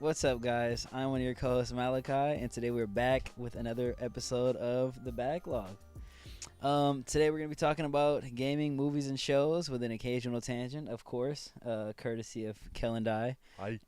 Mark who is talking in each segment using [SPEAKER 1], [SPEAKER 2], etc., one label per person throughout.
[SPEAKER 1] What's up, guys? I'm one of your co-hosts, Malachi, and today we're back with another episode of The Backlog. Today we're going to be talking about gaming, movies, and shows with an occasional tangent, of course, courtesy of Kell and I.
[SPEAKER 2] Hi,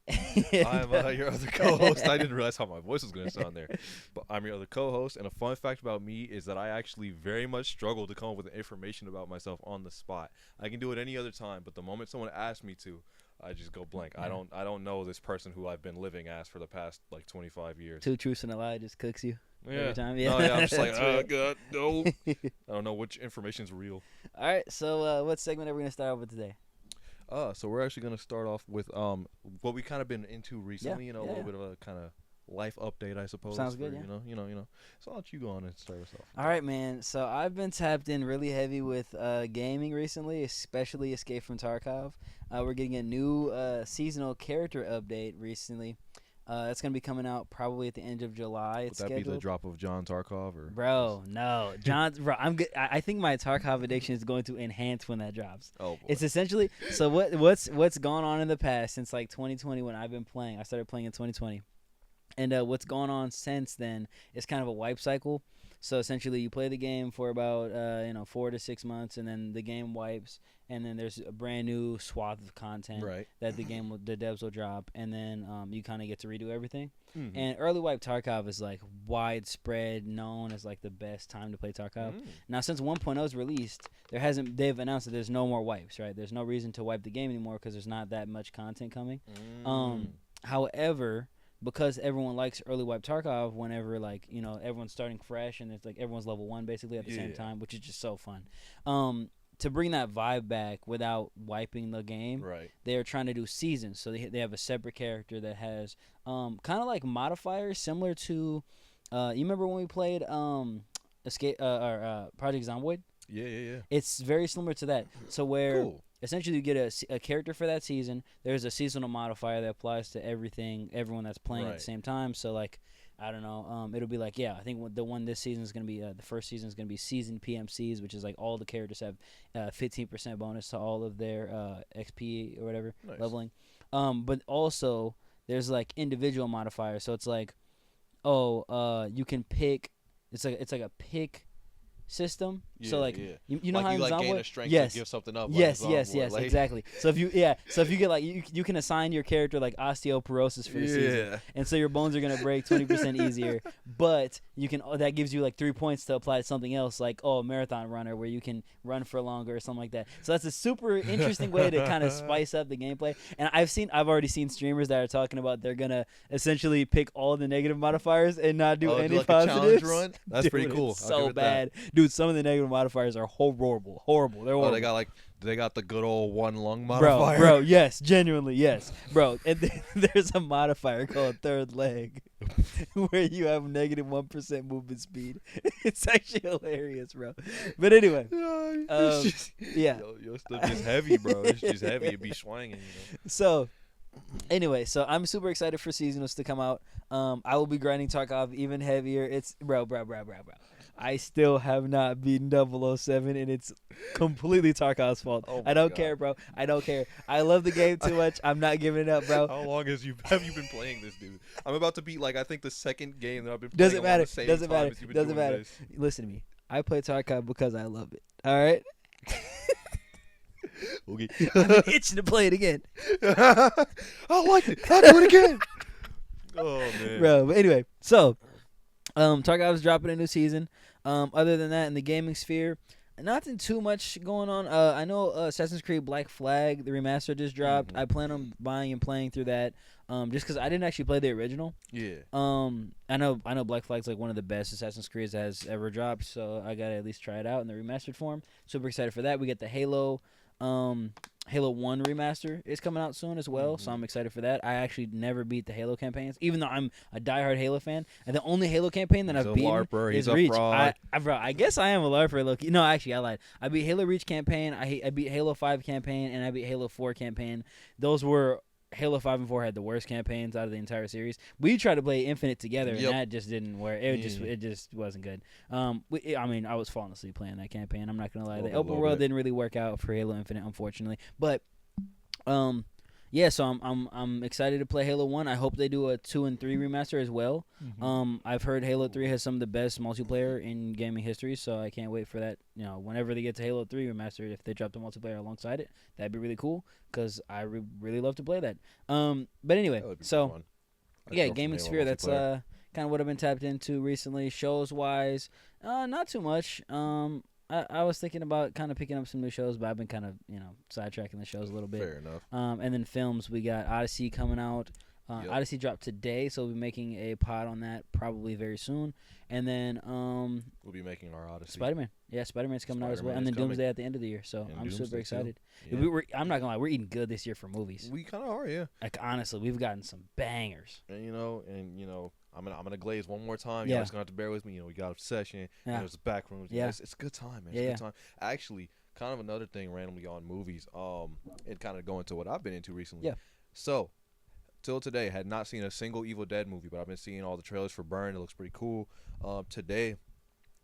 [SPEAKER 2] I'm your other co-host. I didn't realize how my voice was going to sound there, but I'm your other co-host, and a fun fact about me is that I actually very much struggle to come up with information about myself on the spot. I can do it any other time, but the moment someone asks me to, I just go blank.
[SPEAKER 1] Yeah.
[SPEAKER 2] I don't know this person who I've been living as for the past like 25 years.
[SPEAKER 1] Two truths and a lie just cooks you every time.
[SPEAKER 2] No, yeah, I'm just like,
[SPEAKER 1] That's
[SPEAKER 2] oh
[SPEAKER 1] right.
[SPEAKER 2] god, no. I don't know which information's real.
[SPEAKER 1] All right, so what segment are we going to start off with today?
[SPEAKER 2] So we're actually gonna start off with what we kind of been into recently. A little bit of a kind of life update, I suppose.
[SPEAKER 1] Sounds good.
[SPEAKER 2] You know. So I'll let you go on and start us off.
[SPEAKER 1] All right, man. So I've been tapped in really heavy with gaming recently, especially Escape from Tarkov. We're getting a new seasonal character update recently. It's gonna be coming out probably at the end of July.
[SPEAKER 2] Would
[SPEAKER 1] It's
[SPEAKER 2] that
[SPEAKER 1] scheduled.
[SPEAKER 2] be the drop of John Tarkov, or
[SPEAKER 1] Bro, no, bro. I'm good. I think my Tarkov addiction is going to enhance when that drops.
[SPEAKER 2] Oh boy.
[SPEAKER 1] It's essentially so. What's gone on in the past since like 2020 when I've been playing? I started playing in 2020, and what's gone on since then is kind of a wipe cycle. So essentially, you play the game for about 4 to 6 months, and then the game wipes, and then there's a brand new swath of content that the devs will drop, and then you kind of get to redo everything.
[SPEAKER 2] Mm-hmm.
[SPEAKER 1] And early wipe Tarkov is like widespread known as like the best time to play Tarkov. Now since 1.0 is released, they've announced that there's no more wipes, right? There's no reason to wipe the game anymore because there's not that much content coming. However, because everyone likes early wipe Tarkov whenever everyone's starting fresh and it's like everyone's level 1 basically at the same time, which is just so fun. To bring that vibe back without wiping the game, they are trying to do seasons. So they have a separate character that has kind of like modifiers similar to you remember when we played Escape or Project Zomboid?
[SPEAKER 2] Yeah.
[SPEAKER 1] It's very similar to that. So where essentially you get a character for that season. There's a seasonal modifier that applies to everyone that's playing at the same time. So like, I don't know, it'll be like, I think the one this season is going to be, the first season is going to be season PMCs, which is like all the characters have 15% bonus to all of their XP or whatever leveling. But also there's like individual modifiers. So it's like, you can pick, it's like a pick system. So like you know
[SPEAKER 2] like
[SPEAKER 1] how
[SPEAKER 2] you gain a strength to give something up.
[SPEAKER 1] Yes,
[SPEAKER 2] like
[SPEAKER 1] exactly. So if you get like you can assign your character like osteoporosis for the season, and so your bones are gonna break 20% easier. But you can that gives you like 3 points to apply to something else, like a marathon runner where you can run for longer or something like that. So that's a super interesting way to kind of spice up the gameplay. And I've already seen streamers that are talking about they're gonna essentially pick all the negative modifiers and not do any
[SPEAKER 2] like
[SPEAKER 1] positives.
[SPEAKER 2] A challenge run? That's pretty cool.
[SPEAKER 1] It's so bad, dude. Some of the negative modifiers are horrible. They're horrible.
[SPEAKER 2] They got the good old one lung modifier.
[SPEAKER 1] Bro, yes, genuinely, yes, bro. And there's a modifier called third leg, where you have negative 1% movement speed. It's actually hilarious, bro. But anyway,
[SPEAKER 2] Your stuff is heavy, bro. It's just heavy. It be swinging,
[SPEAKER 1] So, anyway, I'm super excited for seasonals to come out. I will be grinding Tarkov even heavier. It's bro. I still have not beaten 007, and it's completely Tarkov's fault. I don't care, bro. I don't care. I love the game too much. I'm not giving it up, bro.
[SPEAKER 2] How long have you been playing this, dude? I'm about to beat I think the second game that I've been playing.
[SPEAKER 1] Doesn't matter. Listen to me. I play Tarkov because I love it. All right.
[SPEAKER 2] Okay.
[SPEAKER 1] I'm itching to play it again.
[SPEAKER 2] I like it. I'll do it again. Oh man,
[SPEAKER 1] bro. But anyway, so Tarkov is dropping a new season. Other than that, in the gaming sphere, nothing too much going on. I know Assassin's Creed Black Flag, the remaster just dropped. I plan on buying and playing through that. Just because I didn't actually play the original. Yeah. I know Black Flag's like one of the best Assassin's Creeds that has ever dropped, so I gotta at least try it out in the remastered form. Super excited for that. We get the Halo 1 remaster is coming out soon as well, so I'm excited for that. I actually never beat the Halo campaigns, even though I'm a diehard Halo fan. And the only Halo campaign that I've beaten is Reach. I guess I am a LARPer, Loki. No, actually, I lied. I beat Halo Reach campaign, I beat Halo 5 campaign, and I beat Halo 4 campaign. Those were Halo 5 and 4 had the worst campaigns out of the entire series. We tried to play Infinite together, and that just didn't work. It just wasn't good. I was falling asleep playing that campaign. I'm not gonna lie. The open world didn't really work out for Halo Infinite, unfortunately. But Yeah, so I'm excited to play Halo 1. I hope they do a 2 and 3 remaster as well. I've heard Halo 3 has some of the best multiplayer in gaming history, so I can't wait for that. You know, whenever they get to Halo 3 remastered, if they drop the multiplayer alongside it, that'd be really cool because I really love to play that. But anyway, so
[SPEAKER 2] fun.
[SPEAKER 1] yeah, gaming sphere. That's kind of what I've been tapped into recently, shows wise. Not too much. I was thinking about kind of picking up some new shows, but I've been kind of, sidetracking the shows a little bit.
[SPEAKER 2] Fair enough.
[SPEAKER 1] And then films, we got Odyssey coming out.
[SPEAKER 2] Yep.
[SPEAKER 1] Odyssey dropped today, so we'll be making a pod on that probably very soon. And then
[SPEAKER 2] we'll be making our Odyssey.
[SPEAKER 1] Spiderman. Yeah, Spiderman's coming out as well. And then Doomsday at the end of the year, so I'm super excited. Yeah. I'm not going to lie, we're eating good this year for movies.
[SPEAKER 2] We kind of are, yeah.
[SPEAKER 1] Like, honestly, we've gotten some bangers.
[SPEAKER 2] And, I'm gonna glaze one more time. You're just gonna have to bear with me. We got Obsession.
[SPEAKER 1] Yeah.
[SPEAKER 2] There's the back rooms.
[SPEAKER 1] Yeah.
[SPEAKER 2] It's a good time, man. It's a good time. Actually, kind of another thing randomly on movies. It kind of going to what I've been into recently.
[SPEAKER 1] Yeah.
[SPEAKER 2] So, till today, had not seen a single Evil Dead movie, but I've been seeing all the trailers for Burn. It looks pretty cool. Today,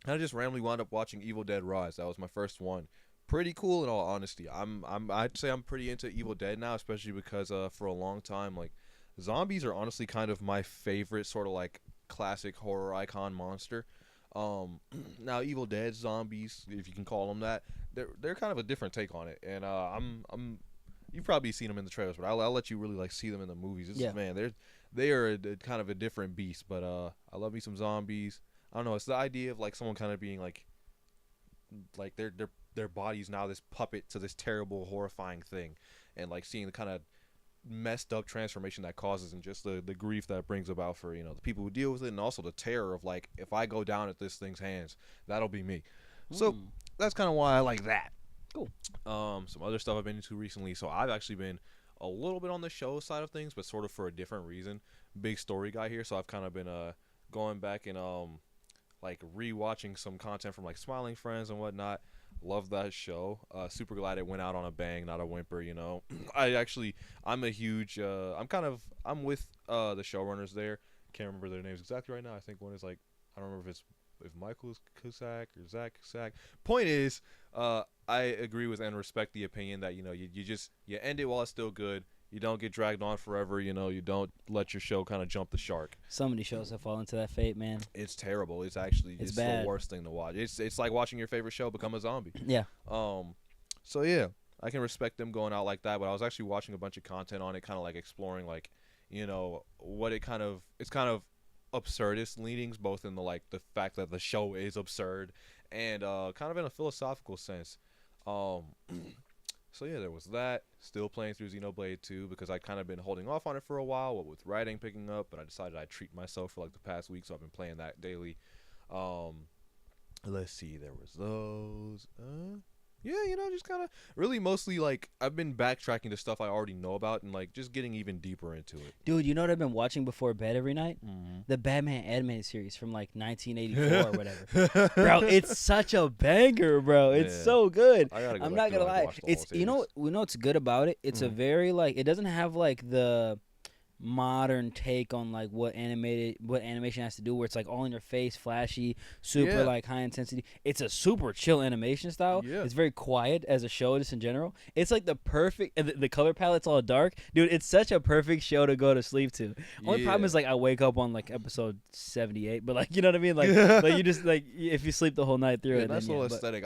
[SPEAKER 2] I just randomly wound up watching Evil Dead Rise. That was my first one. Pretty cool in all honesty. I'd say I'm pretty into Evil Dead now, especially because for a long time, like, zombies are honestly kind of my favorite sort of like classic horror icon monster. Now Evil Dead zombies, if you can call them that, they're kind of a different take on it. And you've probably seen them in the trailers, but I'll let you really like see them in the movies. Man, they are kind of a different beast. But I love me some zombies. I don't know. It's the idea of like someone kind of being like their body's now this puppet to this terrible, horrifying thing, and like seeing the kind of messed up transformation that causes and just the grief that brings about for the people who deal with it, and also the terror of like, if I go down at this thing's hands, that'll be me. So that's kind of why I like that.
[SPEAKER 1] Cool.
[SPEAKER 2] Some other stuff I've been into recently. So I've actually been a little bit on the show side of things, but sort of for a different reason. Big story guy here, so I've kind of been going back and like rewatching some content from like Smiling Friends and whatnot. Love that show. Super glad it went out on a bang, not a whimper. I'm a huge. I'm with the showrunners there. Can't remember their names exactly right now. I think one is like, I don't remember if Michael Cusack or Zach Cusack. Point is, I agree with and respect the opinion that you end it while it's still good. You don't get dragged on forever. You don't let your show kind of jump the shark.
[SPEAKER 1] So many shows have fallen into that fate, man.
[SPEAKER 2] It's terrible. It's actually it's
[SPEAKER 1] bad.
[SPEAKER 2] The worst thing to watch. It's like watching your favorite show become a zombie.
[SPEAKER 1] Yeah.
[SPEAKER 2] So yeah, I can respect them going out like that. But I was actually watching a bunch of content on it, kind of like exploring like, what it's kind of absurdist leanings, both in the fact that the show is absurd and kind of in a philosophical sense. So yeah, there was that. Still playing through Xenoblade 2 because I'd kind of been holding off on it for a while, what with writing picking up, but I decided I'd treat myself for like the past week, so I've been playing that daily. Let's see, there was those. Yeah, just kind of really mostly like I've been backtracking to stuff I already know about and like just getting even deeper into it.
[SPEAKER 1] Dude, you know what I've been watching before bed every night? The Batman animated series from like 1984 or whatever. Bro, it's such a banger, bro. It's so good. I'm not gonna lie. It's we know what's good about it. It's a very like, it doesn't have like the modern take on like what animation has to do, where it's like all in your face, flashy, super like high intensity. It's a super chill animation style. It's very quiet as a show just in general. It's like the perfect, and the color palette's all dark, dude. It's such a perfect show to go to sleep to. Only problem is like I wake up on like episode 78, but like, you know what I mean, like like you just like, if you sleep the whole night through it,
[SPEAKER 2] that's
[SPEAKER 1] then,
[SPEAKER 2] a little aesthetic.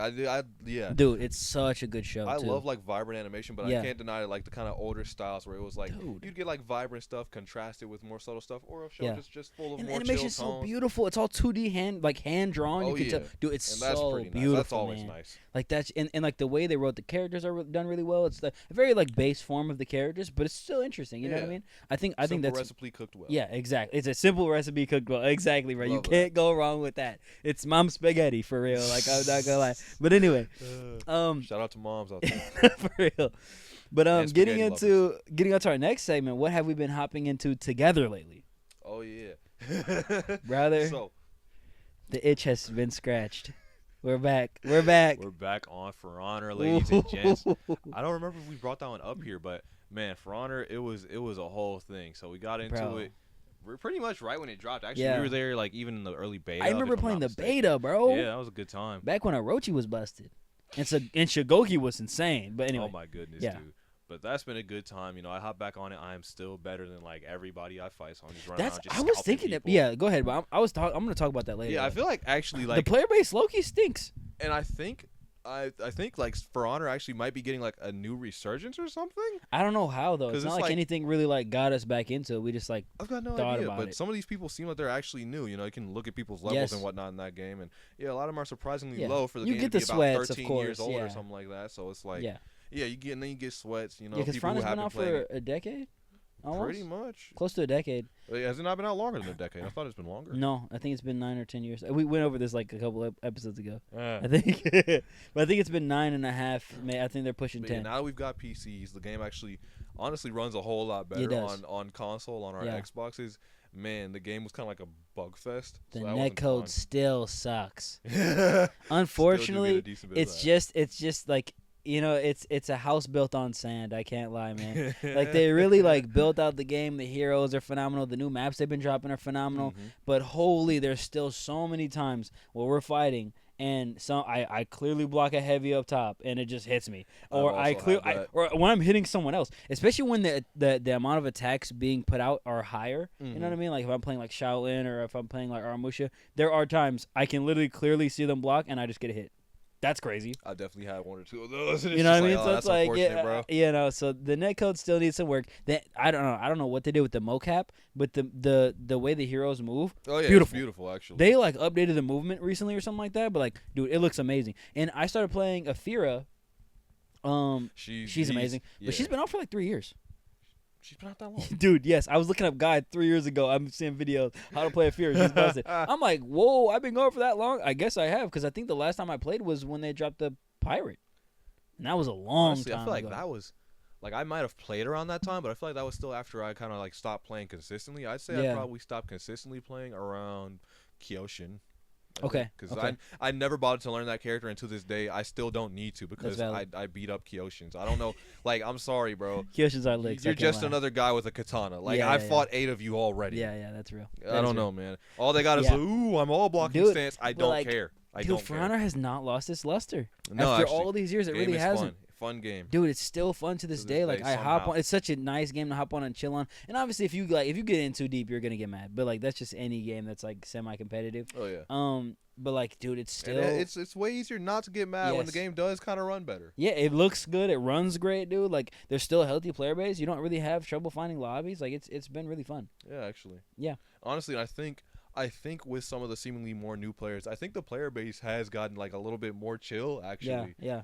[SPEAKER 1] Dude, it's such a good show.
[SPEAKER 2] I love like vibrant animation, but I can't deny like the kind of older styles where it was like, you'd get like vibrant stuff contrasted with more subtle stuff, or a show just full of
[SPEAKER 1] and
[SPEAKER 2] more
[SPEAKER 1] animation's
[SPEAKER 2] chill tones.
[SPEAKER 1] So beautiful. It's all 2D hand drawn. You can tell, dude. It's
[SPEAKER 2] and that's
[SPEAKER 1] so
[SPEAKER 2] pretty
[SPEAKER 1] beautiful.
[SPEAKER 2] Nice. That's always nice.
[SPEAKER 1] Like that's and like the way they wrote the characters are done really well. It's a very like base form of the characters, but it's still interesting. You know what I mean? I think that's
[SPEAKER 2] recipe cooked well.
[SPEAKER 1] Yeah, exactly. It's a simple recipe cooked well. Exactly right. You can't go wrong with that. It's mom spaghetti for real. Like, I'm not gonna lie. But anyway,
[SPEAKER 2] shout out to moms out there.
[SPEAKER 1] For real. But getting onto our next segment, what have we been hopping into together lately?
[SPEAKER 2] Oh yeah,
[SPEAKER 1] brother.
[SPEAKER 2] So
[SPEAKER 1] the itch has been scratched. We're back. We're back
[SPEAKER 2] on For Honor, ladies and gents. I don't remember if we brought that one up here, but man, For Honor, it was a whole thing. So we got into it. We're pretty much right when it dropped. Actually, we were there like even in the early beta.
[SPEAKER 1] I remember playing the beta, bro.
[SPEAKER 2] Yeah, that was a good time.
[SPEAKER 1] Back when Orochi was busted. And Shigoki was insane. But anyway.
[SPEAKER 2] Oh my goodness,
[SPEAKER 1] yeah.
[SPEAKER 2] dude. But that's been a good time. You know, I hop back on it. I am still better than like everybody I fight. So I'm just running
[SPEAKER 1] That's
[SPEAKER 2] around just
[SPEAKER 1] I was
[SPEAKER 2] scalping
[SPEAKER 1] thinking that.
[SPEAKER 2] people.
[SPEAKER 1] Yeah, go ahead. But I'm gonna talk about that later.
[SPEAKER 2] Yeah, I
[SPEAKER 1] like,
[SPEAKER 2] feel like actually
[SPEAKER 1] the
[SPEAKER 2] like,
[SPEAKER 1] player base Loki stinks.
[SPEAKER 2] and I think like For Honor actually might be getting like a new resurgence or something.
[SPEAKER 1] I don't know how though.
[SPEAKER 2] 'Cause
[SPEAKER 1] It's not
[SPEAKER 2] it's
[SPEAKER 1] like
[SPEAKER 2] like-
[SPEAKER 1] anything really like got us back into it. We just like
[SPEAKER 2] I've got no
[SPEAKER 1] thought
[SPEAKER 2] idea,
[SPEAKER 1] about
[SPEAKER 2] but
[SPEAKER 1] it.
[SPEAKER 2] some of these people seem like they're actually new. You know, you can look at people's levels
[SPEAKER 1] Yes.
[SPEAKER 2] and whatnot in that game, and yeah, a lot of them are surprisingly
[SPEAKER 1] Yeah.
[SPEAKER 2] low for the
[SPEAKER 1] You
[SPEAKER 2] game
[SPEAKER 1] get
[SPEAKER 2] to be
[SPEAKER 1] the
[SPEAKER 2] about
[SPEAKER 1] sweats, of
[SPEAKER 2] 13
[SPEAKER 1] course,
[SPEAKER 2] years old
[SPEAKER 1] yeah.
[SPEAKER 2] or something like that. So it's like,
[SPEAKER 1] yeah,
[SPEAKER 2] you get, and then you get sweats. You know,
[SPEAKER 1] yeah. Because
[SPEAKER 2] people who
[SPEAKER 1] Frana's
[SPEAKER 2] have
[SPEAKER 1] been
[SPEAKER 2] been
[SPEAKER 1] out
[SPEAKER 2] playing
[SPEAKER 1] for a decade, almost
[SPEAKER 2] pretty much.
[SPEAKER 1] close to a decade.
[SPEAKER 2] Has it not been out longer than a decade? I thought it's been longer.
[SPEAKER 1] No, I think it's been 9 or 10 years. We went over this like a couple episodes ago.
[SPEAKER 2] Uh,
[SPEAKER 1] I think, but I think it's been 9.5. I think they're pushing
[SPEAKER 2] but yeah,
[SPEAKER 1] 10.
[SPEAKER 2] now that we've got PCs, the game actually honestly runs a whole lot
[SPEAKER 1] It
[SPEAKER 2] better
[SPEAKER 1] does.
[SPEAKER 2] on console, on our
[SPEAKER 1] Yeah.
[SPEAKER 2] Xboxes. Man, the game was kind of like a bug fest.
[SPEAKER 1] The
[SPEAKER 2] so that
[SPEAKER 1] netcode
[SPEAKER 2] wasn't
[SPEAKER 1] still sucks.
[SPEAKER 2] fun. Still do get a
[SPEAKER 1] Unfortunately,
[SPEAKER 2] decent bit of
[SPEAKER 1] it's just like it's a house built on sand. I can't lie, man. Like they really like built out the game. The heroes are phenomenal. The new maps they've been dropping are phenomenal.
[SPEAKER 2] Mhm.
[SPEAKER 1] But holy, there's still so many times where we're fighting and I clearly block a heavy up top and it just hits me, or
[SPEAKER 2] I've also had that.
[SPEAKER 1] or when I'm hitting someone else, especially when the amount of attacks being put out are higher. You know what I mean? Like if I'm playing like Shaolin or if I'm playing like Aramusha, there are times I can literally clearly see them block and I just get a hit. That's crazy.
[SPEAKER 2] I definitely had one or two of those. And
[SPEAKER 1] You
[SPEAKER 2] it's
[SPEAKER 1] know what I
[SPEAKER 2] just
[SPEAKER 1] mean?
[SPEAKER 2] like,
[SPEAKER 1] So
[SPEAKER 2] oh,
[SPEAKER 1] it's
[SPEAKER 2] that's
[SPEAKER 1] like,
[SPEAKER 2] unfortunate,
[SPEAKER 1] yeah,
[SPEAKER 2] bro.
[SPEAKER 1] you know. So the netcode still needs some work. I don't know what they did with the mocap, but the way the heroes move,
[SPEAKER 2] Oh yeah,
[SPEAKER 1] beautiful.
[SPEAKER 2] it's beautiful actually.
[SPEAKER 1] they like updated the movement recently or something like that. But like, dude, it looks amazing. And I started playing Afira. She's amazing,
[SPEAKER 2] yeah.
[SPEAKER 1] but she's been out for like 3 years.
[SPEAKER 2] She's been out that long.
[SPEAKER 1] Dude, yes, I was looking up guide 3 years ago. I'm seeing videos how to play Afira. She's busted. I'm like, whoa, I've been going for that long. I guess I have because I think the last time I played was when they dropped the pirate, and that was a long
[SPEAKER 2] Honestly,
[SPEAKER 1] time
[SPEAKER 2] I feel like
[SPEAKER 1] ago.
[SPEAKER 2] that was like I might have played around that time, but I feel like that was still after I kind of like stopped playing consistently. I'd say
[SPEAKER 1] Yeah.
[SPEAKER 2] I probably stopped consistently playing around Kyoshin.
[SPEAKER 1] Okay,
[SPEAKER 2] Because
[SPEAKER 1] okay.
[SPEAKER 2] I never bothered to learn that character, and to this day I still don't need to because
[SPEAKER 1] valid.
[SPEAKER 2] I beat up Kyoshins. I don't know. Like I'm sorry, bro.
[SPEAKER 1] Kyoshin's our licks. I
[SPEAKER 2] You're
[SPEAKER 1] can't
[SPEAKER 2] just
[SPEAKER 1] lie.
[SPEAKER 2] another guy with a katana. Like
[SPEAKER 1] Yeah,
[SPEAKER 2] I
[SPEAKER 1] yeah,
[SPEAKER 2] fought 8 of you already.
[SPEAKER 1] Yeah, that's real.
[SPEAKER 2] I don't know, man. All they got is
[SPEAKER 1] Yeah.
[SPEAKER 2] ooh, I'm all blocking
[SPEAKER 1] Dude,
[SPEAKER 2] stance. I
[SPEAKER 1] but,
[SPEAKER 2] don't
[SPEAKER 1] like,
[SPEAKER 2] care. I
[SPEAKER 1] Dude,
[SPEAKER 2] don't
[SPEAKER 1] For
[SPEAKER 2] care.
[SPEAKER 1] Honor has not lost its luster.
[SPEAKER 2] No,
[SPEAKER 1] After
[SPEAKER 2] actually,
[SPEAKER 1] all these years, it
[SPEAKER 2] game
[SPEAKER 1] really
[SPEAKER 2] is
[SPEAKER 1] hasn't.
[SPEAKER 2] Fun game.
[SPEAKER 1] Dude, it's still fun to this day. Like I hop
[SPEAKER 2] somehow.
[SPEAKER 1] on. It's such a nice game to hop on and chill on. And obviously, if you get in too deep, you're gonna get mad. But like that's just any game that's like semi-competitive.
[SPEAKER 2] Oh yeah.
[SPEAKER 1] But like, dude, it's still.
[SPEAKER 2] And it's way easier not to get mad when the
[SPEAKER 1] Yes.
[SPEAKER 2] game does kind of run better.
[SPEAKER 1] Yeah, it looks good. It runs great, dude. Like there's still a healthy player base. You don't really have trouble finding lobbies. Like it's been really fun.
[SPEAKER 2] Yeah, actually.
[SPEAKER 1] Yeah.
[SPEAKER 2] Honestly, I think with some of the seemingly more new players, I think the player base has gotten like a little bit more chill. Actually.
[SPEAKER 1] Yeah.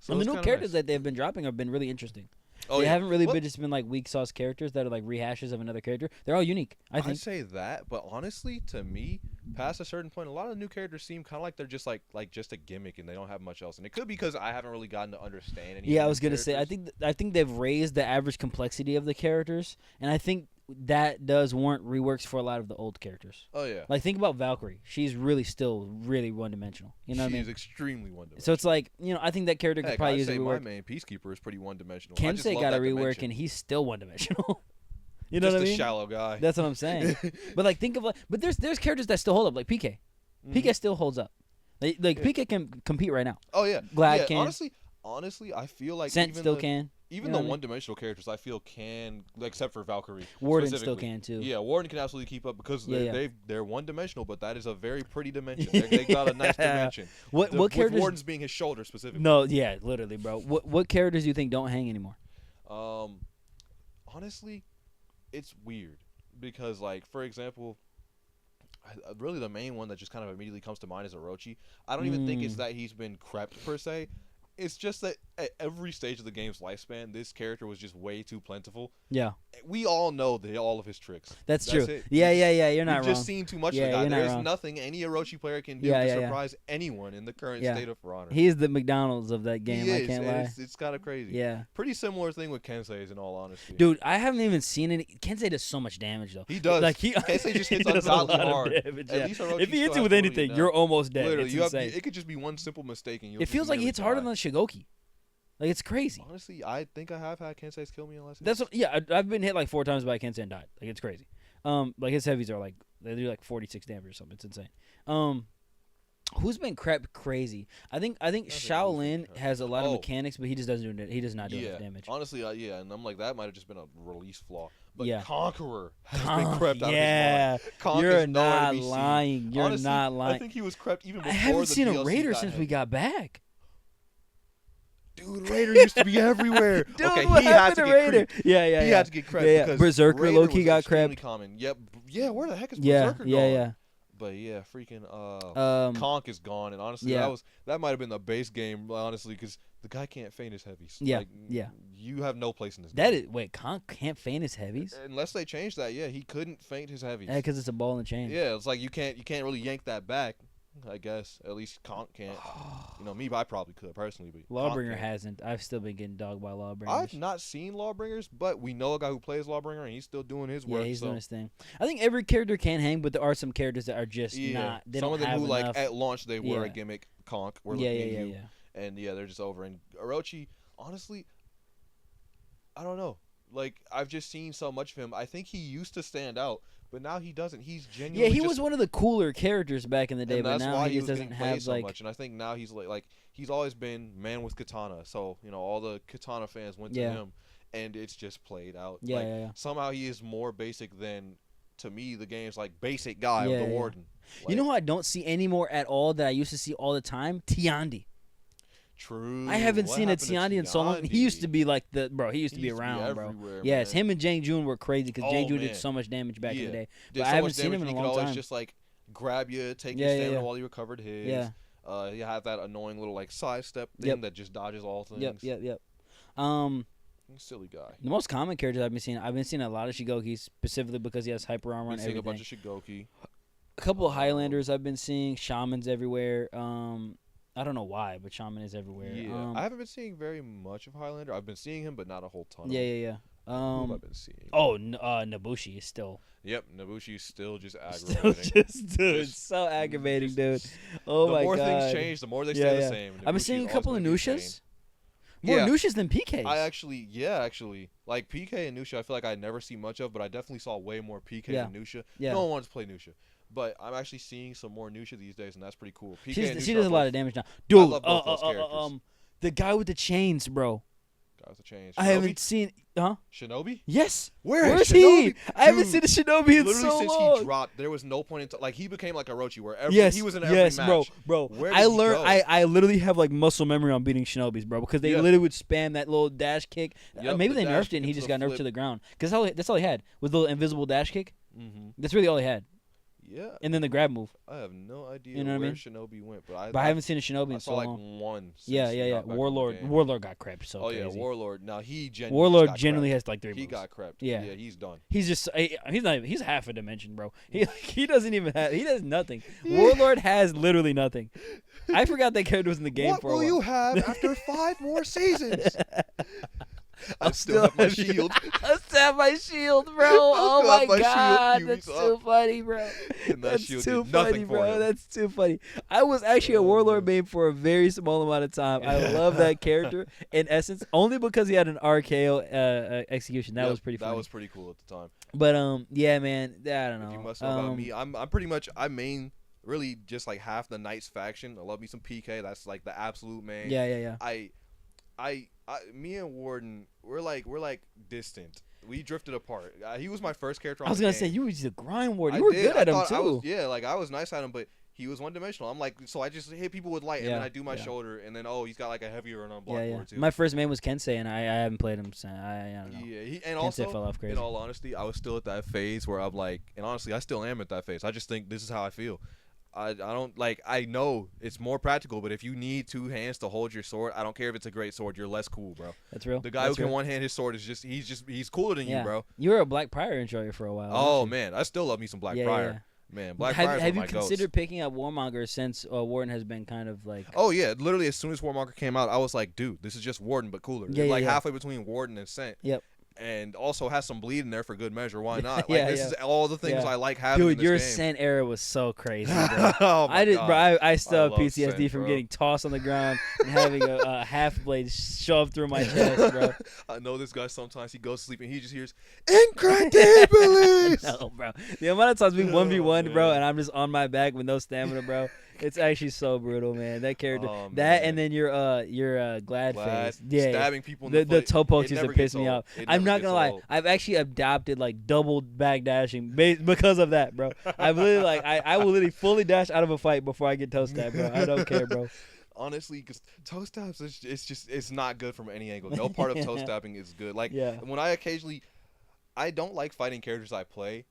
[SPEAKER 2] So
[SPEAKER 1] And the
[SPEAKER 2] it's
[SPEAKER 1] new
[SPEAKER 2] kinda
[SPEAKER 1] characters
[SPEAKER 2] nice.
[SPEAKER 1] that they've been dropping have been really interesting.
[SPEAKER 2] Oh,
[SPEAKER 1] They
[SPEAKER 2] yeah.
[SPEAKER 1] haven't really
[SPEAKER 2] Well,
[SPEAKER 1] been like weak sauce characters that are like rehashes of another character. They're all unique. I
[SPEAKER 2] I'd
[SPEAKER 1] think.
[SPEAKER 2] say that, but honestly, to me, past a certain point, a lot of the new characters seem kind of like they're just like just a gimmick and they don't have much else. And it could be because I haven't really gotten to understand any.
[SPEAKER 1] Yeah, I
[SPEAKER 2] of
[SPEAKER 1] was
[SPEAKER 2] the
[SPEAKER 1] gonna say.
[SPEAKER 2] characters.
[SPEAKER 1] I think they've raised the average complexity of the characters, and I think that does warrant reworks for a lot of the old characters.
[SPEAKER 2] Oh yeah.
[SPEAKER 1] Like think about Valkyrie. She's really still really one dimensional. You know what I
[SPEAKER 2] She's
[SPEAKER 1] mean?
[SPEAKER 2] extremely one-dimensional.
[SPEAKER 1] So it's like I think that character could
[SPEAKER 2] Heck,
[SPEAKER 1] probably
[SPEAKER 2] I'd
[SPEAKER 1] use a
[SPEAKER 2] say my
[SPEAKER 1] rework.
[SPEAKER 2] main Peacekeeper is pretty one-dimensional.
[SPEAKER 1] Kensei got a rework, and he's still one dimensional. You know
[SPEAKER 2] just
[SPEAKER 1] what I
[SPEAKER 2] a
[SPEAKER 1] mean?
[SPEAKER 2] shallow guy.
[SPEAKER 1] That's what I'm saying. But like think of but there's characters that still hold up, like PK. PK still holds up. Like
[SPEAKER 2] Yeah.
[SPEAKER 1] PK can compete right now.
[SPEAKER 2] Oh yeah.
[SPEAKER 1] Glad
[SPEAKER 2] yeah,
[SPEAKER 1] can.
[SPEAKER 2] Honestly, I feel like
[SPEAKER 1] Scent
[SPEAKER 2] even
[SPEAKER 1] still
[SPEAKER 2] the,
[SPEAKER 1] can.
[SPEAKER 2] Even
[SPEAKER 1] You know
[SPEAKER 2] the
[SPEAKER 1] what I mean?
[SPEAKER 2] one-dimensional characters, I feel can, except for Valkyrie.
[SPEAKER 1] Warden still
[SPEAKER 2] specifically.
[SPEAKER 1] can too.
[SPEAKER 2] Yeah, Warden can absolutely keep up because
[SPEAKER 1] Yeah, yeah.
[SPEAKER 2] they're one-dimensional, but that is a very pretty dimension. They got a nice dimension.
[SPEAKER 1] What
[SPEAKER 2] With
[SPEAKER 1] characters?
[SPEAKER 2] Warden's being his shoulder specifically.
[SPEAKER 1] No, yeah, literally, bro. What characters do you think don't hang anymore?
[SPEAKER 2] Honestly, it's weird because, like, for example, really the main one that just kind of immediately comes to mind is Orochi. I don't even think it's that he's been crept per se. It's just that at every stage of the game's lifespan, this character was just way too plentiful.
[SPEAKER 1] Yeah,
[SPEAKER 2] We all know all of his tricks.
[SPEAKER 1] that's true.
[SPEAKER 2] it.
[SPEAKER 1] Yeah. You're
[SPEAKER 2] We've
[SPEAKER 1] not wrong.
[SPEAKER 2] just seen too much
[SPEAKER 1] Yeah,
[SPEAKER 2] of the guy.
[SPEAKER 1] you're not
[SPEAKER 2] There's
[SPEAKER 1] wrong.
[SPEAKER 2] nothing any Orochi player can do
[SPEAKER 1] Yeah,
[SPEAKER 2] to
[SPEAKER 1] yeah, yeah.
[SPEAKER 2] surprise anyone in the current
[SPEAKER 1] Yeah.
[SPEAKER 2] state of For Honor.
[SPEAKER 1] He's the McDonald's of that game.
[SPEAKER 2] He
[SPEAKER 1] I
[SPEAKER 2] is,
[SPEAKER 1] can't
[SPEAKER 2] and
[SPEAKER 1] lie.
[SPEAKER 2] It's kind of crazy.
[SPEAKER 1] Yeah,
[SPEAKER 2] Pretty similar thing with Kensei's in all honesty.
[SPEAKER 1] dude, I haven't even seen any. Kensei does so much damage though.
[SPEAKER 2] He does.
[SPEAKER 1] Like
[SPEAKER 2] Kensei just
[SPEAKER 1] he
[SPEAKER 2] hits
[SPEAKER 1] does a
[SPEAKER 2] ungodly
[SPEAKER 1] lot of
[SPEAKER 2] hard.
[SPEAKER 1] damage,
[SPEAKER 2] At
[SPEAKER 1] yeah.
[SPEAKER 2] least Orochi
[SPEAKER 1] If he
[SPEAKER 2] still
[SPEAKER 1] hits you
[SPEAKER 2] has
[SPEAKER 1] with
[SPEAKER 2] to
[SPEAKER 1] anything,
[SPEAKER 2] really
[SPEAKER 1] you're
[SPEAKER 2] know.
[SPEAKER 1] almost dead.
[SPEAKER 2] Literally,
[SPEAKER 1] It's insane.
[SPEAKER 2] it could just be one simple mistake and you'll
[SPEAKER 1] It feels
[SPEAKER 2] just
[SPEAKER 1] like he
[SPEAKER 2] immediately
[SPEAKER 1] hits harder
[SPEAKER 2] die.
[SPEAKER 1] than Shigoki. Like it's crazy.
[SPEAKER 2] Honestly, I think I have had Kensei's kill me unless
[SPEAKER 1] That's what, yeah. I've been hit like 4 times by Kensei and died. Like it's crazy. Like his heavies are like they do like 46 damage or something. It's insane. Who's been crap crazy? I think
[SPEAKER 2] who's
[SPEAKER 1] Shaolin
[SPEAKER 2] been
[SPEAKER 1] has a lot of
[SPEAKER 2] Oh.
[SPEAKER 1] mechanics, but he just doesn't do it. He does not do
[SPEAKER 2] Yeah,
[SPEAKER 1] enough damage.
[SPEAKER 2] honestly, yeah, and I'm like that might have just been a release flaw. But
[SPEAKER 1] Yeah.
[SPEAKER 2] Conqueror has been crept out
[SPEAKER 1] yeah.
[SPEAKER 2] of his mind. Conk
[SPEAKER 1] You're
[SPEAKER 2] is nowhere to
[SPEAKER 1] not
[SPEAKER 2] be seen.
[SPEAKER 1] lying. You're
[SPEAKER 2] Honestly,
[SPEAKER 1] not
[SPEAKER 2] I
[SPEAKER 1] lying.
[SPEAKER 2] think he was crept even
[SPEAKER 1] I
[SPEAKER 2] before
[SPEAKER 1] haven't
[SPEAKER 2] the
[SPEAKER 1] seen
[SPEAKER 2] DLC
[SPEAKER 1] a Raider
[SPEAKER 2] got
[SPEAKER 1] since
[SPEAKER 2] heavy.
[SPEAKER 1] we got back.
[SPEAKER 2] Dude, Raider used to be everywhere.
[SPEAKER 1] Dude,
[SPEAKER 2] okay,
[SPEAKER 1] what
[SPEAKER 2] he had
[SPEAKER 1] happened
[SPEAKER 2] to
[SPEAKER 1] to
[SPEAKER 2] get
[SPEAKER 1] Raider?
[SPEAKER 2] creeped.
[SPEAKER 1] Yeah, yeah,
[SPEAKER 2] He
[SPEAKER 1] yeah.
[SPEAKER 2] had to get crept
[SPEAKER 1] Yeah.
[SPEAKER 2] because
[SPEAKER 1] Berserker
[SPEAKER 2] Raider
[SPEAKER 1] low-key
[SPEAKER 2] was
[SPEAKER 1] got
[SPEAKER 2] extremely
[SPEAKER 1] crept.
[SPEAKER 2] common. Yep. Yeah, where the heck is
[SPEAKER 1] Yeah,
[SPEAKER 2] Berserker
[SPEAKER 1] yeah,
[SPEAKER 2] gone?
[SPEAKER 1] yeah.
[SPEAKER 2] But yeah, freaking
[SPEAKER 1] Um,
[SPEAKER 2] Conk is gone, and honestly,
[SPEAKER 1] yeah.
[SPEAKER 2] that might have been the base game, honestly, because the guy can't feint his heavies.
[SPEAKER 1] Yeah,
[SPEAKER 2] like,
[SPEAKER 1] yeah.
[SPEAKER 2] You have no place in this.
[SPEAKER 1] That
[SPEAKER 2] game.
[SPEAKER 1] is wait. Conk can't feint his heavies.
[SPEAKER 2] Unless they change that, yeah, he couldn't feint his heavies.
[SPEAKER 1] Yeah, because it's a ball and chain.
[SPEAKER 2] Yeah, it's like you can't really yank that back. I guess at least Conk can't. Me, I probably could personally, but
[SPEAKER 1] Lawbringer
[SPEAKER 2] Conk can't.
[SPEAKER 1] hasn't. I've still been getting dogged by Lawbringers.
[SPEAKER 2] I've not seen Lawbringers, but we know a guy who plays Lawbringer, and he's still doing his work.
[SPEAKER 1] Yeah, he's
[SPEAKER 2] so.
[SPEAKER 1] doing his thing. I think every character can hang, but there are some characters that are just not. They
[SPEAKER 2] some
[SPEAKER 1] don't
[SPEAKER 2] of them
[SPEAKER 1] have
[SPEAKER 2] who
[SPEAKER 1] enough.
[SPEAKER 2] like at launch they were
[SPEAKER 1] Yeah.
[SPEAKER 2] a gimmick. Conk, we're
[SPEAKER 1] yeah,
[SPEAKER 2] looking
[SPEAKER 1] yeah,
[SPEAKER 2] at
[SPEAKER 1] yeah,
[SPEAKER 2] you,
[SPEAKER 1] yeah.
[SPEAKER 2] and yeah, they're just over. And Orochi, honestly, I don't know. Like I've just seen so much of him. I think he used to stand out, but now he doesn't. He's genuinely.
[SPEAKER 1] Yeah, he
[SPEAKER 2] just,
[SPEAKER 1] was one of the cooler characters back in the day,
[SPEAKER 2] and
[SPEAKER 1] but
[SPEAKER 2] that's
[SPEAKER 1] now
[SPEAKER 2] why
[SPEAKER 1] he just
[SPEAKER 2] was
[SPEAKER 1] doesn't
[SPEAKER 2] getting played
[SPEAKER 1] have
[SPEAKER 2] so
[SPEAKER 1] like.
[SPEAKER 2] much. And I think now he's like he's always been man with katana. So all the katana fans went to
[SPEAKER 1] Yeah.
[SPEAKER 2] him, and it's just played out.
[SPEAKER 1] Yeah,
[SPEAKER 2] like,
[SPEAKER 1] yeah, yeah.
[SPEAKER 2] Somehow he is more basic than, to me, the game's like basic guy
[SPEAKER 1] Yeah,
[SPEAKER 2] of the
[SPEAKER 1] yeah.
[SPEAKER 2] warden.
[SPEAKER 1] You know who I don't see anymore at all that I used to see all the time? Tiandi.
[SPEAKER 2] True.
[SPEAKER 1] I haven't
[SPEAKER 2] What
[SPEAKER 1] seen a
[SPEAKER 2] happened to
[SPEAKER 1] Tiandi in so long. He used to
[SPEAKER 2] Tiandi?
[SPEAKER 1] be like the bro. He used to be
[SPEAKER 2] He used to be
[SPEAKER 1] around, bro.
[SPEAKER 2] everywhere,
[SPEAKER 1] Yes,
[SPEAKER 2] man.
[SPEAKER 1] him and Jang Jun were crazy because Jang
[SPEAKER 2] Oh,
[SPEAKER 1] Jun
[SPEAKER 2] man.
[SPEAKER 1] did so much damage back in the
[SPEAKER 2] Yeah.
[SPEAKER 1] day.
[SPEAKER 2] Did
[SPEAKER 1] But
[SPEAKER 2] so
[SPEAKER 1] I haven't
[SPEAKER 2] much
[SPEAKER 1] seen him
[SPEAKER 2] damage,
[SPEAKER 1] in a
[SPEAKER 2] he
[SPEAKER 1] long
[SPEAKER 2] could always
[SPEAKER 1] time.
[SPEAKER 2] just like grab you, take
[SPEAKER 1] Yeah,
[SPEAKER 2] your
[SPEAKER 1] yeah,
[SPEAKER 2] stamina
[SPEAKER 1] yeah.
[SPEAKER 2] while you recovered his.
[SPEAKER 1] Yeah.
[SPEAKER 2] You have that annoying little like sidestep thing
[SPEAKER 1] Yep.
[SPEAKER 2] that just dodges all things.
[SPEAKER 1] Yep.
[SPEAKER 2] Silly guy.
[SPEAKER 1] The most common characters I've been seeing a lot of Shigoki specifically because he has hyper armor
[SPEAKER 2] Been
[SPEAKER 1] and
[SPEAKER 2] seeing
[SPEAKER 1] everything.
[SPEAKER 2] a bunch of Shigoki.
[SPEAKER 1] A couple of Highlanders I've been seeing. Shamans everywhere. I don't know why, but Shaman is everywhere.
[SPEAKER 2] Yeah, I haven't been seeing very much of Highlander. I've been seeing him, but not a whole ton.
[SPEAKER 1] Yeah,
[SPEAKER 2] of
[SPEAKER 1] yeah,
[SPEAKER 2] him.
[SPEAKER 1] yeah.
[SPEAKER 2] Who have I been seeing?
[SPEAKER 1] Nabushi is still.
[SPEAKER 2] Yep, Nabushi's still just
[SPEAKER 1] Still
[SPEAKER 2] aggravating.
[SPEAKER 1] it's so aggravating, dude. Oh
[SPEAKER 2] the
[SPEAKER 1] my
[SPEAKER 2] more
[SPEAKER 1] god.
[SPEAKER 2] things change, the more they stay the same.
[SPEAKER 1] I've been
[SPEAKER 2] Nabushi's
[SPEAKER 1] seeing a
[SPEAKER 2] always
[SPEAKER 1] couple of
[SPEAKER 2] gonna be insane.
[SPEAKER 1] Nushas. More
[SPEAKER 2] Yeah.
[SPEAKER 1] Nushas than PKs.
[SPEAKER 2] I actually, like PK and Nusha, I feel like I never see much of, but I definitely saw way more PK
[SPEAKER 1] Yeah.
[SPEAKER 2] than Nusha.
[SPEAKER 1] Yeah.
[SPEAKER 2] No one wants to play Nusha, but I'm actually seeing some more Nusha these days, and that's pretty cool. PK and
[SPEAKER 1] she
[SPEAKER 2] Nusha
[SPEAKER 1] does
[SPEAKER 2] are
[SPEAKER 1] a lot
[SPEAKER 2] both-
[SPEAKER 1] of damage now, dude.
[SPEAKER 2] love both those characters.
[SPEAKER 1] The guy with the chains, bro.
[SPEAKER 2] Guys, a change.
[SPEAKER 1] I haven't seen. Huh?
[SPEAKER 2] Shinobi.
[SPEAKER 1] Yes.
[SPEAKER 2] Where
[SPEAKER 1] is
[SPEAKER 2] Shinobi?
[SPEAKER 1] he? I haven't
[SPEAKER 2] Dude,
[SPEAKER 1] seen a Shinobi in
[SPEAKER 2] Literally
[SPEAKER 1] so
[SPEAKER 2] since
[SPEAKER 1] long.
[SPEAKER 2] he dropped, there was no point in like he became like Orochi, where he was in every
[SPEAKER 1] yes,
[SPEAKER 2] match.
[SPEAKER 1] bro.
[SPEAKER 2] Where
[SPEAKER 1] I
[SPEAKER 2] did he
[SPEAKER 1] learned.
[SPEAKER 2] go?
[SPEAKER 1] I literally have like muscle memory on beating Shinobis, bro, because they
[SPEAKER 2] Yeah.
[SPEAKER 1] literally would spam that little dash kick.
[SPEAKER 2] Yep,
[SPEAKER 1] Maybe
[SPEAKER 2] the
[SPEAKER 1] they
[SPEAKER 2] dash
[SPEAKER 1] nerfed it and he
[SPEAKER 2] into
[SPEAKER 1] just
[SPEAKER 2] the
[SPEAKER 1] got nerfed
[SPEAKER 2] flip.
[SPEAKER 1] to the ground. Because that's all he had was the little invisible dash kick.
[SPEAKER 2] Mm-hmm.
[SPEAKER 1] That's really all he had,
[SPEAKER 2] Yeah,
[SPEAKER 1] and then the grab move.
[SPEAKER 2] I have no idea
[SPEAKER 1] You know what I
[SPEAKER 2] where
[SPEAKER 1] mean?
[SPEAKER 2] Shinobi went, but
[SPEAKER 1] But I haven't seen a Shinobi
[SPEAKER 2] I
[SPEAKER 1] in
[SPEAKER 2] saw
[SPEAKER 1] so
[SPEAKER 2] like
[SPEAKER 1] long.
[SPEAKER 2] one. Since
[SPEAKER 1] Yeah.
[SPEAKER 2] he got back in the
[SPEAKER 1] Warlord.
[SPEAKER 2] game.
[SPEAKER 1] Warlord got crept so
[SPEAKER 2] Oh
[SPEAKER 1] crazy.
[SPEAKER 2] yeah, Warlord. Now he genuinely
[SPEAKER 1] Warlord
[SPEAKER 2] got
[SPEAKER 1] generally
[SPEAKER 2] crept.
[SPEAKER 1] has like 3
[SPEAKER 2] He
[SPEAKER 1] moves.
[SPEAKER 2] got crept.
[SPEAKER 1] Yeah.
[SPEAKER 2] Yeah, he's done.
[SPEAKER 1] He's just he's half a dimension, bro. He doesn't even have he does nothing. Warlord has literally nothing. I forgot that character was in the game
[SPEAKER 2] What
[SPEAKER 1] for a
[SPEAKER 2] will
[SPEAKER 1] while.
[SPEAKER 2] you have after 5 more seasons? I
[SPEAKER 1] I'm
[SPEAKER 2] still have my shield.
[SPEAKER 1] I still have my shield, bro. Oh
[SPEAKER 2] still have
[SPEAKER 1] my
[SPEAKER 2] my shield,
[SPEAKER 1] god,
[SPEAKER 2] Yumi's
[SPEAKER 1] that's
[SPEAKER 2] up.
[SPEAKER 1] too funny, bro.
[SPEAKER 2] And that
[SPEAKER 1] That's
[SPEAKER 2] shield
[SPEAKER 1] too
[SPEAKER 2] did
[SPEAKER 1] funny,
[SPEAKER 2] nothing for
[SPEAKER 1] bro.
[SPEAKER 2] him.
[SPEAKER 1] That's too funny. I was actually a Warlord main for a very small amount of time. I love that character in essence, only because he had an RKO execution. That
[SPEAKER 2] Yep,
[SPEAKER 1] was pretty funny.
[SPEAKER 2] That was pretty cool at the time.
[SPEAKER 1] But yeah, man. I don't know.
[SPEAKER 2] If you must know about me, I'm pretty much I main really just like half the Knights faction. I love me some PK. That's like the absolute main.
[SPEAKER 1] Yeah.
[SPEAKER 2] Me and Warden, we're like distant. We drifted apart. He was my first character.
[SPEAKER 1] I was
[SPEAKER 2] the
[SPEAKER 1] gonna
[SPEAKER 2] game.
[SPEAKER 1] say you was a grind warrior.
[SPEAKER 2] I
[SPEAKER 1] You were
[SPEAKER 2] did.
[SPEAKER 1] good
[SPEAKER 2] I
[SPEAKER 1] at him
[SPEAKER 2] thought
[SPEAKER 1] too.
[SPEAKER 2] I was nice at him, but he was one dimensional. I'm like, so I just hit people with light, and then I do my shoulder, and then he's got like a heavier and unblocked board too.
[SPEAKER 1] My first main was Kensei, and I haven't played him since. I don't know.
[SPEAKER 2] Yeah, and
[SPEAKER 1] Kensei
[SPEAKER 2] also,
[SPEAKER 1] fell off crazy.
[SPEAKER 2] in all honesty, I was still at that phase where I'm like, and honestly, I still am at that phase. I just think this is how I feel. I don't like. I know it's more practical, but if you need 2 hands to hold your sword, I don't care if it's a great sword. You're less cool, bro.
[SPEAKER 1] That's real.
[SPEAKER 2] The guy who can one hand his sword is he's cooler than you, bro.
[SPEAKER 1] You were a Black Prior enjoyer for a while.
[SPEAKER 2] Oh man, I still love me some Black Prior. Man, Black Prior.
[SPEAKER 1] Have you
[SPEAKER 2] my
[SPEAKER 1] considered
[SPEAKER 2] goats.
[SPEAKER 1] picking up Warmonger since Warden has been kind of like?
[SPEAKER 2] Oh yeah, literally as soon as Warmonger came out, I was like, dude, this is just Warden but cooler.
[SPEAKER 1] Yeah,
[SPEAKER 2] like
[SPEAKER 1] yeah.
[SPEAKER 2] halfway between Warden and Scent.
[SPEAKER 1] Yep.
[SPEAKER 2] And also has some bleed in there for good measure. Why not?
[SPEAKER 1] Yeah,
[SPEAKER 2] Like this is all the things I like having.
[SPEAKER 1] Dude,
[SPEAKER 2] in this
[SPEAKER 1] your
[SPEAKER 2] game.
[SPEAKER 1] Scent era was so crazy, bro.
[SPEAKER 2] Oh my God.
[SPEAKER 1] Bro. I still have
[SPEAKER 2] love
[SPEAKER 1] PTSD
[SPEAKER 2] Scent,
[SPEAKER 1] from
[SPEAKER 2] bro.
[SPEAKER 1] getting tossed on the ground and having a half blade shoved through my chest, bro.
[SPEAKER 2] I know this guy. Sometimes he goes to sleep and he just hears incredibilis.
[SPEAKER 1] No, bro. The amount of times we 1v1, bro,
[SPEAKER 2] man.
[SPEAKER 1] and I'm just on my back with no stamina, bro. It's actually so brutal, man. That character,
[SPEAKER 2] Oh,
[SPEAKER 1] that,
[SPEAKER 2] man.
[SPEAKER 1] and then your glad face, yeah,
[SPEAKER 2] stabbing people in
[SPEAKER 1] the
[SPEAKER 2] foot.
[SPEAKER 1] toe pokes
[SPEAKER 2] It
[SPEAKER 1] used to
[SPEAKER 2] never
[SPEAKER 1] piss
[SPEAKER 2] gets
[SPEAKER 1] me
[SPEAKER 2] old.
[SPEAKER 1] off.
[SPEAKER 2] It
[SPEAKER 1] I'm
[SPEAKER 2] never
[SPEAKER 1] not
[SPEAKER 2] gets
[SPEAKER 1] gonna lie,
[SPEAKER 2] old.
[SPEAKER 1] I've actually adopted like double back dashing because of that, bro. I literally like I will literally fully dash out of a fight before I get toe stabbed, bro. I don't care, bro.
[SPEAKER 2] Honestly, because toe stabs, it's not good from any angle. No part of toe stabbing is good. Like
[SPEAKER 1] Yeah.
[SPEAKER 2] when I don't like fighting characters I play,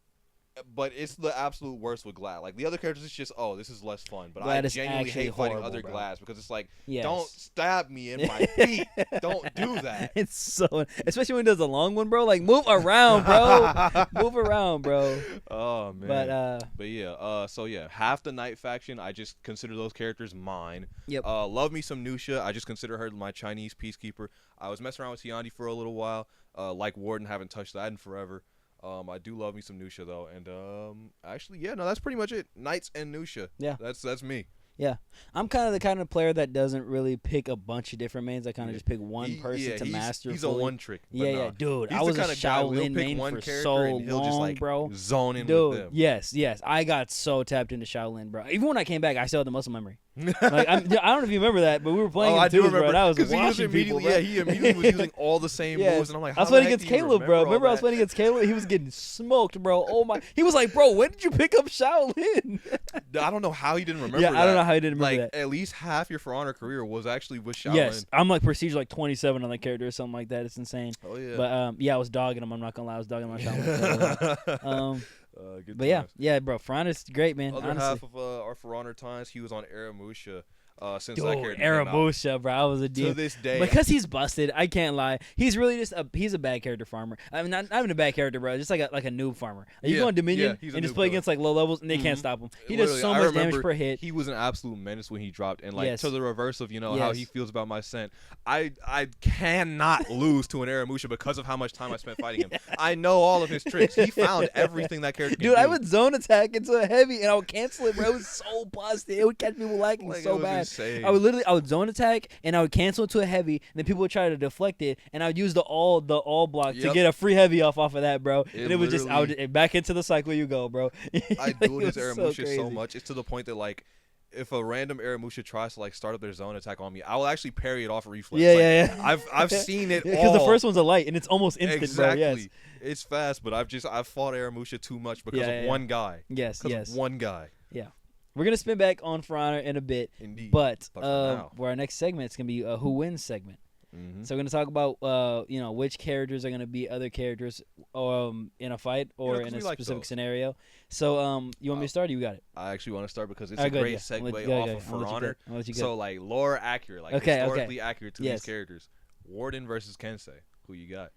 [SPEAKER 2] but it's the absolute worst with Glad. Like the other characters, it's just this is less fun. But
[SPEAKER 1] Glad
[SPEAKER 2] I
[SPEAKER 1] is
[SPEAKER 2] genuinely
[SPEAKER 1] actually
[SPEAKER 2] hate fighting
[SPEAKER 1] horrible,
[SPEAKER 2] other
[SPEAKER 1] bro.
[SPEAKER 2] Glads because it's like,
[SPEAKER 1] Yes.
[SPEAKER 2] don't stab me in my feet. Don't do that.
[SPEAKER 1] It's so, especially when he does a long one, bro. Like move around, bro. Move around, bro.
[SPEAKER 2] Oh man.
[SPEAKER 1] But
[SPEAKER 2] yeah. So yeah, half the Night faction, I just consider those characters mine.
[SPEAKER 1] Yep.
[SPEAKER 2] Love me some Nusha. I just consider her my Chinese peacekeeper. I was messing around with Tiandi for a little while. Like Warden, haven't touched that in forever. I do love me some Nusha though, and actually, yeah, no, that's pretty much it. Knights and Nusha.
[SPEAKER 1] Yeah.
[SPEAKER 2] That's me.
[SPEAKER 1] yeah, I'm kind of the kind of player that doesn't really pick a bunch of different mains. I kind of just pick one
[SPEAKER 2] He-
[SPEAKER 1] person
[SPEAKER 2] yeah,
[SPEAKER 1] to master.
[SPEAKER 2] He's
[SPEAKER 1] fully.
[SPEAKER 2] a one trick. But
[SPEAKER 1] Yeah,
[SPEAKER 2] nah.
[SPEAKER 1] yeah, dude.
[SPEAKER 2] He's
[SPEAKER 1] I was
[SPEAKER 2] the
[SPEAKER 1] a
[SPEAKER 2] kind of guy who'll
[SPEAKER 1] Shaolin
[SPEAKER 2] pick
[SPEAKER 1] main
[SPEAKER 2] one
[SPEAKER 1] for
[SPEAKER 2] character
[SPEAKER 1] so
[SPEAKER 2] and he'll just
[SPEAKER 1] long,
[SPEAKER 2] like
[SPEAKER 1] bro.
[SPEAKER 2] zone in
[SPEAKER 1] Dude,
[SPEAKER 2] with them.
[SPEAKER 1] yes. I got so tapped into Shaolin, bro. Even when I came back, I still had the muscle memory. Like I don't know if you remember that, but we were playing.
[SPEAKER 2] I
[SPEAKER 1] in
[SPEAKER 2] do
[SPEAKER 1] twos,
[SPEAKER 2] remember.
[SPEAKER 1] bro, and I was
[SPEAKER 2] Because
[SPEAKER 1] watching people, bro.
[SPEAKER 2] he immediately was using all the same
[SPEAKER 1] Yes.
[SPEAKER 2] moves, and I'm like,
[SPEAKER 1] I was
[SPEAKER 2] how the
[SPEAKER 1] playing
[SPEAKER 2] heck
[SPEAKER 1] against
[SPEAKER 2] do you
[SPEAKER 1] Caleb, bro.
[SPEAKER 2] all
[SPEAKER 1] Remember I was
[SPEAKER 2] that?
[SPEAKER 1] playing against Caleb? He was getting smoked, bro. Oh my! He was like, bro, when did you pick up Shaolin?
[SPEAKER 2] I don't know how he didn't remember.
[SPEAKER 1] Yeah,
[SPEAKER 2] that.
[SPEAKER 1] I don't know how he didn't remember
[SPEAKER 2] like,
[SPEAKER 1] that.
[SPEAKER 2] At least half your For Honor career was actually with Shaolin.
[SPEAKER 1] Yes, I'm like prestige like 27 on that character or something like that. It's insane.
[SPEAKER 2] Oh yeah.
[SPEAKER 1] But yeah, I was dogging him. I'm not gonna lie, I was dogging my Shaolin.
[SPEAKER 2] Good
[SPEAKER 1] But
[SPEAKER 2] times.
[SPEAKER 1] yeah, bro. Frona's great, man.
[SPEAKER 2] Other
[SPEAKER 1] honestly.
[SPEAKER 2] half of our For Honor times, he was on Aramusha. Since that
[SPEAKER 1] Dude,
[SPEAKER 2] character came out.
[SPEAKER 1] Aramusha, bro. I was a
[SPEAKER 2] To
[SPEAKER 1] dude.
[SPEAKER 2] this day,
[SPEAKER 1] Because he's busted, I can't lie. He's really just he's a bad character farmer. I mean, not even a bad character, bro. Just like a noob farmer. Like, you
[SPEAKER 2] Yeah,
[SPEAKER 1] go on Dominion
[SPEAKER 2] yeah, he's a
[SPEAKER 1] and just
[SPEAKER 2] noob
[SPEAKER 1] play
[SPEAKER 2] killer.
[SPEAKER 1] against like low levels, and they can't
[SPEAKER 2] Mhm.
[SPEAKER 1] stop him. He does
[SPEAKER 2] Literally,
[SPEAKER 1] so
[SPEAKER 2] I
[SPEAKER 1] much
[SPEAKER 2] remember
[SPEAKER 1] damage per hit.
[SPEAKER 2] He was an absolute menace when he dropped, and like
[SPEAKER 1] Yes.
[SPEAKER 2] to the reverse of how
[SPEAKER 1] Yes.
[SPEAKER 2] he feels about my scent. I cannot lose to an Aramusha because of how much time I spent fighting him. I know all of his tricks. He found everything that character can
[SPEAKER 1] Dude,
[SPEAKER 2] do.
[SPEAKER 1] I would zone attack into a heavy, and I would cancel it, bro. It was so busted. It would catch people lacking
[SPEAKER 2] Like, it
[SPEAKER 1] so
[SPEAKER 2] was
[SPEAKER 1] bad.
[SPEAKER 2] insane.
[SPEAKER 1] I would zone attack, and I would cancel into a heavy, and then people would try to deflect it, and I would use the all block to
[SPEAKER 2] Yep.
[SPEAKER 1] get a free heavy off of that, bro.
[SPEAKER 2] It
[SPEAKER 1] And it was just back into the cycle you go, bro.
[SPEAKER 2] I do
[SPEAKER 1] It
[SPEAKER 2] this
[SPEAKER 1] was
[SPEAKER 2] Aramusha so
[SPEAKER 1] crazy.
[SPEAKER 2] much. It's to the point that like, if a random Aramusha tries to like start up their zone attack on me, I will actually parry it off reflex.
[SPEAKER 1] Yeah,
[SPEAKER 2] Like,
[SPEAKER 1] yeah.
[SPEAKER 2] I've seen it
[SPEAKER 1] Because
[SPEAKER 2] all.
[SPEAKER 1] the first one's a light, and it's almost instant,
[SPEAKER 2] exactly.
[SPEAKER 1] bro. Yes.
[SPEAKER 2] It's fast, but I've fought Aramusha too much because of one guy.
[SPEAKER 1] Yes,
[SPEAKER 2] Because
[SPEAKER 1] yes.
[SPEAKER 2] of one guy.
[SPEAKER 1] We're gonna spin back on For Honor in a bit,
[SPEAKER 2] Indeed.
[SPEAKER 1] but
[SPEAKER 2] for now.
[SPEAKER 1] for our next segment, it's gonna be a Who Wins segment.
[SPEAKER 2] Mhm.
[SPEAKER 1] So we're gonna talk about which characters are gonna be other characters in a fight or
[SPEAKER 2] 'cause
[SPEAKER 1] in a
[SPEAKER 2] we like
[SPEAKER 1] specific
[SPEAKER 2] those.
[SPEAKER 1] scenario. So you want me to start? Or you got it.
[SPEAKER 2] I actually want to start because it's
[SPEAKER 1] All right,
[SPEAKER 2] a
[SPEAKER 1] go
[SPEAKER 2] great
[SPEAKER 1] ahead, yeah.
[SPEAKER 2] segue
[SPEAKER 1] Go
[SPEAKER 2] off
[SPEAKER 1] ahead.
[SPEAKER 2] of
[SPEAKER 1] I'll let
[SPEAKER 2] For
[SPEAKER 1] you
[SPEAKER 2] Honor.
[SPEAKER 1] go. I'll let you go.
[SPEAKER 2] So like lore accurate, like
[SPEAKER 1] Okay,
[SPEAKER 2] historically accurate to
[SPEAKER 1] Yes.
[SPEAKER 2] these characters. Warden versus Kensei. Who you got?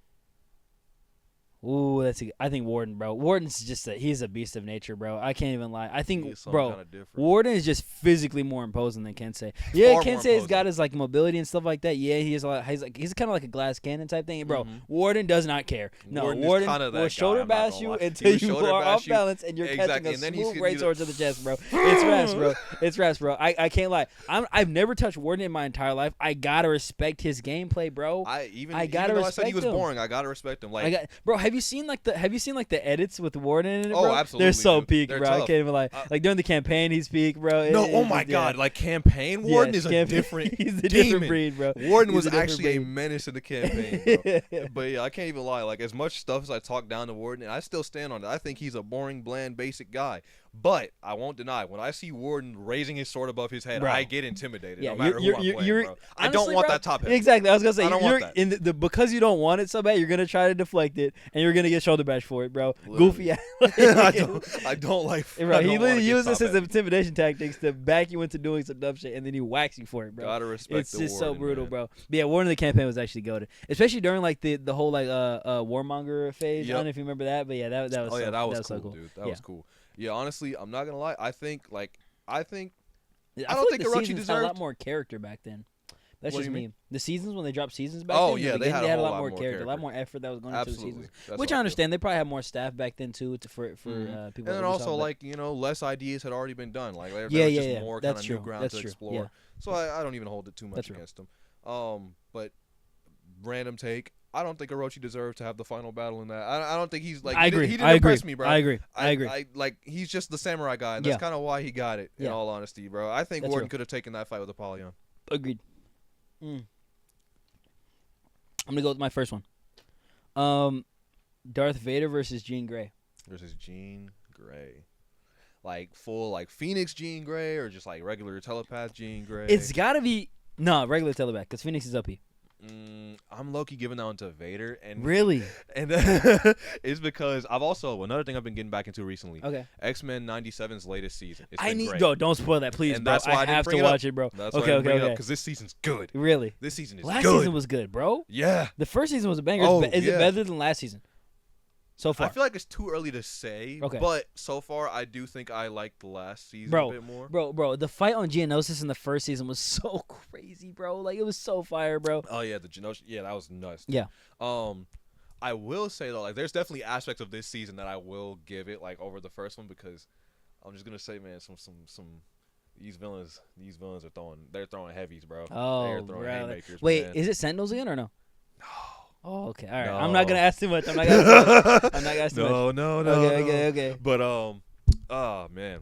[SPEAKER 1] Ooh, I think Warden, bro. Warden's just he's a beast of nature, bro. I can't even lie. I think,
[SPEAKER 2] He is something
[SPEAKER 1] bro,
[SPEAKER 2] kinda different.
[SPEAKER 1] Warden is just physically more imposing than Kensei. Yeah,
[SPEAKER 2] Far more
[SPEAKER 1] Kensei's
[SPEAKER 2] imposing.
[SPEAKER 1] got his like mobility and stuff like that. Yeah, he's kind of like a glass cannon type thing, bro.
[SPEAKER 2] Mhm.
[SPEAKER 1] Warden does not care. No,
[SPEAKER 2] Warden is
[SPEAKER 1] Warden
[SPEAKER 2] kinda that
[SPEAKER 1] will
[SPEAKER 2] guy,
[SPEAKER 1] shoulder
[SPEAKER 2] I'm not
[SPEAKER 1] bash
[SPEAKER 2] gonna
[SPEAKER 1] you
[SPEAKER 2] lie. He
[SPEAKER 1] until
[SPEAKER 2] will
[SPEAKER 1] you
[SPEAKER 2] shoulder
[SPEAKER 1] are
[SPEAKER 2] bash
[SPEAKER 1] off
[SPEAKER 2] you.
[SPEAKER 1] balance and you're
[SPEAKER 2] Exactly,
[SPEAKER 1] catching a
[SPEAKER 2] and then he's
[SPEAKER 1] smooth
[SPEAKER 2] gonna
[SPEAKER 1] right
[SPEAKER 2] do the-
[SPEAKER 1] sword to the chest, bro. It's raps, bro. It's raps, bro. I can't lie. I've never touched Warden in my entire life. I gotta respect his gameplay, bro.
[SPEAKER 2] I
[SPEAKER 1] gotta
[SPEAKER 2] even though I said he
[SPEAKER 1] respect
[SPEAKER 2] was
[SPEAKER 1] him.
[SPEAKER 2] boring, I gotta respect him. Like
[SPEAKER 1] Bro, have you seen like the edits with Warden in it,
[SPEAKER 2] Oh,
[SPEAKER 1] bro?
[SPEAKER 2] absolutely,
[SPEAKER 1] They're so
[SPEAKER 2] dude.
[SPEAKER 1] peak,
[SPEAKER 2] They're
[SPEAKER 1] bro. I
[SPEAKER 2] tough.
[SPEAKER 1] can't even lie. Like during the campaign, he's peak, bro.
[SPEAKER 2] no,
[SPEAKER 1] It-
[SPEAKER 2] oh
[SPEAKER 1] it's
[SPEAKER 2] my
[SPEAKER 1] just-
[SPEAKER 2] god,
[SPEAKER 1] yeah.
[SPEAKER 2] like campaign Warden
[SPEAKER 1] Yes,
[SPEAKER 2] is a
[SPEAKER 1] campaign-
[SPEAKER 2] different
[SPEAKER 1] He's a
[SPEAKER 2] demon.
[SPEAKER 1] different breed, bro.
[SPEAKER 2] Warden
[SPEAKER 1] He's
[SPEAKER 2] was
[SPEAKER 1] a different
[SPEAKER 2] actually a
[SPEAKER 1] breed.
[SPEAKER 2] menace in the campaign, bro. But yeah, I can't even lie. Like as much stuff as I talk down to Warden, and I still stand on it. I think he's a boring, bland, basic guy. But I won't deny when I see Warden raising his sword above his head,
[SPEAKER 1] Bro.
[SPEAKER 2] I get intimidated.
[SPEAKER 1] Yeah,
[SPEAKER 2] no matter who I'm playing, bro. I don't
[SPEAKER 1] honestly,
[SPEAKER 2] want
[SPEAKER 1] bro,
[SPEAKER 2] that top heavy.
[SPEAKER 1] Exactly. I was gonna say
[SPEAKER 2] I don't
[SPEAKER 1] you're
[SPEAKER 2] want that.
[SPEAKER 1] in the because you don't want it so bad, you're gonna try to deflect it, and you're gonna get shoulder bash for it, bro.
[SPEAKER 2] Literally.
[SPEAKER 1] Goofy ass.
[SPEAKER 2] I don't like.
[SPEAKER 1] Bro,
[SPEAKER 2] I
[SPEAKER 1] he
[SPEAKER 2] don't wanna
[SPEAKER 1] literally
[SPEAKER 2] get
[SPEAKER 1] uses
[SPEAKER 2] top
[SPEAKER 1] his
[SPEAKER 2] heavy.
[SPEAKER 1] intimidation tactics to back you into doing some dumb shit, and then he whacks you for it, bro.
[SPEAKER 2] Gotta respect
[SPEAKER 1] It's
[SPEAKER 2] the
[SPEAKER 1] just so
[SPEAKER 2] Warden,
[SPEAKER 1] brutal,
[SPEAKER 2] man.
[SPEAKER 1] bro. But yeah, Warden of the campaign was actually goated, especially during like the whole like warmonger phase. I
[SPEAKER 2] Yep.
[SPEAKER 1] don't know if you remember that, but yeah, that was.
[SPEAKER 2] Oh
[SPEAKER 1] so,
[SPEAKER 2] yeah, that was
[SPEAKER 1] so
[SPEAKER 2] cool, dude. That
[SPEAKER 1] Yeah.
[SPEAKER 2] was cool. Yeah, honestly, I'm not gonna lie. I think
[SPEAKER 1] I
[SPEAKER 2] I
[SPEAKER 1] feel
[SPEAKER 2] don't
[SPEAKER 1] like
[SPEAKER 2] think
[SPEAKER 1] the
[SPEAKER 2] Orochi
[SPEAKER 1] seasons had a lot
[SPEAKER 2] deserved-
[SPEAKER 1] more character back then. That's
[SPEAKER 2] What do
[SPEAKER 1] just
[SPEAKER 2] you
[SPEAKER 1] me.
[SPEAKER 2] mean?
[SPEAKER 1] The seasons when they dropped seasons back
[SPEAKER 2] Oh,
[SPEAKER 1] then, in the
[SPEAKER 2] yeah, they
[SPEAKER 1] beginning,
[SPEAKER 2] had
[SPEAKER 1] they
[SPEAKER 2] a
[SPEAKER 1] had a
[SPEAKER 2] whole
[SPEAKER 1] lot
[SPEAKER 2] lot
[SPEAKER 1] more
[SPEAKER 2] more
[SPEAKER 1] character, a lot
[SPEAKER 2] character.
[SPEAKER 1] more effort that was going into the
[SPEAKER 2] Absolutely.
[SPEAKER 1] seasons.
[SPEAKER 2] That's
[SPEAKER 1] Which
[SPEAKER 2] what
[SPEAKER 1] I
[SPEAKER 2] I feel.
[SPEAKER 1] understand. They probably had more staff back then too for people.
[SPEAKER 2] And
[SPEAKER 1] People
[SPEAKER 2] then
[SPEAKER 1] at
[SPEAKER 2] also
[SPEAKER 1] Ubisoft, but-
[SPEAKER 2] like less ideas had already been done. Like there
[SPEAKER 1] Yeah,
[SPEAKER 2] was
[SPEAKER 1] yeah,
[SPEAKER 2] just
[SPEAKER 1] yeah.
[SPEAKER 2] more
[SPEAKER 1] That's
[SPEAKER 2] kind of
[SPEAKER 1] true.
[SPEAKER 2] new ground
[SPEAKER 1] That's
[SPEAKER 2] to
[SPEAKER 1] true.
[SPEAKER 2] explore.
[SPEAKER 1] Yeah.
[SPEAKER 2] So I don't even hold it too much
[SPEAKER 1] That's real.
[SPEAKER 2] against them. But random take. I don't think Orochi deserved to have the final battle in that. I don't think he's like.
[SPEAKER 1] I agree.
[SPEAKER 2] He didn't impress me, bro.
[SPEAKER 1] I agree.
[SPEAKER 2] Like he's just the samurai guy, and that's kind of why he got it. In all honesty, bro, I think Warden could have taken that fight with Apollyon.
[SPEAKER 1] Agreed. I'm gonna go with my first one. Darth Vader versus Jean Grey.
[SPEAKER 2] Versus Jean Grey. Like full like Phoenix Jean Grey or just like regular telepath Jean Grey?
[SPEAKER 1] It's gotta be regular telepath because Phoenix is OP.
[SPEAKER 2] I'm low-key giving that one to Vader, and
[SPEAKER 1] really,
[SPEAKER 2] and it's because I've also another thing I've been getting back into recently.
[SPEAKER 1] Okay,
[SPEAKER 2] X-Men 97's latest season.
[SPEAKER 1] I need don't spoil that, please,
[SPEAKER 2] and
[SPEAKER 1] bro.
[SPEAKER 2] That's why I
[SPEAKER 1] have to watch it, bro.
[SPEAKER 2] That's
[SPEAKER 1] okay,
[SPEAKER 2] because this season's good.
[SPEAKER 1] Really,
[SPEAKER 2] this season is
[SPEAKER 1] last
[SPEAKER 2] good.
[SPEAKER 1] season was good, bro.
[SPEAKER 2] Yeah,
[SPEAKER 1] the first season was a banger. Is it better than last season? So far,
[SPEAKER 2] I feel like it's too early to say.
[SPEAKER 1] Okay,
[SPEAKER 2] but so far I do think I like the last season a bit more.
[SPEAKER 1] Bro, the fight on Geonosis in the first season was so crazy, bro. Like it was so fire, bro.
[SPEAKER 2] Oh yeah, the Geonosis, that was nuts.
[SPEAKER 1] Yeah.
[SPEAKER 2] I will say though, like there's definitely aspects of this season that I will give it like over the first one because I'm just gonna say, man, some these villains are throwing heavies, bro.
[SPEAKER 1] Oh,
[SPEAKER 2] they're throwing haymakers.
[SPEAKER 1] Wait,
[SPEAKER 2] man.
[SPEAKER 1] Is it Sentinels again or no?
[SPEAKER 2] No.
[SPEAKER 1] Oh, okay. All right.
[SPEAKER 2] No.
[SPEAKER 1] I'm not gonna ask too much. I'm not gonna ask too much.
[SPEAKER 2] No.
[SPEAKER 1] Okay.
[SPEAKER 2] But oh man,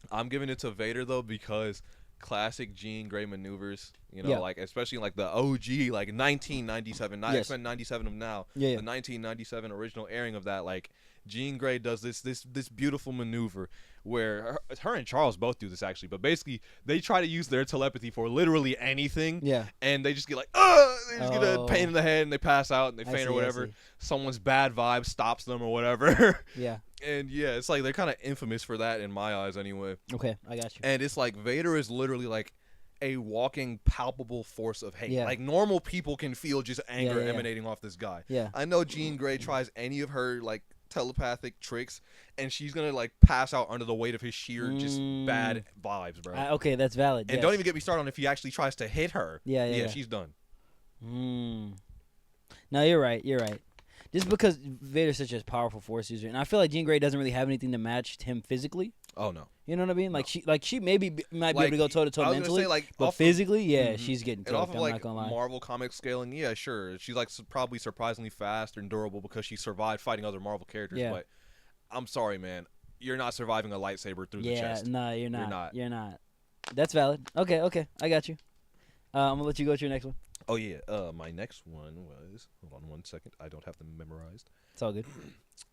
[SPEAKER 2] I'm giving it to Vader though because classic Jean Grey maneuvers. You know, like especially like the OG, like 1997, not X-Men 97 of now.
[SPEAKER 1] Yeah.
[SPEAKER 2] The 1997 original airing of that, like Jean Grey does this beautiful maneuver where her and Charles both do this actually, but basically they try to use their telepathy for literally anything.
[SPEAKER 1] Yeah.
[SPEAKER 2] And they just get like, they just get a pain in the head and they pass out and they faint or whatever. Someone's bad vibe stops them or whatever.
[SPEAKER 1] Yeah.
[SPEAKER 2] And yeah, it's like they're kind of infamous for that in my eyes anyway.
[SPEAKER 1] Okay, I got you.
[SPEAKER 2] And it's like Vader is literally like a walking palpable force of hate.
[SPEAKER 1] Yeah.
[SPEAKER 2] Like normal people can feel just anger emanating off this guy.
[SPEAKER 1] Yeah.
[SPEAKER 2] I know Jean Grey tries any of her like telepathic tricks and she's gonna like pass out under the weight of his sheer just bad vibes, bro.
[SPEAKER 1] Okay, that's valid.
[SPEAKER 2] And don't even get me started on if he actually tries to hit her.
[SPEAKER 1] Yeah,
[SPEAKER 2] she's done.
[SPEAKER 1] No, you're right. Just because Vader's such a powerful force user, and I feel like Jean Grey doesn't really have anything to match him physically.
[SPEAKER 2] Oh no.
[SPEAKER 1] You know what I mean? Like
[SPEAKER 2] no.
[SPEAKER 1] she might be able to go toe to toe mentally, but physically, she's getting cooked.
[SPEAKER 2] Off of
[SPEAKER 1] I'm not gonna lie.
[SPEAKER 2] Marvel comic scaling, yeah, sure, she's like probably surprisingly fast and durable because she survived fighting other Marvel characters.
[SPEAKER 1] Yeah.
[SPEAKER 2] But I'm sorry, man, you're not surviving a lightsaber through the chest.
[SPEAKER 1] Yeah, no, you're not. You're not. That's valid. Okay, I got you. I'm gonna let you go to your next one.
[SPEAKER 2] Oh yeah, my next one was. Hold on 1 second. I don't have them memorized.
[SPEAKER 1] It's all good.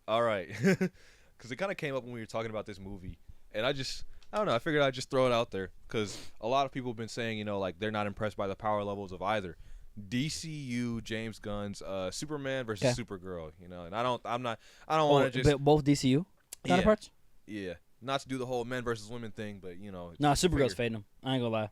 [SPEAKER 2] All right, because it kind of came up when we were talking about this movie, and I don't know. I figured I'd just throw it out there because a lot of people have been saying, you know, like they're not impressed by the power levels of either DCU James Gunn's Superman versus Supergirl. You know, and I don't want to just
[SPEAKER 1] both DCU counterparts.
[SPEAKER 2] Yeah, not to do the whole men versus women thing, but you know.
[SPEAKER 1] No, Supergirl's fading him. I ain't gonna lie.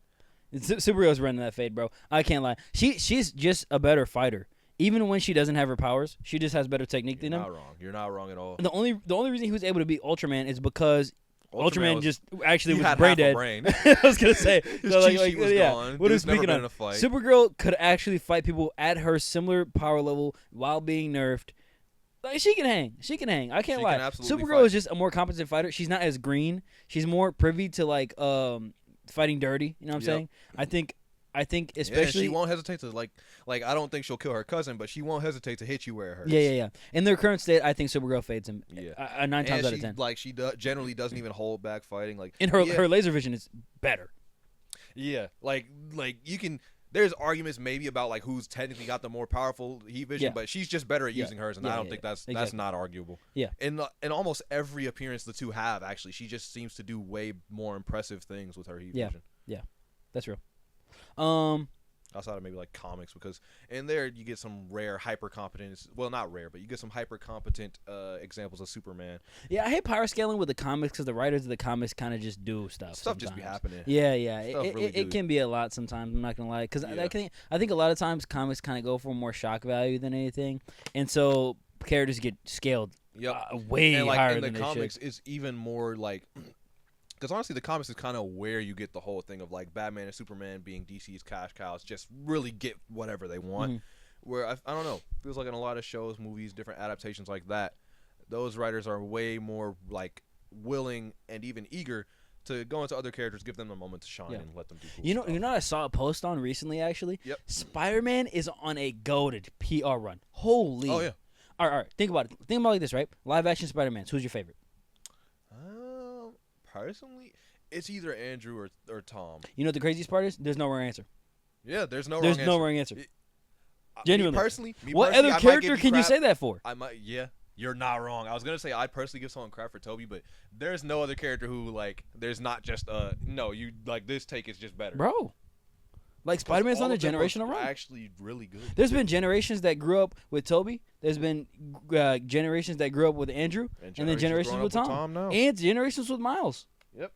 [SPEAKER 1] Supergirl's running that fade, bro. I can't lie. She's just a better fighter. Even when she doesn't have her powers, she just has better technique than him.
[SPEAKER 2] You're not wrong at all.
[SPEAKER 1] The only reason he was able to beat Ultraman is because Ultraman just actually was
[SPEAKER 2] had
[SPEAKER 1] brain dead.
[SPEAKER 2] Brain.
[SPEAKER 1] I was gonna say,
[SPEAKER 2] his cheat sheet was gone.
[SPEAKER 1] What are we speaking
[SPEAKER 2] never been
[SPEAKER 1] of?
[SPEAKER 2] in a fight.
[SPEAKER 1] Supergirl could actually fight people at her similar power level while being nerfed. Like she can hang. I can't lie. Supergirl is just a more competent fighter. She's not as green. She's more privy to like fighting dirty. You know what I'm saying? I think especially
[SPEAKER 2] she won't hesitate to like I don't think she'll kill her cousin, but she won't hesitate to hit you where it hurts.
[SPEAKER 1] Yeah. In their current state, I think Supergirl fades him. Yeah, 9 times out of 10.
[SPEAKER 2] Like she generally doesn't even hold back fighting. Like
[SPEAKER 1] and her laser vision is better.
[SPEAKER 2] Yeah, like you can. There's arguments maybe about like who's technically got the more powerful heat vision, but she's just better at using hers, and I don't think that's not arguable.
[SPEAKER 1] Yeah.
[SPEAKER 2] In almost every appearance the two have, actually, she just seems to do way more impressive things with her heat vision.
[SPEAKER 1] Yeah, that's real.
[SPEAKER 2] Outside of maybe like comics, because in there you get some rare hyper competence. Well, not rare, but you get some hyper competent examples of Superman.
[SPEAKER 1] Yeah, I hate power scaling with the comics because the writers of the comics kind of just do stuff.
[SPEAKER 2] Stuff just be happening.
[SPEAKER 1] Yeah. It can be a lot sometimes. I'm not gonna lie, because I think a lot of times comics kind of go for more shock value than anything, and so characters get scaled way higher than they should. And the comics
[SPEAKER 2] is even more like. Because honestly, the comics is kind of where you get the whole thing of like Batman and Superman being DC's cash cows, just really get whatever they want. Mm-hmm. Where I don't know, feels like in a lot of shows, movies, different adaptations like that, those writers are way more like willing and even eager to go into other characters, give them a moment to shine, and let them do cool stuff.
[SPEAKER 1] I saw a post on recently actually.
[SPEAKER 2] Yep.
[SPEAKER 1] Spiderman is on a goated PR run. Holy.
[SPEAKER 2] Oh yeah.
[SPEAKER 1] All right. Think about it. Think about it like this, right? Live action Spider-Man. Who's your favorite?
[SPEAKER 2] Personally, it's either Andrew or Tom.
[SPEAKER 1] You know what the craziest part is? There's no wrong answer.
[SPEAKER 2] Yeah, there's no
[SPEAKER 1] There's
[SPEAKER 2] wrong
[SPEAKER 1] no
[SPEAKER 2] answer.
[SPEAKER 1] wrong answer. Genuinely.
[SPEAKER 2] What
[SPEAKER 1] other character can you say that for?
[SPEAKER 2] I might. Yeah, you're not wrong. I was gonna say I'd personally give someone crap for Toby, but there's no other character who like. There's not just no. You like this take is just better,
[SPEAKER 1] Bro. Like Spider-Man's on a generational run.
[SPEAKER 2] Actually, really good.
[SPEAKER 1] There's been generations that grew up with Toby. There's been generations that grew up with Andrew, and then generations with Tom, and generations with Miles.
[SPEAKER 2] Yep.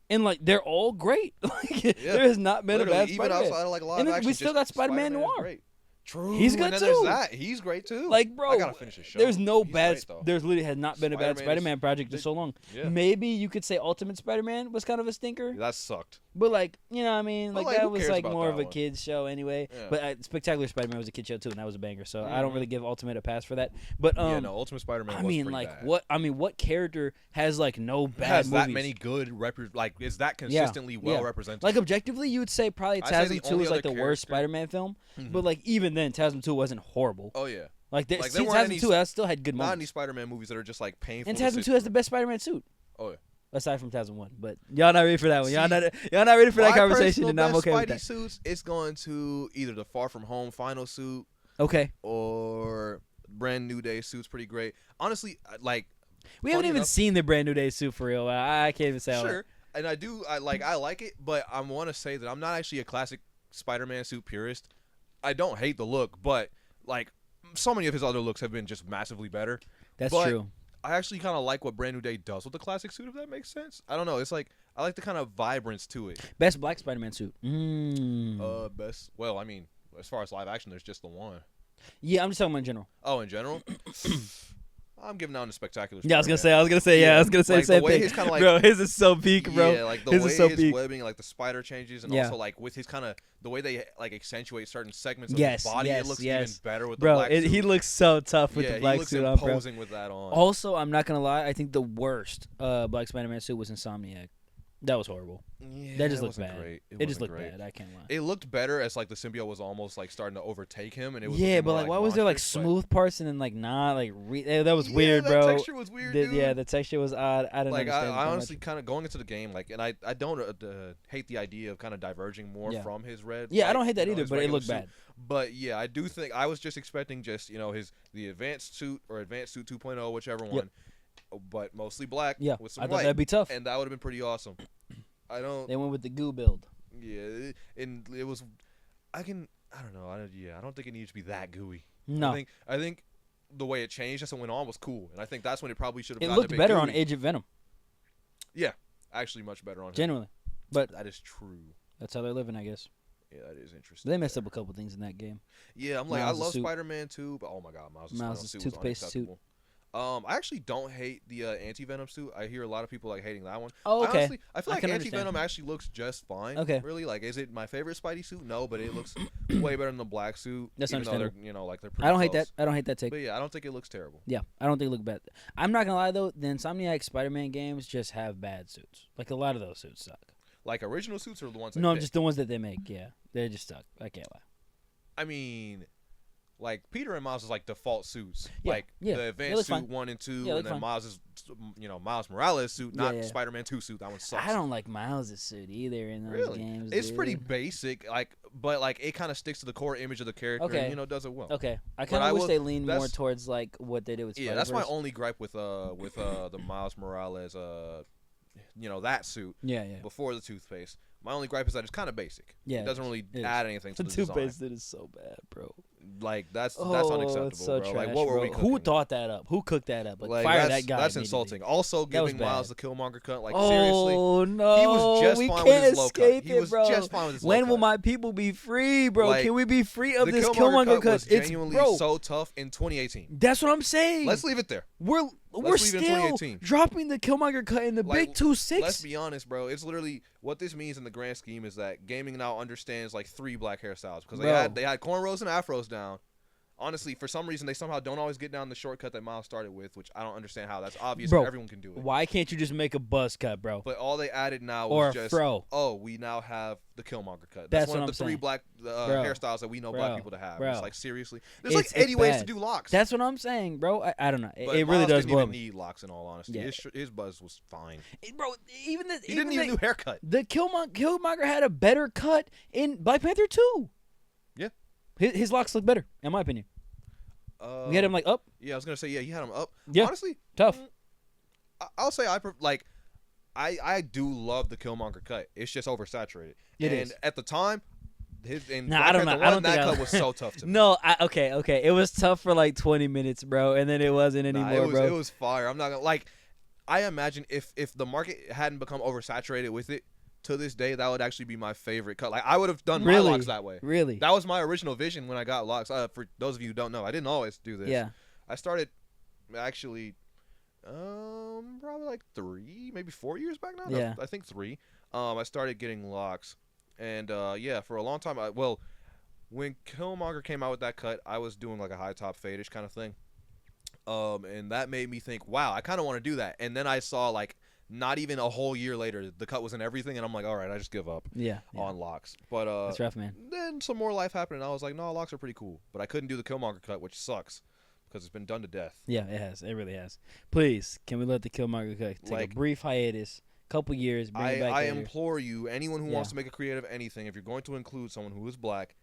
[SPEAKER 1] And like they're all great. There has not been a bad
[SPEAKER 2] even
[SPEAKER 1] Spider-Man.
[SPEAKER 2] outside of like live
[SPEAKER 1] and
[SPEAKER 2] action,
[SPEAKER 1] we still got Spider-Man
[SPEAKER 2] Spider-Man
[SPEAKER 1] Noir.
[SPEAKER 2] great. True.
[SPEAKER 1] He's good
[SPEAKER 2] and then
[SPEAKER 1] too.
[SPEAKER 2] There's that. He's great too.
[SPEAKER 1] Like, bro,
[SPEAKER 2] I gotta finish the show.
[SPEAKER 1] There's no
[SPEAKER 2] He's
[SPEAKER 1] bad.
[SPEAKER 2] great, though.
[SPEAKER 1] There's literally has not been a bad Spider-Man project in so long.
[SPEAKER 2] Yeah.
[SPEAKER 1] Maybe you could say Ultimate Spider-Man was kind of a stinker.
[SPEAKER 2] That sucked.
[SPEAKER 1] But like, you know what I mean?
[SPEAKER 2] But,
[SPEAKER 1] Like
[SPEAKER 2] who
[SPEAKER 1] that was
[SPEAKER 2] cares
[SPEAKER 1] like
[SPEAKER 2] about
[SPEAKER 1] more
[SPEAKER 2] that
[SPEAKER 1] of a
[SPEAKER 2] one?
[SPEAKER 1] kid's show anyway.
[SPEAKER 2] Yeah.
[SPEAKER 1] But Spectacular Spider-Man was a kid show too, and that was a banger. So I don't really give Ultimate a pass for that. But
[SPEAKER 2] yeah, no, Ultimate Spider-Man.
[SPEAKER 1] I
[SPEAKER 2] was
[SPEAKER 1] mean,
[SPEAKER 2] pretty
[SPEAKER 1] like
[SPEAKER 2] bad.
[SPEAKER 1] what character has like no bad
[SPEAKER 2] has
[SPEAKER 1] movies?
[SPEAKER 2] that many good is that consistently well represented?
[SPEAKER 1] Like objectively, you would say probably
[SPEAKER 2] I'd say the
[SPEAKER 1] TASM 2
[SPEAKER 2] only
[SPEAKER 1] is like
[SPEAKER 2] other
[SPEAKER 1] the worst
[SPEAKER 2] character-
[SPEAKER 1] Spider-Man film. But like even then, TASM 2 wasn't horrible.
[SPEAKER 2] Oh yeah.
[SPEAKER 1] Like,
[SPEAKER 2] there weren't
[SPEAKER 1] TASM
[SPEAKER 2] any
[SPEAKER 1] 2 still had good
[SPEAKER 2] not
[SPEAKER 1] moments.
[SPEAKER 2] any Spider-Man movies that are just like painful.
[SPEAKER 1] And
[SPEAKER 2] to
[SPEAKER 1] TASM
[SPEAKER 2] sit
[SPEAKER 1] 2 has
[SPEAKER 2] through.
[SPEAKER 1] the best Spider-Man suit.
[SPEAKER 2] Oh yeah.
[SPEAKER 1] Aside from TASM 1, but y'all not ready for that one. Y'all
[SPEAKER 2] See,
[SPEAKER 1] not ready for that
[SPEAKER 2] My
[SPEAKER 1] conversation,
[SPEAKER 2] personal
[SPEAKER 1] and I'm
[SPEAKER 2] best
[SPEAKER 1] okay with
[SPEAKER 2] Spidey
[SPEAKER 1] that.
[SPEAKER 2] suits, it's going to either the Far From Home final suit
[SPEAKER 1] Okay.
[SPEAKER 2] or Brand New Day suit's pretty great. Honestly, like
[SPEAKER 1] We haven't
[SPEAKER 2] funny
[SPEAKER 1] even
[SPEAKER 2] enough-
[SPEAKER 1] seen the Brand New Day suit for real. I can't even say all
[SPEAKER 2] sure, and I like it, but I want to say that I'm not actually a classic Spider-Man suit purist. I don't hate the look, but like so many of his other looks have been just massively better.
[SPEAKER 1] That's
[SPEAKER 2] But
[SPEAKER 1] true.
[SPEAKER 2] I actually kind of like what Brand New Day does with the classic suit, if that makes sense. I don't know. It's like I like the kind of vibrance to it.
[SPEAKER 1] Best black Spider-Man suit.
[SPEAKER 2] Best. Well, I mean, as far as live action, there's just the one.
[SPEAKER 1] Yeah, I'm just talking about in general.
[SPEAKER 2] Oh, in general, I'm giving down to Spectacular.
[SPEAKER 1] Yeah, I was gonna
[SPEAKER 2] Spider-Man.
[SPEAKER 1] say. Yeah, I was gonna say
[SPEAKER 2] Like,
[SPEAKER 1] the same
[SPEAKER 2] the way
[SPEAKER 1] thing.
[SPEAKER 2] he's kinda like-
[SPEAKER 1] bro, his is so peak, bro.
[SPEAKER 2] Yeah, like the
[SPEAKER 1] his
[SPEAKER 2] way
[SPEAKER 1] is so
[SPEAKER 2] his
[SPEAKER 1] peak.
[SPEAKER 2] webbing, like the spider changes, and
[SPEAKER 1] Yeah.
[SPEAKER 2] also like with his kind of the way they like accentuate certain segments of
[SPEAKER 1] Yes,
[SPEAKER 2] his body,
[SPEAKER 1] yes,
[SPEAKER 2] it looks
[SPEAKER 1] yes.
[SPEAKER 2] even better with the
[SPEAKER 1] Bro,
[SPEAKER 2] black suit.
[SPEAKER 1] he looks so tough with
[SPEAKER 2] yeah,
[SPEAKER 1] the black
[SPEAKER 2] he looks
[SPEAKER 1] suit on, bro.
[SPEAKER 2] imposing with that on.
[SPEAKER 1] Also, I'm not gonna lie. I think the worst black Spider-Man suit was Insomniac. That was horrible.
[SPEAKER 2] Yeah,
[SPEAKER 1] That just
[SPEAKER 2] it
[SPEAKER 1] looked
[SPEAKER 2] wasn't
[SPEAKER 1] bad.
[SPEAKER 2] Great.
[SPEAKER 1] It just
[SPEAKER 2] wasn't
[SPEAKER 1] looked
[SPEAKER 2] great.
[SPEAKER 1] bad. I can't lie.
[SPEAKER 2] It looked better as like the symbiote was almost like starting to overtake him, and it was
[SPEAKER 1] Yeah,
[SPEAKER 2] looking
[SPEAKER 1] but
[SPEAKER 2] more
[SPEAKER 1] like, why was there like
[SPEAKER 2] monstrous, but-
[SPEAKER 1] smooth parts and then like not like that was weird,
[SPEAKER 2] that
[SPEAKER 1] bro.
[SPEAKER 2] texture was weird, dude.
[SPEAKER 1] Yeah, the texture was odd. I didn't
[SPEAKER 2] Like
[SPEAKER 1] understand.
[SPEAKER 2] I
[SPEAKER 1] it too
[SPEAKER 2] honestly
[SPEAKER 1] much.
[SPEAKER 2] kind of going into the game, like, and I don't hate the idea of kind of diverging more
[SPEAKER 1] Yeah.
[SPEAKER 2] from his red.
[SPEAKER 1] Yeah, I
[SPEAKER 2] like,
[SPEAKER 1] don't hate that
[SPEAKER 2] you know,
[SPEAKER 1] either,
[SPEAKER 2] his
[SPEAKER 1] but it
[SPEAKER 2] regular
[SPEAKER 1] looked
[SPEAKER 2] suit.
[SPEAKER 1] bad.
[SPEAKER 2] But yeah, I do think I was just expecting just the advanced suit or advanced suit 2.0, whichever one, but mostly black.
[SPEAKER 1] Yeah,
[SPEAKER 2] with some
[SPEAKER 1] I thought
[SPEAKER 2] white,
[SPEAKER 1] that'd be tough.
[SPEAKER 2] and that would have been pretty awesome. I don't.
[SPEAKER 1] They went with the goo build.
[SPEAKER 2] Yeah, and it was. I don't know. I don't think it needed to be that gooey.
[SPEAKER 1] No,
[SPEAKER 2] I think the way it changed as it went on was cool, and I think that's when it probably should have.
[SPEAKER 1] it
[SPEAKER 2] gotten a
[SPEAKER 1] looked
[SPEAKER 2] bit
[SPEAKER 1] better on
[SPEAKER 2] gooey.
[SPEAKER 1] Agent Venom.
[SPEAKER 2] Yeah, actually, much better on him.
[SPEAKER 1] Genuinely, but
[SPEAKER 2] That is true.
[SPEAKER 1] that's how they're living, I guess.
[SPEAKER 2] Yeah, that is interesting.
[SPEAKER 1] They messed up a couple things in that game.
[SPEAKER 2] Yeah, I'm like,
[SPEAKER 1] Miles'
[SPEAKER 2] I love
[SPEAKER 1] suit.
[SPEAKER 2] Spider-Man too, but oh my god, Miles' suit was
[SPEAKER 1] toothpaste suit.
[SPEAKER 2] unacceptable. I actually don't hate the anti-venom suit. I hear a lot of people like hating that one.
[SPEAKER 1] Oh, okay.
[SPEAKER 2] Honestly, I feel
[SPEAKER 1] I
[SPEAKER 2] like
[SPEAKER 1] can
[SPEAKER 2] anti-venom
[SPEAKER 1] understand.
[SPEAKER 2] actually looks just fine.
[SPEAKER 1] Okay.
[SPEAKER 2] Really, like, is it my favorite Spidey suit? No, but it looks way better than the black suit.
[SPEAKER 1] That's
[SPEAKER 2] even though
[SPEAKER 1] understandable.
[SPEAKER 2] they're, like they're pretty
[SPEAKER 1] I don't hate
[SPEAKER 2] close.
[SPEAKER 1] that. I don't hate that take.
[SPEAKER 2] But yeah, I don't think it looks terrible.
[SPEAKER 1] Yeah, I don't think it looked bad. I'm not gonna lie though. The Insomniac Spider-Man games just have bad suits. Like a lot of those suits suck.
[SPEAKER 2] Like original suits are the ones.
[SPEAKER 1] No,
[SPEAKER 2] pick?
[SPEAKER 1] just the ones that they make. Yeah, they just suck. I can't lie.
[SPEAKER 2] I mean, like Peter and Miles is like default suits.
[SPEAKER 1] Yeah,
[SPEAKER 2] Like
[SPEAKER 1] yeah,
[SPEAKER 2] the
[SPEAKER 1] they
[SPEAKER 2] advanced
[SPEAKER 1] look
[SPEAKER 2] suit
[SPEAKER 1] fine.
[SPEAKER 2] 1 and 2,
[SPEAKER 1] Yeah, they
[SPEAKER 2] and then
[SPEAKER 1] look
[SPEAKER 2] Miles is, Miles Morales suit, not
[SPEAKER 1] Yeah, yeah.
[SPEAKER 2] Spider-Man 2 suit. That one sucks.
[SPEAKER 1] I don't like Miles' suit either in those
[SPEAKER 2] Really?
[SPEAKER 1] games.
[SPEAKER 2] It's
[SPEAKER 1] dude.
[SPEAKER 2] pretty basic, but like it kind of sticks to the core image of the character.
[SPEAKER 1] Okay.
[SPEAKER 2] And, does it well.
[SPEAKER 1] Okay, I
[SPEAKER 2] But
[SPEAKER 1] kind
[SPEAKER 2] I
[SPEAKER 1] of wish
[SPEAKER 2] will-
[SPEAKER 1] they leaned more
[SPEAKER 2] that's-
[SPEAKER 1] towards like what they did with
[SPEAKER 2] Yeah, that's my
[SPEAKER 1] Spider-Verse.
[SPEAKER 2] only gripe with the Miles Morales that suit
[SPEAKER 1] Yeah, yeah.
[SPEAKER 2] before the toothpaste. My only gripe is that it's kind of basic.
[SPEAKER 1] Yeah,
[SPEAKER 2] it doesn't really
[SPEAKER 1] it is.
[SPEAKER 2] add anything to
[SPEAKER 1] The
[SPEAKER 2] the design.
[SPEAKER 1] toothpaste suit is so bad, bro.
[SPEAKER 2] Like that's
[SPEAKER 1] Oh,
[SPEAKER 2] unacceptable,
[SPEAKER 1] it's so
[SPEAKER 2] bro.
[SPEAKER 1] trash,
[SPEAKER 2] Like what were
[SPEAKER 1] bro.
[SPEAKER 2] we
[SPEAKER 1] Who
[SPEAKER 2] cooking?
[SPEAKER 1] thought that up? Who cooked that up? Like fire
[SPEAKER 2] that's,
[SPEAKER 1] that guy.
[SPEAKER 2] That's
[SPEAKER 1] immediately.
[SPEAKER 2] insulting. Also,
[SPEAKER 1] That was
[SPEAKER 2] giving Miles
[SPEAKER 1] bad.
[SPEAKER 2] the Killmonger cut. Like seriously,
[SPEAKER 1] Oh no,
[SPEAKER 2] he was just
[SPEAKER 1] we
[SPEAKER 2] fine
[SPEAKER 1] can't
[SPEAKER 2] with his low
[SPEAKER 1] escape
[SPEAKER 2] cut. He
[SPEAKER 1] it,
[SPEAKER 2] was
[SPEAKER 1] bro.
[SPEAKER 2] just fine with his low
[SPEAKER 1] When will
[SPEAKER 2] cut.
[SPEAKER 1] my people be free, bro?
[SPEAKER 2] Like,
[SPEAKER 1] Can we be free of
[SPEAKER 2] the
[SPEAKER 1] this
[SPEAKER 2] Killmonger
[SPEAKER 1] Killmonger cut?
[SPEAKER 2] was
[SPEAKER 1] It's
[SPEAKER 2] genuinely
[SPEAKER 1] bro.
[SPEAKER 2] so tough in 2018.
[SPEAKER 1] That's what I'm saying.
[SPEAKER 2] Let's leave it there.
[SPEAKER 1] We're
[SPEAKER 2] leave it in
[SPEAKER 1] still
[SPEAKER 2] 2018.
[SPEAKER 1] dropping the Killmonger cut in the
[SPEAKER 2] Like,
[SPEAKER 1] big 2-6.
[SPEAKER 2] Let's be honest, bro. It's literally what this means in the grand scheme is that gaming now understands like 3 black hairstyles because
[SPEAKER 1] Bro.
[SPEAKER 2] they had cornrows and afros down. honestly, for some reason, they somehow don't always get down the shortcut that Miles started with, which I don't understand how. That's obvious.
[SPEAKER 1] Bro,
[SPEAKER 2] everyone can do it.
[SPEAKER 1] Why can't you just make a buzz cut, bro?
[SPEAKER 2] But all they added now
[SPEAKER 1] Or
[SPEAKER 2] was
[SPEAKER 1] a
[SPEAKER 2] just,
[SPEAKER 1] fro.
[SPEAKER 2] oh, we now have the Killmonger cut.
[SPEAKER 1] That's
[SPEAKER 2] one
[SPEAKER 1] what
[SPEAKER 2] of the
[SPEAKER 1] I'm
[SPEAKER 2] three
[SPEAKER 1] saying.
[SPEAKER 2] black hairstyles that we know black people to have.
[SPEAKER 1] Bro.
[SPEAKER 2] It's like, seriously? There's
[SPEAKER 1] It's
[SPEAKER 2] 80 ways
[SPEAKER 1] bad.
[SPEAKER 2] to do locks.
[SPEAKER 1] That's what I'm saying, bro. I don't know.
[SPEAKER 2] But
[SPEAKER 1] It really
[SPEAKER 2] Miles
[SPEAKER 1] does
[SPEAKER 2] didn't
[SPEAKER 1] blow
[SPEAKER 2] even
[SPEAKER 1] me.
[SPEAKER 2] need locks, in all honesty.
[SPEAKER 1] Yeah.
[SPEAKER 2] His buzz was fine.
[SPEAKER 1] Bro, he
[SPEAKER 2] Didn't need a new haircut.
[SPEAKER 1] The Killmonger had a better cut in Black Panther 2.
[SPEAKER 2] Yeah.
[SPEAKER 1] His locks look better, in my opinion. We had him like up.
[SPEAKER 2] Yeah, I was gonna say he had him up.
[SPEAKER 1] Yeah.
[SPEAKER 2] Honestly,
[SPEAKER 1] Tough.
[SPEAKER 2] I'll say I do love the Killmonger cut. It's just oversaturated.
[SPEAKER 1] It
[SPEAKER 2] and
[SPEAKER 1] is.
[SPEAKER 2] at the time,
[SPEAKER 1] I don't know.
[SPEAKER 2] That cut was so tough to me.
[SPEAKER 1] No, okay. It was tough for like 20 minutes, bro, and then it wasn't anymore,
[SPEAKER 2] bro. It
[SPEAKER 1] bro.
[SPEAKER 2] was fire. I'm not gonna I imagine if the market hadn't become oversaturated with it, to this day, that would actually be my favorite cut. Like, I would have done my locks that way.
[SPEAKER 1] Really?
[SPEAKER 2] That was my original vision when I got locks. For those of you who don't know, I didn't always do this.
[SPEAKER 1] Yeah.
[SPEAKER 2] I started actually probably like 3, maybe 4 years back now.
[SPEAKER 1] Yeah.
[SPEAKER 2] No, I think 3. I started getting locks. And for a long time, when Killmonger came out with that cut, I was doing like a high top fade-ish kind of thing. And that made me think, wow, I kind of want to do that. And then I saw like not even a whole year later, the cut was in everything, and I'm like, all right, I just give up on locks. But
[SPEAKER 1] that's rough, man.
[SPEAKER 2] Then some more life happened, and I was like, no, locks are pretty cool. But I couldn't do the Killmonger cut, which sucks because it's been done to death.
[SPEAKER 1] Yeah, it has. It really has. Please, can we let the Killmonger cut take a brief hiatus, couple years, bring it back
[SPEAKER 2] I
[SPEAKER 1] later.
[SPEAKER 2] implore you, anyone who wants to make a creative anything, if you're going to include someone who is black,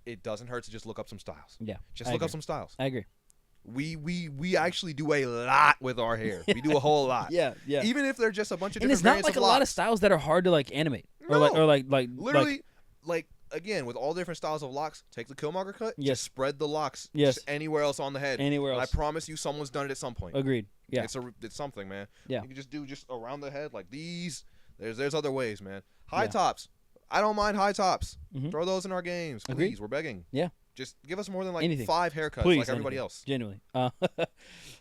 [SPEAKER 2] it doesn't hurt to just look up some styles.
[SPEAKER 1] Yeah,
[SPEAKER 2] just look up some styles.
[SPEAKER 1] I agree.
[SPEAKER 2] We actually do a lot with our hair. We do a whole lot.
[SPEAKER 1] Yeah.
[SPEAKER 2] Even if they're just a bunch of
[SPEAKER 1] and
[SPEAKER 2] different
[SPEAKER 1] it's not
[SPEAKER 2] variants
[SPEAKER 1] like
[SPEAKER 2] of
[SPEAKER 1] a lot of
[SPEAKER 2] locks.
[SPEAKER 1] styles that are hard to like animate
[SPEAKER 2] No.
[SPEAKER 1] or like
[SPEAKER 2] literally again with all different styles of locks. Take the Killmonger cut.
[SPEAKER 1] Yes.
[SPEAKER 2] Just spread the locks.
[SPEAKER 1] Yes.
[SPEAKER 2] Just anywhere else on the head.
[SPEAKER 1] Anywhere else.
[SPEAKER 2] And I promise you, someone's done it at some point.
[SPEAKER 1] Agreed. Yeah.
[SPEAKER 2] It's something, man.
[SPEAKER 1] Yeah.
[SPEAKER 2] You can just do around the head like these. There's other ways, man. High tops. I don't mind high tops.
[SPEAKER 1] Mhm.
[SPEAKER 2] Throw those in our games, please.
[SPEAKER 1] Agreed.
[SPEAKER 2] We're begging.
[SPEAKER 1] Yeah.
[SPEAKER 2] Just give us more than like
[SPEAKER 1] Anything.
[SPEAKER 2] 5 haircuts,
[SPEAKER 1] Please,
[SPEAKER 2] like everybody
[SPEAKER 1] anything.
[SPEAKER 2] else.
[SPEAKER 1] Genuinely.
[SPEAKER 2] Maybe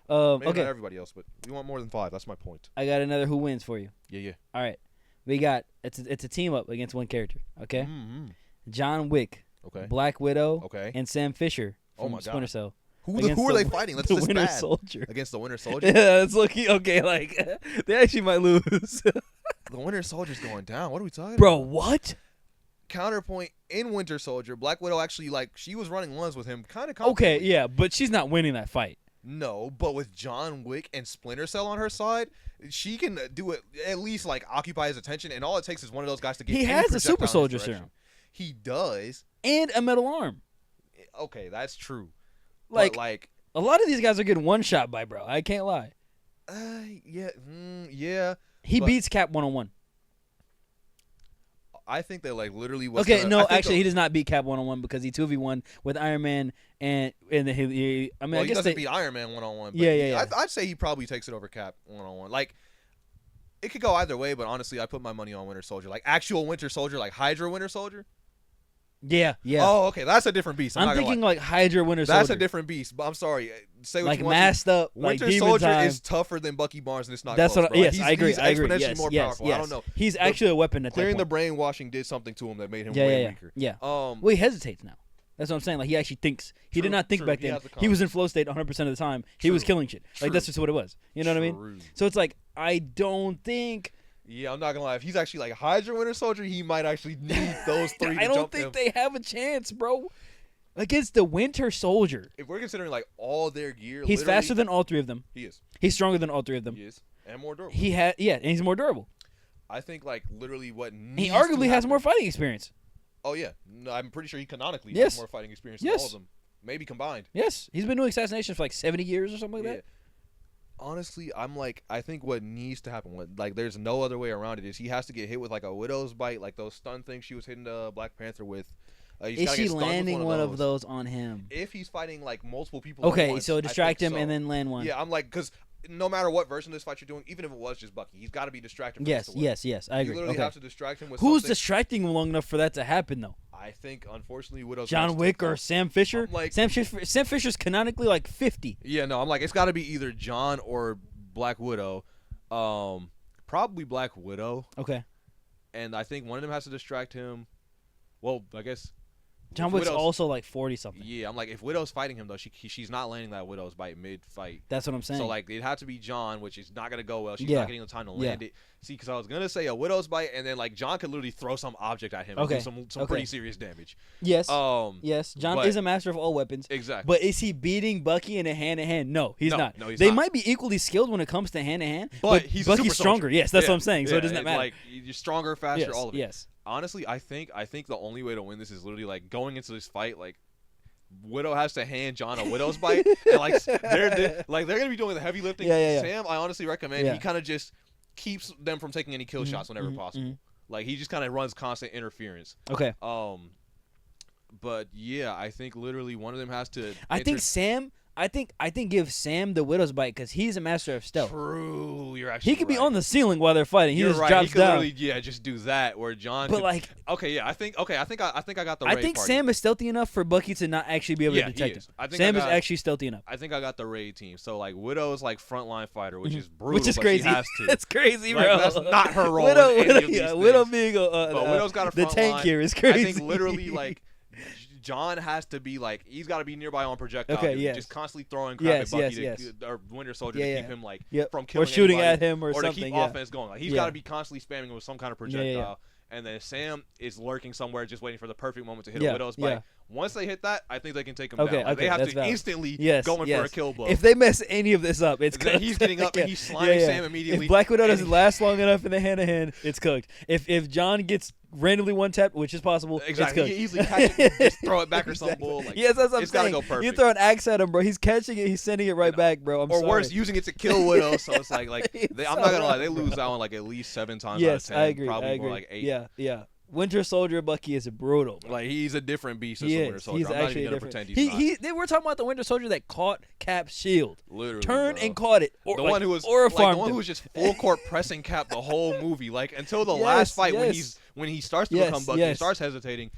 [SPEAKER 1] Okay.
[SPEAKER 2] not everybody else, but we want more than 5. That's my point.
[SPEAKER 1] I got another who wins for you.
[SPEAKER 2] Yeah.
[SPEAKER 1] All right. We got it's a team up against one character. Okay.
[SPEAKER 2] Mm-hmm.
[SPEAKER 1] John Wick,
[SPEAKER 2] Okay.
[SPEAKER 1] Black Widow,
[SPEAKER 2] Okay.
[SPEAKER 1] and Sam Fisher
[SPEAKER 2] Oh
[SPEAKER 1] from
[SPEAKER 2] my God.
[SPEAKER 1] Splinter Cell.
[SPEAKER 2] Who
[SPEAKER 1] Against
[SPEAKER 2] are
[SPEAKER 1] the-
[SPEAKER 2] they fighting? That's
[SPEAKER 1] the
[SPEAKER 2] just
[SPEAKER 1] Winter
[SPEAKER 2] bad.
[SPEAKER 1] Soldier.
[SPEAKER 2] Against the Winter Soldier?
[SPEAKER 1] Yeah, it's looking okay. Like they actually might lose.
[SPEAKER 2] The Winter Soldier's going down. What are we talking
[SPEAKER 1] Bro,
[SPEAKER 2] about?
[SPEAKER 1] what?
[SPEAKER 2] Counterpoint in Winter Soldier, Black Widow actually she was running ones with him kind of
[SPEAKER 1] Okay, yeah, but she's not winning that fight.
[SPEAKER 2] No, but with John Wick and Splinter Cell on her side, she can do it, at least like occupy his attention, and all it takes is one of those guys to get
[SPEAKER 1] He
[SPEAKER 2] any
[SPEAKER 1] has a
[SPEAKER 2] projectile
[SPEAKER 1] super
[SPEAKER 2] in his
[SPEAKER 1] soldier
[SPEAKER 2] direction.
[SPEAKER 1] serum.
[SPEAKER 2] He does.
[SPEAKER 1] And a metal arm.
[SPEAKER 2] Okay, that's true.
[SPEAKER 1] Like,
[SPEAKER 2] But
[SPEAKER 1] a lot of these guys are getting one shot by bro. I can't lie.
[SPEAKER 2] yeah.
[SPEAKER 1] He
[SPEAKER 2] But-
[SPEAKER 1] beats Cap 1-on-1.
[SPEAKER 2] I think that literally was.
[SPEAKER 1] Okay, no, actually, he does not beat Cap 1-on-1 because he 2v1 with Iron Man and I mean,
[SPEAKER 2] He
[SPEAKER 1] I guess
[SPEAKER 2] doesn't beat Iron Man 1-on-1. But
[SPEAKER 1] Yeah.
[SPEAKER 2] I'd say he probably takes it over Cap 1-on-1. Like, it could go either way, but honestly, I put my money on Winter Soldier. Like, actual Winter Soldier, like Hydra Winter Soldier.
[SPEAKER 1] Yeah.
[SPEAKER 2] Oh, okay, that's a different beast.
[SPEAKER 1] I'm thinking like Hydra Winter Soldier.
[SPEAKER 2] That's a different beast. But I'm sorry. Say what
[SPEAKER 1] like
[SPEAKER 2] you want.
[SPEAKER 1] masked up, like
[SPEAKER 2] Winter
[SPEAKER 1] demon
[SPEAKER 2] Soldier
[SPEAKER 1] time.
[SPEAKER 2] is tougher than Bucky Barnes, and it's not.
[SPEAKER 1] That's
[SPEAKER 2] close,
[SPEAKER 1] what.
[SPEAKER 2] bro.
[SPEAKER 1] Yes, I agree.
[SPEAKER 2] He's
[SPEAKER 1] I agree.
[SPEAKER 2] exponentially
[SPEAKER 1] Yes,
[SPEAKER 2] more
[SPEAKER 1] yes,
[SPEAKER 2] powerful.
[SPEAKER 1] yes.
[SPEAKER 2] I don't know.
[SPEAKER 1] He's actually a weapon at
[SPEAKER 2] Clearing
[SPEAKER 1] that
[SPEAKER 2] the
[SPEAKER 1] point.
[SPEAKER 2] brainwashing did something to him that made him
[SPEAKER 1] Yeah,
[SPEAKER 2] way
[SPEAKER 1] yeah,
[SPEAKER 2] weaker.
[SPEAKER 1] yeah.
[SPEAKER 2] Um,
[SPEAKER 1] Well, he hesitates now. That's what I'm saying. Like he actually thinks. He did
[SPEAKER 2] True,
[SPEAKER 1] not think
[SPEAKER 2] true.
[SPEAKER 1] back
[SPEAKER 2] He
[SPEAKER 1] then.
[SPEAKER 2] has the
[SPEAKER 1] He was in
[SPEAKER 2] confidence.
[SPEAKER 1] flow state 100% of the time. He was
[SPEAKER 2] True.
[SPEAKER 1] killing shit. Like that's
[SPEAKER 2] True.
[SPEAKER 1] just what it was. You know what I mean?
[SPEAKER 2] True.
[SPEAKER 1] So it's like I don't think.
[SPEAKER 2] Yeah, I'm not gonna lie. If he's actually like Hydra Winter Soldier, he might actually need those 3 to
[SPEAKER 1] I don't
[SPEAKER 2] jump
[SPEAKER 1] think
[SPEAKER 2] him.
[SPEAKER 1] they have a chance, bro. Against the Winter Soldier.
[SPEAKER 2] If we're considering like all their gear,
[SPEAKER 1] He's
[SPEAKER 2] literally,
[SPEAKER 1] faster than all 3 of them.
[SPEAKER 2] he is.
[SPEAKER 1] He's stronger than all 3 of them.
[SPEAKER 2] He is, and more durable.
[SPEAKER 1] He had and he's more durable.
[SPEAKER 2] I think like literally what needs
[SPEAKER 1] He
[SPEAKER 2] to
[SPEAKER 1] arguably has
[SPEAKER 2] happen-
[SPEAKER 1] more fighting experience.
[SPEAKER 2] Oh yeah, no, I'm pretty sure he canonically
[SPEAKER 1] Yes.
[SPEAKER 2] has more fighting experience than
[SPEAKER 1] Yes.
[SPEAKER 2] all of them, maybe combined.
[SPEAKER 1] Yes, he's been doing assassination for like 70 years or something like
[SPEAKER 2] Yeah.
[SPEAKER 1] that.
[SPEAKER 2] Honestly, I think what needs to happen, there's no other way around it, is he has to get hit with like a Widow's bite, like those stun things she was hitting Black Panther with. He's
[SPEAKER 1] Is
[SPEAKER 2] gotta
[SPEAKER 1] she
[SPEAKER 2] get stunned with
[SPEAKER 1] landing one of those on him?
[SPEAKER 2] If he's fighting like multiple people at
[SPEAKER 1] Okay,
[SPEAKER 2] once,
[SPEAKER 1] so
[SPEAKER 2] I
[SPEAKER 1] distract
[SPEAKER 2] think
[SPEAKER 1] him and
[SPEAKER 2] so.
[SPEAKER 1] then land one.
[SPEAKER 2] Yeah, I'm like, because no matter what version of this fight you're doing, even if it was just Bucky, he's got to be distracted. For this
[SPEAKER 1] Yes,
[SPEAKER 2] to work.
[SPEAKER 1] yes, I
[SPEAKER 2] You
[SPEAKER 1] agree.
[SPEAKER 2] literally
[SPEAKER 1] Okay.
[SPEAKER 2] have to distract him with
[SPEAKER 1] Who's
[SPEAKER 2] something.
[SPEAKER 1] distracting him long enough for that to happen though?
[SPEAKER 2] I think, unfortunately, Widow's
[SPEAKER 1] John
[SPEAKER 2] next
[SPEAKER 1] Wick
[SPEAKER 2] to-
[SPEAKER 1] or Sam Fisher?
[SPEAKER 2] I'm like-
[SPEAKER 1] Sam Fisher's canonically like 50.
[SPEAKER 2] Yeah, no, I'm like, it's got to be either John or Black Widow. Probably Black Widow.
[SPEAKER 1] Okay.
[SPEAKER 2] And I think one of them has to distract him. Well, I guess
[SPEAKER 1] John Wick's also like 40 something.
[SPEAKER 2] Yeah, I'm like, if Widow's fighting him though, she's not landing that Widow's bite mid fight.
[SPEAKER 1] That's what I'm saying.
[SPEAKER 2] So like, it'd have to be John, which is not gonna go well. She's
[SPEAKER 1] Yeah.
[SPEAKER 2] not getting the time to land it. See, because I was gonna say a Widow's bite, and then like John could literally throw some object at him and do some pretty serious damage.
[SPEAKER 1] Yes. Yes. John is a master of all weapons.
[SPEAKER 2] Exactly.
[SPEAKER 1] But is he beating Bucky in a hand-to-hand? No, he's not.
[SPEAKER 2] No, he's
[SPEAKER 1] they
[SPEAKER 2] not.
[SPEAKER 1] might be equally skilled when it comes to hand-to-hand.
[SPEAKER 2] But he's
[SPEAKER 1] Bucky's stronger.
[SPEAKER 2] soldier.
[SPEAKER 1] Yes, that's what I'm saying. So it doesn't matter.
[SPEAKER 2] Like, you're stronger, faster, all of it.
[SPEAKER 1] Yes.
[SPEAKER 2] Honestly, I think the only way to win this is literally like going into this fight like. Widow has to hand John a Widow's bite, and like they're gonna be doing the heavy lifting.
[SPEAKER 1] Yeah.
[SPEAKER 2] Sam, I honestly recommend he kind of just keeps them from taking any kill shots whenever possible. Like he just kind of runs constant interference.
[SPEAKER 1] Okay.
[SPEAKER 2] But yeah, I think literally one of them has to.
[SPEAKER 1] I think give Sam the Widow's bite because he's a master of stealth.
[SPEAKER 2] True, you're actually.
[SPEAKER 1] He could be on the ceiling while they're fighting. He just
[SPEAKER 2] right.
[SPEAKER 1] drops
[SPEAKER 2] He could
[SPEAKER 1] down.
[SPEAKER 2] literally, just do that. Where John.
[SPEAKER 1] But like,
[SPEAKER 2] okay, yeah, I think I got the.
[SPEAKER 1] I
[SPEAKER 2] raid
[SPEAKER 1] think
[SPEAKER 2] party.
[SPEAKER 1] Sam is stealthy enough for Bucky to not actually be able to detect him. Sam is actually stealthy enough.
[SPEAKER 2] I think I got the raid team. So like Widow is like frontline fighter, which is brutal.
[SPEAKER 1] Which is
[SPEAKER 2] but
[SPEAKER 1] crazy.
[SPEAKER 2] She has to.
[SPEAKER 1] That's crazy,
[SPEAKER 2] like,
[SPEAKER 1] bro.
[SPEAKER 2] That's not her role.
[SPEAKER 1] Widow being
[SPEAKER 2] but Widow's got a
[SPEAKER 1] the
[SPEAKER 2] front
[SPEAKER 1] tank
[SPEAKER 2] line.
[SPEAKER 1] here is crazy.
[SPEAKER 2] I think literally like. John has to be like he's got to be nearby on projectile, just constantly throwing crap at Bucky or Winter Soldier to keep him like from killing
[SPEAKER 1] or shooting
[SPEAKER 2] anybody,
[SPEAKER 1] at him or something,
[SPEAKER 2] to keep offense going. Like he's got to be constantly spamming with some kind of projectile.
[SPEAKER 1] Yeah.
[SPEAKER 2] And then Sam is lurking somewhere, just waiting for the perfect moment to hit a Widow's bite. Once they hit that, I think they can take him down. Like, they have to instantly go in for a kill blow.
[SPEAKER 1] If they mess any of this up, it's cooked.
[SPEAKER 2] He's getting up and he's slamming Sam immediately.
[SPEAKER 1] If Black Widow doesn't last long enough in the hand-to-hand, it's cooked. If John gets randomly one tap, which is possible,
[SPEAKER 2] exactly.
[SPEAKER 1] it's cooked.
[SPEAKER 2] He easily catch it, just throw it back or some bull. Like,
[SPEAKER 1] yes, that's what I'm
[SPEAKER 2] it's
[SPEAKER 1] saying.
[SPEAKER 2] Gotta go perfect.
[SPEAKER 1] You throw an axe at him, bro. He's catching it. He's sending it right back, bro.
[SPEAKER 2] Or worse, using it to kill Widow. So it's like I'm not gonna lie, they lose that one like at least 7 times out of 10.
[SPEAKER 1] I agree.
[SPEAKER 2] Probably more like 8.
[SPEAKER 1] Yeah. Winter Soldier Bucky is brutal, bro.
[SPEAKER 2] Like he's a different beast as a Winter Soldier.
[SPEAKER 1] He's
[SPEAKER 2] I'm
[SPEAKER 1] actually
[SPEAKER 2] not even gonna pretend he's not.
[SPEAKER 1] We're talking about the Winter Soldier that caught Cap's shield.
[SPEAKER 2] Literally,
[SPEAKER 1] turned and caught it. Or,
[SPEAKER 2] the one who was just full court pressing Cap the whole movie. Like until the last fight when he starts to become Bucky, he starts hesitating.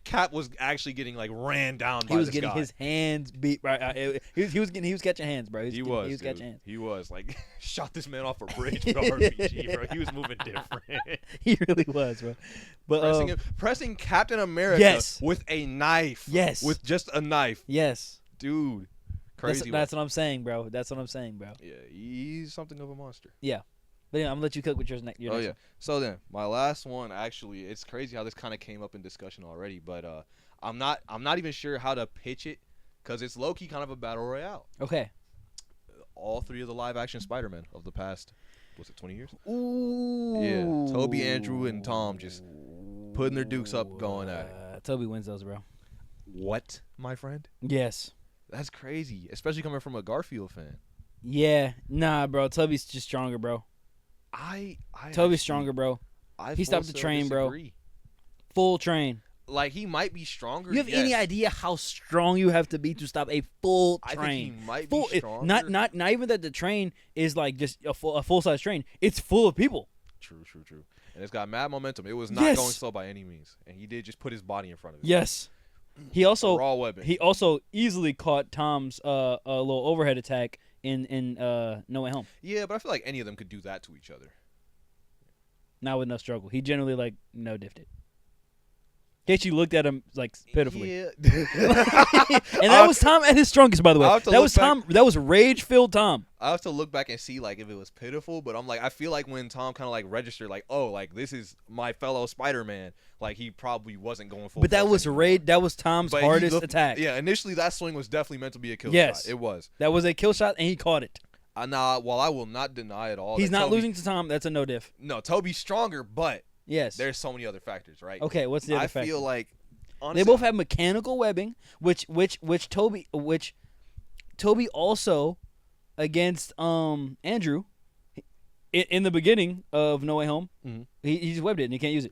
[SPEAKER 2] Cap was actually getting like ran down by this guy.
[SPEAKER 1] He was getting his hands beat. Right, he was catching hands, bro.
[SPEAKER 2] He was catching hands. He was like shot this man off a bridge with RPG, bro. He was moving different.
[SPEAKER 1] He really was, bro. But
[SPEAKER 2] pressing Captain America with a knife.
[SPEAKER 1] Yes,
[SPEAKER 2] with just a knife.
[SPEAKER 1] Yes,
[SPEAKER 2] dude, crazy.
[SPEAKER 1] That's what I'm saying, bro. That's what I'm saying, bro.
[SPEAKER 2] Yeah, he's something of a monster.
[SPEAKER 1] Yeah. But yeah, I'm gonna let you cook with your next.
[SPEAKER 2] Oh yeah. So then, my last one actually, it's crazy how this kind of came up in discussion already, but I'm not even sure how to pitch it because it's low key kind of a battle royale.
[SPEAKER 1] Okay.
[SPEAKER 2] All 3 of the live action Spider-Man of the past, was it 20 years?
[SPEAKER 1] Ooh.
[SPEAKER 2] Yeah. Toby, Andrew, and Tom just putting their dukes up, going at it.
[SPEAKER 1] Toby wins those, bro.
[SPEAKER 2] What, my friend?
[SPEAKER 1] Yes.
[SPEAKER 2] That's crazy, especially coming from a Garfield fan.
[SPEAKER 1] Yeah. Nah, bro. Toby's just stronger, bro. Toby's stronger, bro. He stopped the train, bro. Full train.
[SPEAKER 2] Like, he might be stronger.
[SPEAKER 1] You have any idea how strong you have to be to stop a full train?
[SPEAKER 2] I think he might be stronger.
[SPEAKER 1] Not even that the train is like just a full size train. It's full of people.
[SPEAKER 2] True. And it's got mad momentum. It was not going slow by any means. And he did just put his body in front of it.
[SPEAKER 1] Yes. He also
[SPEAKER 2] raw weapon.
[SPEAKER 1] He also easily caught Tom's a little overhead attack in No Way Home.
[SPEAKER 2] Yeah, but I feel like any of them could do that to each other.
[SPEAKER 1] Not with no struggle. He generally diffed it. Casey looked at him like pitifully.
[SPEAKER 2] Yeah.
[SPEAKER 1] And that was Tom at his strongest, by the way. That was Tom. That was rage-filled Tom.
[SPEAKER 2] I have to look back and see like if it was pitiful, but I'm like, I feel like when Tom kind of like registered, like, oh, like this is my fellow Spider-Man, like he probably wasn't going full.
[SPEAKER 1] But that was rage. That was Tom's hardest attack.
[SPEAKER 2] Yeah, initially that swing was definitely meant to be a kill shot. It was.
[SPEAKER 1] That was a kill shot, and he caught it.
[SPEAKER 2] While I will not deny it all.
[SPEAKER 1] He's not losing to Tom. That's a no diff.
[SPEAKER 2] No, Toby's stronger, but
[SPEAKER 1] yes,
[SPEAKER 2] there's so many other factors, right?
[SPEAKER 1] Okay, what's the other factor?
[SPEAKER 2] I feel like honestly,
[SPEAKER 1] they both have mechanical webbing, which Toby also against Andrew in the beginning of No Way Home, he just webbed it and he can't use it.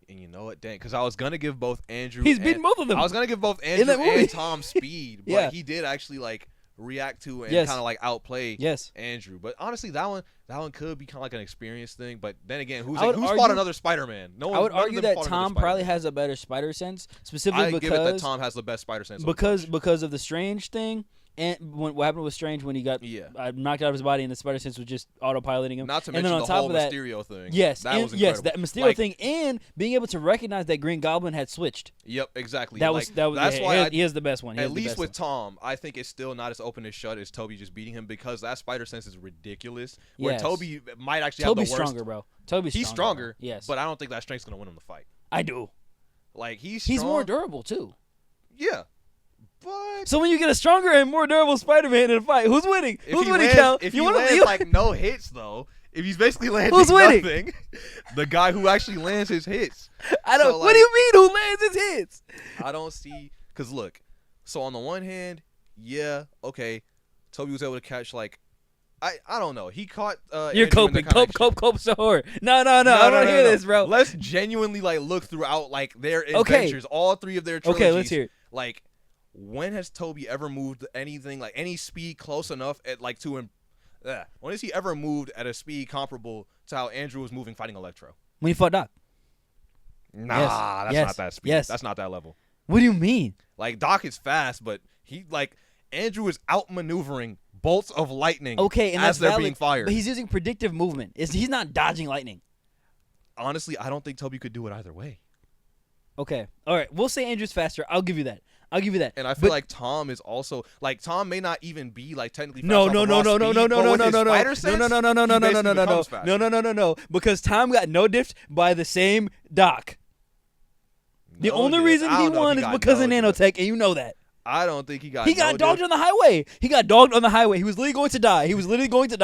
[SPEAKER 2] And you know what, dang, because I was gonna give both Andrew.
[SPEAKER 1] He's beaten both of them.
[SPEAKER 2] I was gonna give both Andrew and Tom speed, but he did actually like react to and kind of like outplay Andrew. But honestly, that one could be kind of like an experience thing. But then again, who's fought another Spider-Man? No one.
[SPEAKER 1] I would argue that Tom probably has a better spider sense, specifically because
[SPEAKER 2] give it that Tom has the best spider sense
[SPEAKER 1] because of the Strange thing And what happened with Strange when he got knocked out of his body and the spider sense was just autopiloting him.
[SPEAKER 2] Not to
[SPEAKER 1] and
[SPEAKER 2] mention
[SPEAKER 1] then on
[SPEAKER 2] the
[SPEAKER 1] top
[SPEAKER 2] whole
[SPEAKER 1] of that,
[SPEAKER 2] Mysterio thing.
[SPEAKER 1] Yes,
[SPEAKER 2] that was incredible.
[SPEAKER 1] that Mysterio thing, and being able to recognize that Green Goblin had switched.
[SPEAKER 2] Yep, exactly.
[SPEAKER 1] That's why he is the best one.
[SPEAKER 2] At least with Tom, I think it's still not as open as shut as Toby just beating him because that spider sense is ridiculous. Where Toby might actually have the worst.
[SPEAKER 1] Toby's stronger, bro. He's
[SPEAKER 2] stronger.
[SPEAKER 1] Yes,
[SPEAKER 2] but I don't think that strength's gonna win him the fight.
[SPEAKER 1] I do.
[SPEAKER 2] Like he's
[SPEAKER 1] more durable too.
[SPEAKER 2] Yeah. But
[SPEAKER 1] so when you get a stronger and more durable Spider-Man in a fight, who's winning? Who's winning, Cal?
[SPEAKER 2] If he lands like no hits though, if he's basically landing nothing, the guy who actually lands his hits.
[SPEAKER 1] I don't. So, what do you mean? Who lands his hits?
[SPEAKER 2] I don't see. Cause look, so on the one hand, yeah, okay, Toby was able to catch like. I don't know. He caught.
[SPEAKER 1] You're coping. Cope so hard. No. I don't hear this, bro.
[SPEAKER 2] Let's genuinely like look throughout like their adventures, all three of their trilogies.
[SPEAKER 1] Okay, let's hear it.
[SPEAKER 2] Like, when has Toby ever moved anything like any speed close enough at like to him? When has he ever moved at a speed comparable to how Andrew was moving fighting Electro?
[SPEAKER 1] When he fought Doc.
[SPEAKER 2] Nah, that's not that speed. That's not that level.
[SPEAKER 1] What do you mean?
[SPEAKER 2] Like Doc is fast, but Andrew is outmaneuvering bolts of lightning
[SPEAKER 1] and
[SPEAKER 2] as they're being fired.
[SPEAKER 1] But he's using predictive movement. He's not dodging lightning.
[SPEAKER 2] Honestly, I don't think Toby could do it either way.
[SPEAKER 1] Okay. All right. We'll say Andrew's faster. I'll give you that.
[SPEAKER 2] And I feel like Tom is also like Tom may not even be like technically fast
[SPEAKER 1] no, because Tom got no diffed by the same Doc. The only reason he won is because of nanotech, and you know that.
[SPEAKER 2] I don't think he got.
[SPEAKER 1] He got dogged on the highway. He was literally going to die. He was literally going to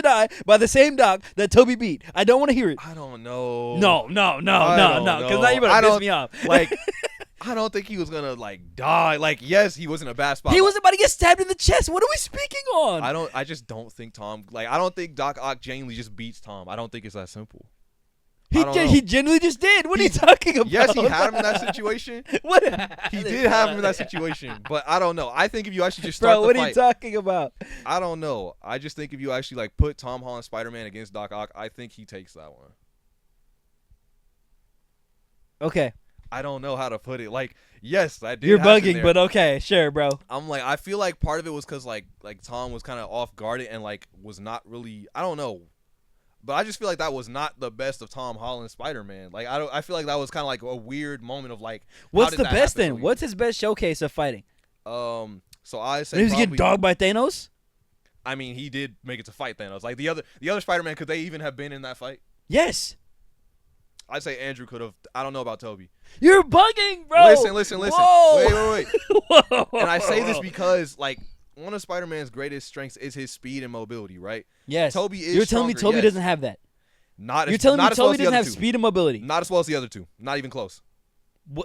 [SPEAKER 1] die by the same Doc that Toby beat. I don't want to hear it.
[SPEAKER 2] I don't know.
[SPEAKER 1] No. Because now you're gonna piss me off.
[SPEAKER 2] Like, I don't think he was gonna like die. Like, yes, he was in a bad spot.
[SPEAKER 1] He was about to get stabbed in the chest. What are we speaking on?
[SPEAKER 2] I just don't think Tom. Like, I don't think Doc Ock genuinely just beats Tom. I don't think it's that simple.
[SPEAKER 1] He genuinely just did. What are you talking about?
[SPEAKER 2] Yes, he had him in that situation.
[SPEAKER 1] What?
[SPEAKER 2] He did have him in that situation, but I don't know. I think if you actually just start the fight.
[SPEAKER 1] Bro, what are you talking about?
[SPEAKER 2] I don't know. I just think if you actually like put Tom Holland Spider-Man against Doc Ock, I think he takes that one.
[SPEAKER 1] Okay.
[SPEAKER 2] I don't know how to put it. Like, yes, I did.
[SPEAKER 1] You're bugging, but okay, sure, bro.
[SPEAKER 2] I'm like, I feel like part of it was because like Tom was kind of off guarded and like was not really. I don't know. But I just feel like that was not the best of Tom Holland Spider-Man. Like I feel like that was kind of like a weird moment of like.
[SPEAKER 1] What's the best then? What's his best showcase of fighting?
[SPEAKER 2] So I say.
[SPEAKER 1] He was getting dogged by Thanos.
[SPEAKER 2] I mean, he did make it to fight Thanos. Like the other Spider-Man, could they even have been in that fight?
[SPEAKER 1] Yes.
[SPEAKER 2] I'd say Andrew could have. I don't know about Toby.
[SPEAKER 1] You're bugging, bro.
[SPEAKER 2] Listen.
[SPEAKER 1] Whoa.
[SPEAKER 2] Wait.
[SPEAKER 1] Whoa.
[SPEAKER 2] And I say this because like. One of Spider-Man's greatest strengths is his speed and mobility, right?
[SPEAKER 1] Yes.
[SPEAKER 2] Toby is.
[SPEAKER 1] You're telling me Toby doesn't have that. You're telling me Toby doesn't have speed and mobility.
[SPEAKER 2] Not as well as the other two. Not even close.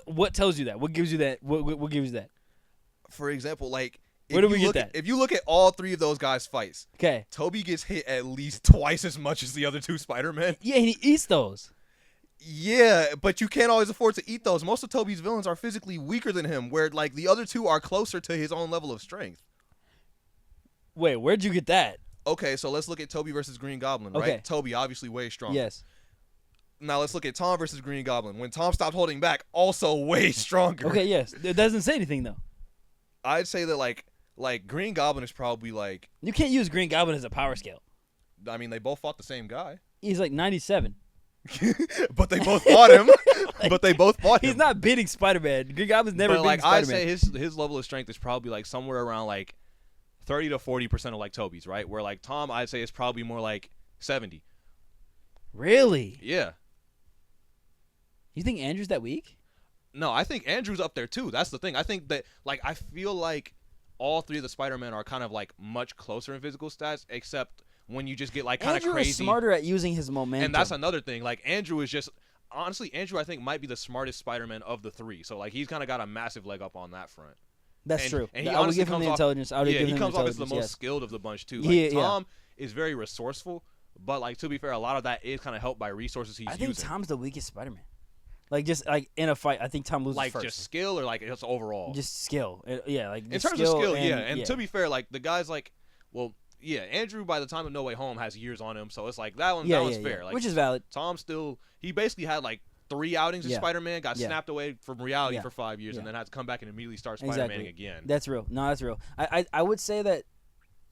[SPEAKER 1] What tells you that? What gives you that? What gives you that?
[SPEAKER 2] For example, like
[SPEAKER 1] where do we get that?
[SPEAKER 2] If you look at all three of those guys' fights,
[SPEAKER 1] okay,
[SPEAKER 2] Toby gets hit at least twice as much as the other two Spider-Men.
[SPEAKER 1] Yeah, and he eats those.
[SPEAKER 2] Yeah, but you can't always afford to eat those. Most of Toby's villains are physically weaker than him, where like the other two are closer to his own level of strength.
[SPEAKER 1] Wait, where'd you get that?
[SPEAKER 2] Okay, so let's look at Toby versus Green Goblin, right?
[SPEAKER 1] Okay.
[SPEAKER 2] Toby obviously way stronger.
[SPEAKER 1] Yes.
[SPEAKER 2] Now let's look at Tom versus Green Goblin. When Tom stopped holding back, also way stronger.
[SPEAKER 1] Okay, yes. It doesn't say anything though.
[SPEAKER 2] I'd say that like Green Goblin is probably like.
[SPEAKER 1] You can't use Green Goblin as a power scale.
[SPEAKER 2] I mean, they both fought the same guy.
[SPEAKER 1] He's like 97.
[SPEAKER 2] But they both fought him.
[SPEAKER 1] He's not beating Spider-Man. Green Goblin's never beating Spider-Man.
[SPEAKER 2] I'd say his level of strength is probably like somewhere around like 30 to 40% of like Toby's, right? Where like Tom, I'd say is probably more like 70.
[SPEAKER 1] Really?
[SPEAKER 2] Yeah.
[SPEAKER 1] You think Andrew's that weak?
[SPEAKER 2] No, I think Andrew's up there too. That's the thing. I think that like I feel like all three of the Spider-Men are kind of like much closer in physical stats, except when you just get like kind of crazy.
[SPEAKER 1] Andrew is smarter at using his momentum.
[SPEAKER 2] And that's another thing. Like Andrew is just honestly, Andrew I think might be the smartest Spider-Man of the three. So like he's kind of got a massive leg up on that front.
[SPEAKER 1] That's true.
[SPEAKER 2] And he
[SPEAKER 1] I would give him the intelligence.
[SPEAKER 2] He comes off as the most skilled of the bunch too. Like Tom is very resourceful, but like to be fair, a lot of that is kind of helped by resources he's using.
[SPEAKER 1] I think Tom's the weakest Spider-Man. Like just like in a fight, I think Tom loses
[SPEAKER 2] like
[SPEAKER 1] first.
[SPEAKER 2] Just skill or like just overall.
[SPEAKER 1] Just skill, yeah. Like
[SPEAKER 2] in terms of skill, yeah. And to be fair, like the guys like, well, yeah, Andrew by the time of No Way Home has years on him, so it's like that one's fair. Like,
[SPEAKER 1] which is valid.
[SPEAKER 2] Tom still, he basically had like 3 outings of
[SPEAKER 1] Yeah.
[SPEAKER 2] Spider-Man, got
[SPEAKER 1] Yeah.
[SPEAKER 2] snapped away from reality
[SPEAKER 1] Yeah.
[SPEAKER 2] for 5 years,
[SPEAKER 1] Yeah.
[SPEAKER 2] and then had to come back and immediately start Spider-Maning again.
[SPEAKER 1] That's real. No, that's real. I would say that.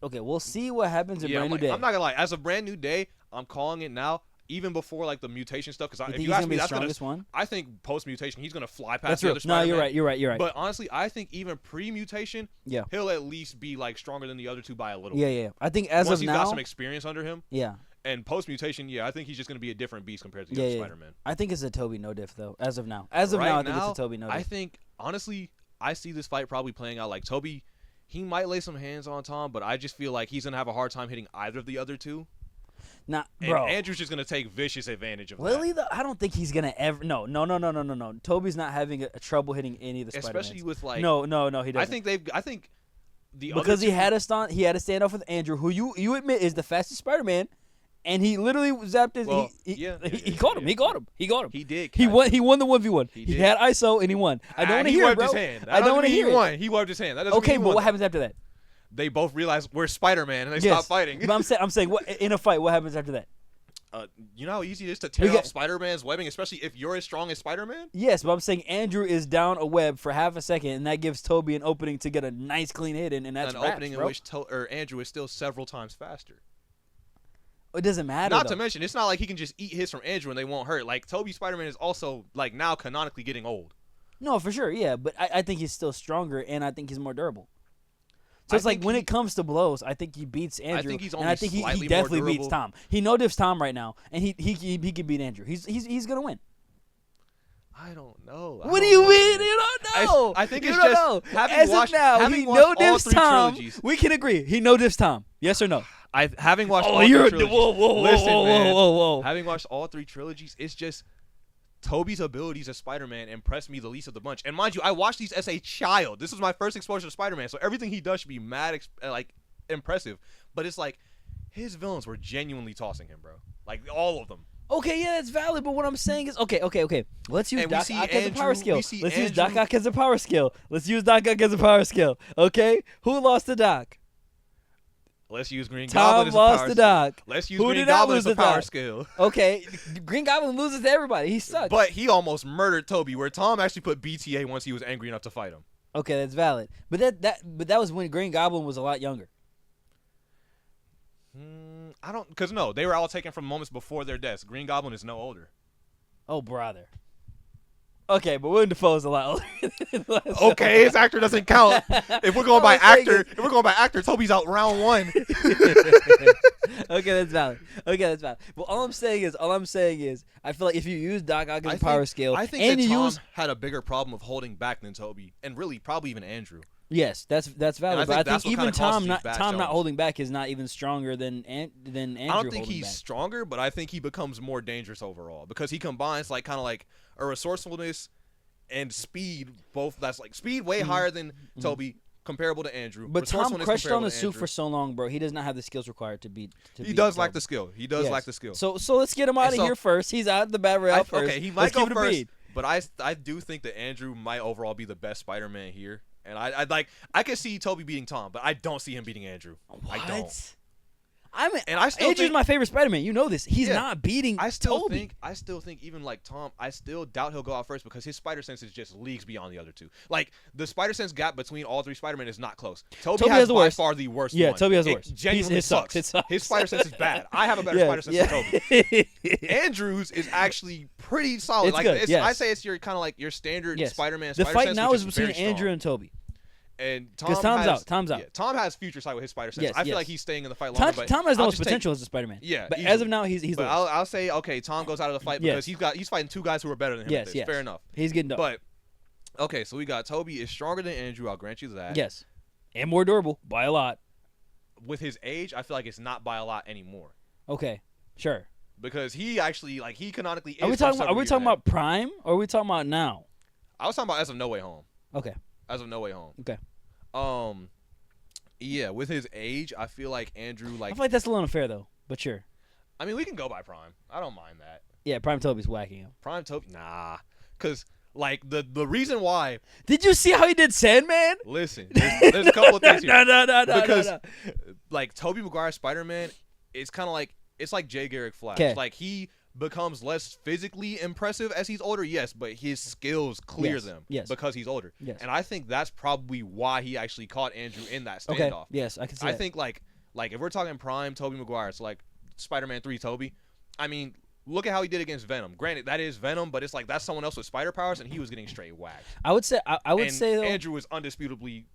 [SPEAKER 1] Okay, we'll see what happens in Brand New Day.
[SPEAKER 2] I'm not gonna lie. As a Brand New Day, I'm calling it now. Even before like the mutation stuff, because
[SPEAKER 1] You
[SPEAKER 2] if
[SPEAKER 1] think
[SPEAKER 2] you
[SPEAKER 1] he's
[SPEAKER 2] ask
[SPEAKER 1] gonna
[SPEAKER 2] me,
[SPEAKER 1] be the
[SPEAKER 2] that's
[SPEAKER 1] strongest one?
[SPEAKER 2] I think post mutation he's gonna fly past
[SPEAKER 1] That's
[SPEAKER 2] the
[SPEAKER 1] real.
[SPEAKER 2] other Spider-Man.
[SPEAKER 1] No, you're right.
[SPEAKER 2] But honestly, I think even pre-mutation,
[SPEAKER 1] Yeah.
[SPEAKER 2] he'll at least be like stronger than the other two by a little.
[SPEAKER 1] Yeah. I think as
[SPEAKER 2] Once
[SPEAKER 1] of
[SPEAKER 2] he's
[SPEAKER 1] now,
[SPEAKER 2] got some experience under him.
[SPEAKER 1] Yeah.
[SPEAKER 2] And post mutation, I think he's just gonna be a different beast compared to the other Spider-Man.
[SPEAKER 1] I think it's a Toby no diff though. As of now, I think it's a Toby no diff.
[SPEAKER 2] I think honestly, I see this fight probably playing out like Toby. He might lay some hands on Tom, but I just feel like he's gonna have a hard time hitting either of the other two.
[SPEAKER 1] Nah,
[SPEAKER 2] and
[SPEAKER 1] bro.
[SPEAKER 2] Andrew's just gonna take vicious advantage of
[SPEAKER 1] Really
[SPEAKER 2] that.
[SPEAKER 1] though, I don't think he's gonna ever. No. Toby's not having a trouble hitting any of the Spider-Mans.
[SPEAKER 2] Especially with like.
[SPEAKER 1] No, he doesn't.
[SPEAKER 2] I think the
[SPEAKER 1] because
[SPEAKER 2] other two,
[SPEAKER 1] he had to stand off with Andrew, who you admit is the fastest Spider-Man, and he literally zapped his. He caught him. He got him.
[SPEAKER 2] He did.
[SPEAKER 1] He won the 1v1.
[SPEAKER 2] He
[SPEAKER 1] He
[SPEAKER 2] did.
[SPEAKER 1] had ISO and he won. I don't want to hear it, bro.
[SPEAKER 2] His hand.
[SPEAKER 1] I don't want to hear
[SPEAKER 2] he
[SPEAKER 1] it.
[SPEAKER 2] won. He wiped his hand. That doesn't
[SPEAKER 1] Okay,
[SPEAKER 2] mean he
[SPEAKER 1] but
[SPEAKER 2] won.
[SPEAKER 1] what happens after that?
[SPEAKER 2] They both realize we're Spider-Man and they stop fighting.
[SPEAKER 1] But I'm saying, what in a fight? What happens after that?
[SPEAKER 2] You know how easy it is to tear off Spider-Man's webbing, especially if you're as strong as Spider-Man?
[SPEAKER 1] Yes, but I'm saying Andrew is down a web for half a second, and that gives Toby an opening to get a nice clean hit in, and that's
[SPEAKER 2] an
[SPEAKER 1] raps,
[SPEAKER 2] opening
[SPEAKER 1] bro.
[SPEAKER 2] in which Andrew is still several times faster.
[SPEAKER 1] It doesn't matter.
[SPEAKER 2] Not to mention, it's not like he can just eat hits from Andrew and they won't hurt. Like, Toby Spider-Man is also, like, now canonically getting old.
[SPEAKER 1] No, for sure, yeah, but I think he's still stronger, and I think he's more durable. So it's like when it comes to blows, I think he beats Andrew.
[SPEAKER 2] I think he's only
[SPEAKER 1] and I think
[SPEAKER 2] slightly
[SPEAKER 1] he definitely
[SPEAKER 2] more
[SPEAKER 1] beats
[SPEAKER 2] durable.
[SPEAKER 1] Tom. He no diffs Tom right now, and he can beat Andrew. He's gonna win.
[SPEAKER 2] I don't know.
[SPEAKER 1] What do you mean? You don't know.
[SPEAKER 2] I think
[SPEAKER 1] you
[SPEAKER 2] it's
[SPEAKER 1] don't
[SPEAKER 2] just
[SPEAKER 1] know.
[SPEAKER 2] having
[SPEAKER 1] As
[SPEAKER 2] watched,
[SPEAKER 1] of now,
[SPEAKER 2] having
[SPEAKER 1] he
[SPEAKER 2] watched
[SPEAKER 1] no
[SPEAKER 2] all
[SPEAKER 1] diffs
[SPEAKER 2] 3
[SPEAKER 1] Tom.
[SPEAKER 2] trilogies.
[SPEAKER 1] We can agree. He no diffs Tom. Yes or no?
[SPEAKER 2] Having watched all
[SPEAKER 1] Oh,
[SPEAKER 2] 3
[SPEAKER 1] you're
[SPEAKER 2] trilogies.
[SPEAKER 1] whoa,
[SPEAKER 2] Listen, man.
[SPEAKER 1] whoa.
[SPEAKER 2] Having watched all 3 trilogies, it's just Toby's abilities as Spider-Man impressed me the least of the bunch. And mind you, I watched these as a child. This was my first exposure to Spider-Man, so everything he does should be mad, impressive. But it's like his villains were genuinely tossing him, bro. Like all of them.
[SPEAKER 1] Okay, yeah, that's valid. But what I'm saying is, okay. Let's use
[SPEAKER 2] And we
[SPEAKER 1] Doc
[SPEAKER 2] see
[SPEAKER 1] Ock as a power
[SPEAKER 2] Andrew-
[SPEAKER 1] skill.
[SPEAKER 2] we see
[SPEAKER 1] Let's use
[SPEAKER 2] Andrew-
[SPEAKER 1] Doc Ock as a power skill. Okay, who lost to Doc?
[SPEAKER 2] Let's use Green
[SPEAKER 1] Tom
[SPEAKER 2] Goblin as a
[SPEAKER 1] lost
[SPEAKER 2] power
[SPEAKER 1] to
[SPEAKER 2] skill.
[SPEAKER 1] Doc.
[SPEAKER 2] Let's use
[SPEAKER 1] Who
[SPEAKER 2] Green
[SPEAKER 1] did not
[SPEAKER 2] Goblin
[SPEAKER 1] lose
[SPEAKER 2] as a
[SPEAKER 1] to
[SPEAKER 2] power
[SPEAKER 1] Doc?
[SPEAKER 2] skill.
[SPEAKER 1] Okay, Green Goblin loses to everybody. He sucks.
[SPEAKER 2] But he almost murdered Toby, where Tom actually put BTA once he was angry enough to fight him.
[SPEAKER 1] Okay, that's valid. But that was when Green Goblin was a lot younger.
[SPEAKER 2] Because no, they were all taken from moments before their deaths. Green Goblin is no older.
[SPEAKER 1] Oh, brother. Okay, but Willem Dafoe is a lot older.
[SPEAKER 2] Okay, his actor doesn't count. If we're going by
[SPEAKER 1] All I'm saying
[SPEAKER 2] actor, Toby's out round 1.
[SPEAKER 1] Okay, that's valid. Well, all I'm saying is, I feel like if you use Doc Ock as a power skill,
[SPEAKER 2] I think
[SPEAKER 1] and
[SPEAKER 2] that
[SPEAKER 1] you
[SPEAKER 2] Tom
[SPEAKER 1] use
[SPEAKER 2] had a bigger problem of holding back than Toby, and really probably even Andrew.
[SPEAKER 1] yes, that's valid.
[SPEAKER 2] I
[SPEAKER 1] But I
[SPEAKER 2] think that's
[SPEAKER 1] think
[SPEAKER 2] what
[SPEAKER 1] even
[SPEAKER 2] kinda causes
[SPEAKER 1] Tom
[SPEAKER 2] these
[SPEAKER 1] not
[SPEAKER 2] bad
[SPEAKER 1] Tom not
[SPEAKER 2] shows.
[SPEAKER 1] holding back is not even stronger than Andrew.
[SPEAKER 2] I don't think
[SPEAKER 1] holding
[SPEAKER 2] he's
[SPEAKER 1] back.
[SPEAKER 2] stronger, but I think he becomes more dangerous overall because he combines like kind of like a resourcefulness and speed. Both that's like speed way higher than Toby, comparable to Andrew.
[SPEAKER 1] But Tom
[SPEAKER 2] Resourcefulness
[SPEAKER 1] crushed on
[SPEAKER 2] comparable
[SPEAKER 1] the
[SPEAKER 2] to
[SPEAKER 1] suit
[SPEAKER 2] Andrew.
[SPEAKER 1] for so long, bro. He does not have the skills required to beat.
[SPEAKER 2] He does lack
[SPEAKER 1] Toby.
[SPEAKER 2] the skill. He does
[SPEAKER 1] Yes.
[SPEAKER 2] lack the skill.
[SPEAKER 1] So let's get him out of
[SPEAKER 2] so-
[SPEAKER 1] here first. He's out of the battle royale first.
[SPEAKER 2] Okay, he might
[SPEAKER 1] Let's
[SPEAKER 2] go
[SPEAKER 1] give it a
[SPEAKER 2] first,
[SPEAKER 1] beat.
[SPEAKER 2] but I do think that Andrew might overall be the best Spider-Man here. And I could see Toby beating Tom, but I don't see him beating Andrew.
[SPEAKER 1] What?
[SPEAKER 2] I don't.
[SPEAKER 1] And
[SPEAKER 2] I still
[SPEAKER 1] Andrew's
[SPEAKER 2] think-
[SPEAKER 1] my favorite Spider-Man. You know this. He's
[SPEAKER 2] Yeah.
[SPEAKER 1] not beating
[SPEAKER 2] I still
[SPEAKER 1] Toby.
[SPEAKER 2] think even like Tom, I still doubt he'll go out first because his spider sense is just leagues beyond the other two. Like the spider sense gap between all 3 Spider-Men is not close. Toby has
[SPEAKER 1] the
[SPEAKER 2] by
[SPEAKER 1] worst.
[SPEAKER 2] far the worst
[SPEAKER 1] Yeah,
[SPEAKER 2] one.
[SPEAKER 1] Toby has the
[SPEAKER 2] It
[SPEAKER 1] worst.
[SPEAKER 2] genuinely
[SPEAKER 1] It sucks. It sucks.
[SPEAKER 2] His spider sense is bad. I have a better spider sense than Toby. Andrew's is actually pretty solid.
[SPEAKER 1] It's good, yes.
[SPEAKER 2] I say it's your kind of like your standard
[SPEAKER 1] Yes.
[SPEAKER 2] Spider-Man.
[SPEAKER 1] The
[SPEAKER 2] spider
[SPEAKER 1] fight
[SPEAKER 2] sense,
[SPEAKER 1] now
[SPEAKER 2] which
[SPEAKER 1] is between
[SPEAKER 2] very strong.
[SPEAKER 1] Andrew and Toby.
[SPEAKER 2] And Tom
[SPEAKER 1] 'Cause Tom's
[SPEAKER 2] has,
[SPEAKER 1] out. Tom's out.
[SPEAKER 2] Yeah, Tom has future sight with his spider sense.
[SPEAKER 1] Yes,
[SPEAKER 2] I feel
[SPEAKER 1] yes.
[SPEAKER 2] like he's staying in the fight longer.
[SPEAKER 1] Tom has the
[SPEAKER 2] I'll
[SPEAKER 1] most
[SPEAKER 2] just take-
[SPEAKER 1] potential as a Spider-Man.
[SPEAKER 2] Yeah,
[SPEAKER 1] but
[SPEAKER 2] easily.
[SPEAKER 1] as of now, he's
[SPEAKER 2] But
[SPEAKER 1] the worst.
[SPEAKER 2] I'll say okay, Tom goes out of the fight
[SPEAKER 1] Yes.
[SPEAKER 2] because he's fighting 2 guys who are better than him.
[SPEAKER 1] Yes,
[SPEAKER 2] at this.
[SPEAKER 1] yes.
[SPEAKER 2] Fair enough.
[SPEAKER 1] He's getting done.
[SPEAKER 2] But okay, so we got Toby is stronger than Andrew. I'll grant you that.
[SPEAKER 1] Yes, and more durable by a lot.
[SPEAKER 2] With his age, I feel like it's not by a lot anymore
[SPEAKER 1] Okay, sure.
[SPEAKER 2] because he actually he canonically is.
[SPEAKER 1] Are we
[SPEAKER 2] from
[SPEAKER 1] talking? Are we
[SPEAKER 2] several
[SPEAKER 1] talking
[SPEAKER 2] years
[SPEAKER 1] about Prime, or are we talking about now?
[SPEAKER 2] ahead. I was talking about as of No Way Home.
[SPEAKER 1] Okay.
[SPEAKER 2] As of No Way Home.
[SPEAKER 1] Okay.
[SPEAKER 2] Yeah, with his age, I feel like Andrew
[SPEAKER 1] I feel like that's a little unfair though, but sure.
[SPEAKER 2] I mean, we can go by Prime. I don't mind that.
[SPEAKER 1] Yeah, Prime Toby's whacking him.
[SPEAKER 2] Prime Toby, nah, because like the reason why.
[SPEAKER 1] Did you see how he did Sandman?
[SPEAKER 2] Listen, there's a couple of things here.
[SPEAKER 1] No.
[SPEAKER 2] Because like Tobey Maguire's Spider-Man, it's kind of like it's like Jay Garrick Flash.
[SPEAKER 1] 'Kay.
[SPEAKER 2] Like he becomes less physically impressive as he's older, yes, but his skills clear them because he's older.
[SPEAKER 1] Yes.
[SPEAKER 2] And I think that's probably why he actually caught Andrew in that standoff.
[SPEAKER 1] Okay. Yes, I can see
[SPEAKER 2] I
[SPEAKER 1] that.
[SPEAKER 2] think like if we're talking prime Tobey Maguire, so like Spider-Man 3 Tobey, I mean, look at how he did against Venom. Granted, that is Venom, but it's like that's someone else with spider powers, and he was getting straight whacked.
[SPEAKER 1] I would say though,
[SPEAKER 2] Andrew was undisputably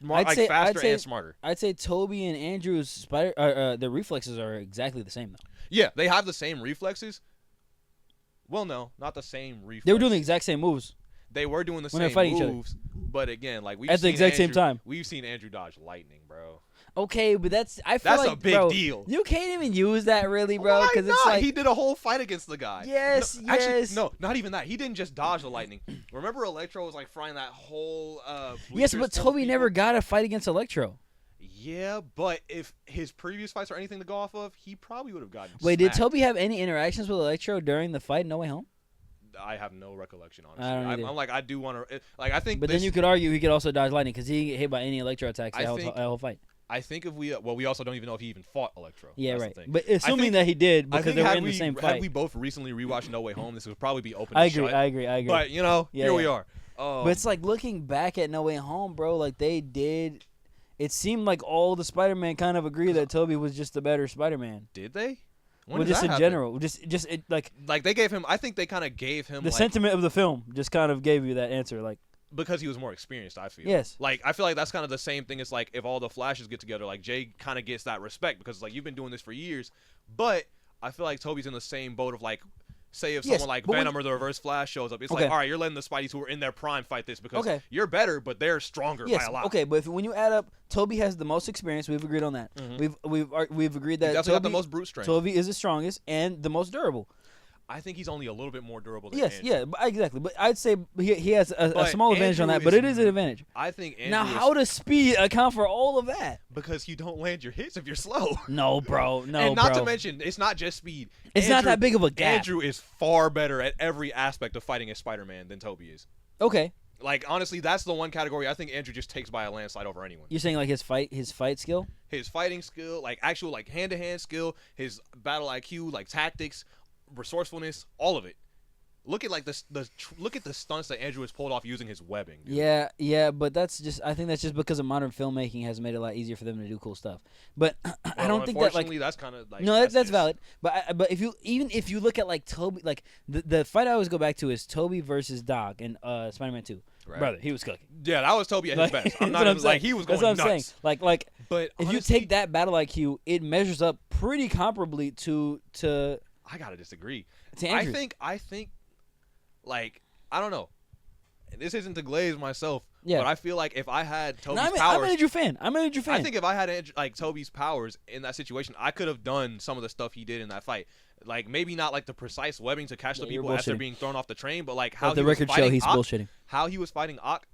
[SPEAKER 2] faster and smarter.
[SPEAKER 1] I'd say Toby and Andrew's the reflexes are exactly the same though.
[SPEAKER 2] Yeah, they have the same reflexes. Well, no, not the same reflexes.
[SPEAKER 1] They were doing the exact same moves.
[SPEAKER 2] They were doing the
[SPEAKER 1] when
[SPEAKER 2] same moves, but again, like
[SPEAKER 1] at the exact same time.
[SPEAKER 2] We've seen Andrew dodge lightning, bro.
[SPEAKER 1] Okay, but I feel like
[SPEAKER 2] a big deal.
[SPEAKER 1] You can't even use that really, bro, because it's like
[SPEAKER 2] he did a whole fight against the guy.
[SPEAKER 1] Yes,
[SPEAKER 2] Actually, no, not even that. He didn't just dodge the lightning. Remember, Electro was like frying that whole.
[SPEAKER 1] Yes, but Toby never got a fight against Electro.
[SPEAKER 2] Yeah, but if his previous fights are anything to go off of, he probably would have gotten.
[SPEAKER 1] Wait,
[SPEAKER 2] smacked.
[SPEAKER 1] did Toby have any interactions with Electro during the fight No Way Home?
[SPEAKER 2] I have no recollection, honestly. I'm like, I do want to, like, I think.
[SPEAKER 1] But then you could argue he could also dodge lightning because he didn't get hit by any Electro attacks that whole fight.
[SPEAKER 2] I think if we also don't even know if he even fought Electro.
[SPEAKER 1] Yeah,
[SPEAKER 2] That's
[SPEAKER 1] right. But assuming that he did, because they were in the same fight.
[SPEAKER 2] Had we both recently rewatched No Way Home, this would probably be open.
[SPEAKER 1] I
[SPEAKER 2] agree. But here we are.
[SPEAKER 1] But it's like looking back at No Way Home, bro. Like they did. It seemed like all the Spider-Man kind of agree that Toby was just the better Spider-Man.
[SPEAKER 2] Did they?
[SPEAKER 1] Well, just in general, just like
[SPEAKER 2] they gave him. I think they kind of gave him
[SPEAKER 1] the sentiment of the film. Just kind of gave you that answer, like
[SPEAKER 2] because he was more experienced. I feel.
[SPEAKER 1] Yes.
[SPEAKER 2] Like I feel like that's kind of the same thing as like if all the Flashes get together, like Jay kind of gets that respect because like you've been doing this for years. But I feel like Toby's in the same boat of like. Say if someone like Venom or the Reverse Flash shows up, it's like, all right, you're letting the Spideys who are in their prime fight this because you're better, but they're stronger by a lot.
[SPEAKER 1] Okay, but when you add up, Toby has the most experience. We've agreed on that. Mm-hmm. We've agreed that
[SPEAKER 2] Toby got the most brute strength.
[SPEAKER 1] Toby is the strongest and the most durable.
[SPEAKER 2] I think he's only a little bit more durable than Andrew.
[SPEAKER 1] Yeah, exactly. But I'd say he has a small advantage on that, but it is an advantage.
[SPEAKER 2] I think Andrew
[SPEAKER 1] now, how does speed account for all of that?
[SPEAKER 2] Because you don't land your hits if you're slow.
[SPEAKER 1] No, bro. No,
[SPEAKER 2] and not to mention, it's not just speed.
[SPEAKER 1] It's not that big of a gap.
[SPEAKER 2] Andrew is far better at every aspect of fighting as Spider-Man than Toby is.
[SPEAKER 1] Okay.
[SPEAKER 2] Like, honestly, that's the one category I think Andrew just takes by a landslide over anyone.
[SPEAKER 1] You're saying like his fight skill?
[SPEAKER 2] His fighting skill, like actual like hand-to-hand skill, his battle IQ, like tactics, resourcefulness, all of it. Look at like look at the stunts that Andrew has pulled off using his webbing. Dude.
[SPEAKER 1] Yeah, but I think that's just because of modern filmmaking has made it a lot easier for them to do cool stuff. But I don't think that like
[SPEAKER 2] that's kind of like
[SPEAKER 1] no, that's valid. But if you look at like Toby, like the fight I always go back to is Toby versus Doc in Spider-Man 2. Right. Brother, he was cooking.
[SPEAKER 2] Yeah, that was Toby at his best. I'm not even, like he was going nuts.
[SPEAKER 1] That's what I'm saying. Like,
[SPEAKER 2] but
[SPEAKER 1] if
[SPEAKER 2] honestly,
[SPEAKER 1] you take that battle IQ, it measures up pretty comparably to.
[SPEAKER 2] I gotta disagree.
[SPEAKER 1] To Andrew.
[SPEAKER 2] I think, like I don't know. This isn't to glaze myself,
[SPEAKER 1] yeah.
[SPEAKER 2] But I feel like if I had Toby's powers,
[SPEAKER 1] I'm an Andrew fan.
[SPEAKER 2] I think if I had like Toby's powers in that situation, I could have done some of the stuff he did in that fight. Like maybe not like the precise webbing to catch the people as they're being thrown off the train, but like how
[SPEAKER 1] the records show he's bullshitting.
[SPEAKER 2] How he was fighting Ock,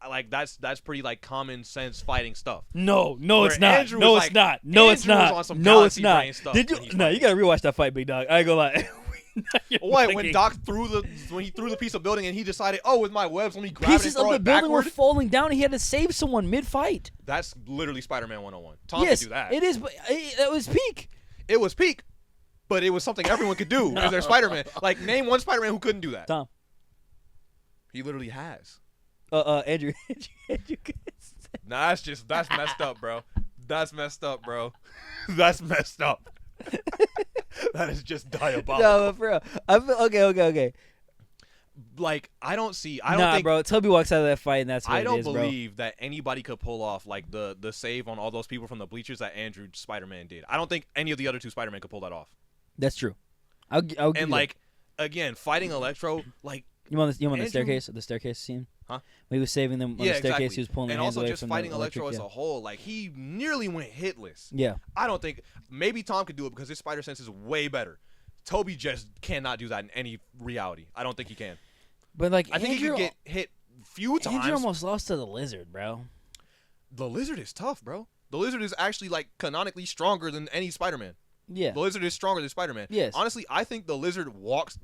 [SPEAKER 2] like that's pretty like common sense fighting stuff.
[SPEAKER 1] No, it's not. No, it's not. No, it's not. No, it's not. Did you? No, you gotta rewatch that fight, big dog. I ain't gonna lie.
[SPEAKER 2] What when Doc threw the piece of building and he decided, with my webs, let me grab
[SPEAKER 1] pieces
[SPEAKER 2] it and throw
[SPEAKER 1] of the
[SPEAKER 2] it
[SPEAKER 1] building
[SPEAKER 2] backward?
[SPEAKER 1] were falling down. And he had to save someone mid-fight.
[SPEAKER 2] That's literally Spider-Man 101. Tom
[SPEAKER 1] yes,
[SPEAKER 2] could do that.
[SPEAKER 1] It is, but it was peak.
[SPEAKER 2] It was peak, but it was something everyone could do because they're Spider-Man. Like name one Spider-Man who couldn't do that.
[SPEAKER 1] Tom.
[SPEAKER 2] He literally has.
[SPEAKER 1] Andrew.
[SPEAKER 2] Nah, that's messed up, bro. That's messed up, bro. That's messed up. That is just diabolical.
[SPEAKER 1] No, but for real. I feel okay.
[SPEAKER 2] Like I don't think,
[SPEAKER 1] bro. Toby walks out of that fight and that's what
[SPEAKER 2] I don't
[SPEAKER 1] it is,
[SPEAKER 2] believe that anybody could pull off like the save on all those people from the bleachers that Andrew Spider-Man did. I don't think any of the other two Spider-Man could pull that off.
[SPEAKER 1] That's true. I'll
[SPEAKER 2] and like again, fighting Electro, like
[SPEAKER 1] you want the staircase scene?
[SPEAKER 2] Huh?
[SPEAKER 1] When he was saving them on the staircase,
[SPEAKER 2] exactly.
[SPEAKER 1] He was pulling their
[SPEAKER 2] and
[SPEAKER 1] hands
[SPEAKER 2] also
[SPEAKER 1] away
[SPEAKER 2] just
[SPEAKER 1] from
[SPEAKER 2] fighting
[SPEAKER 1] the
[SPEAKER 2] Electro as a whole, like he nearly went hitless.
[SPEAKER 1] Yeah.
[SPEAKER 2] I don't think maybe Tom could do it because his spider sense is way better. Toby just cannot do that in any reality. I don't think he can.
[SPEAKER 1] But like
[SPEAKER 2] I think he could get hit few times.
[SPEAKER 1] Andrew almost lost to the Lizard, bro.
[SPEAKER 2] The Lizard is tough, bro. The Lizard is actually like canonically stronger than any Spider-Man.
[SPEAKER 1] Yeah.
[SPEAKER 2] The Lizard is stronger than Spider-Man.
[SPEAKER 1] Yes.
[SPEAKER 2] Honestly, I think the Lizard walks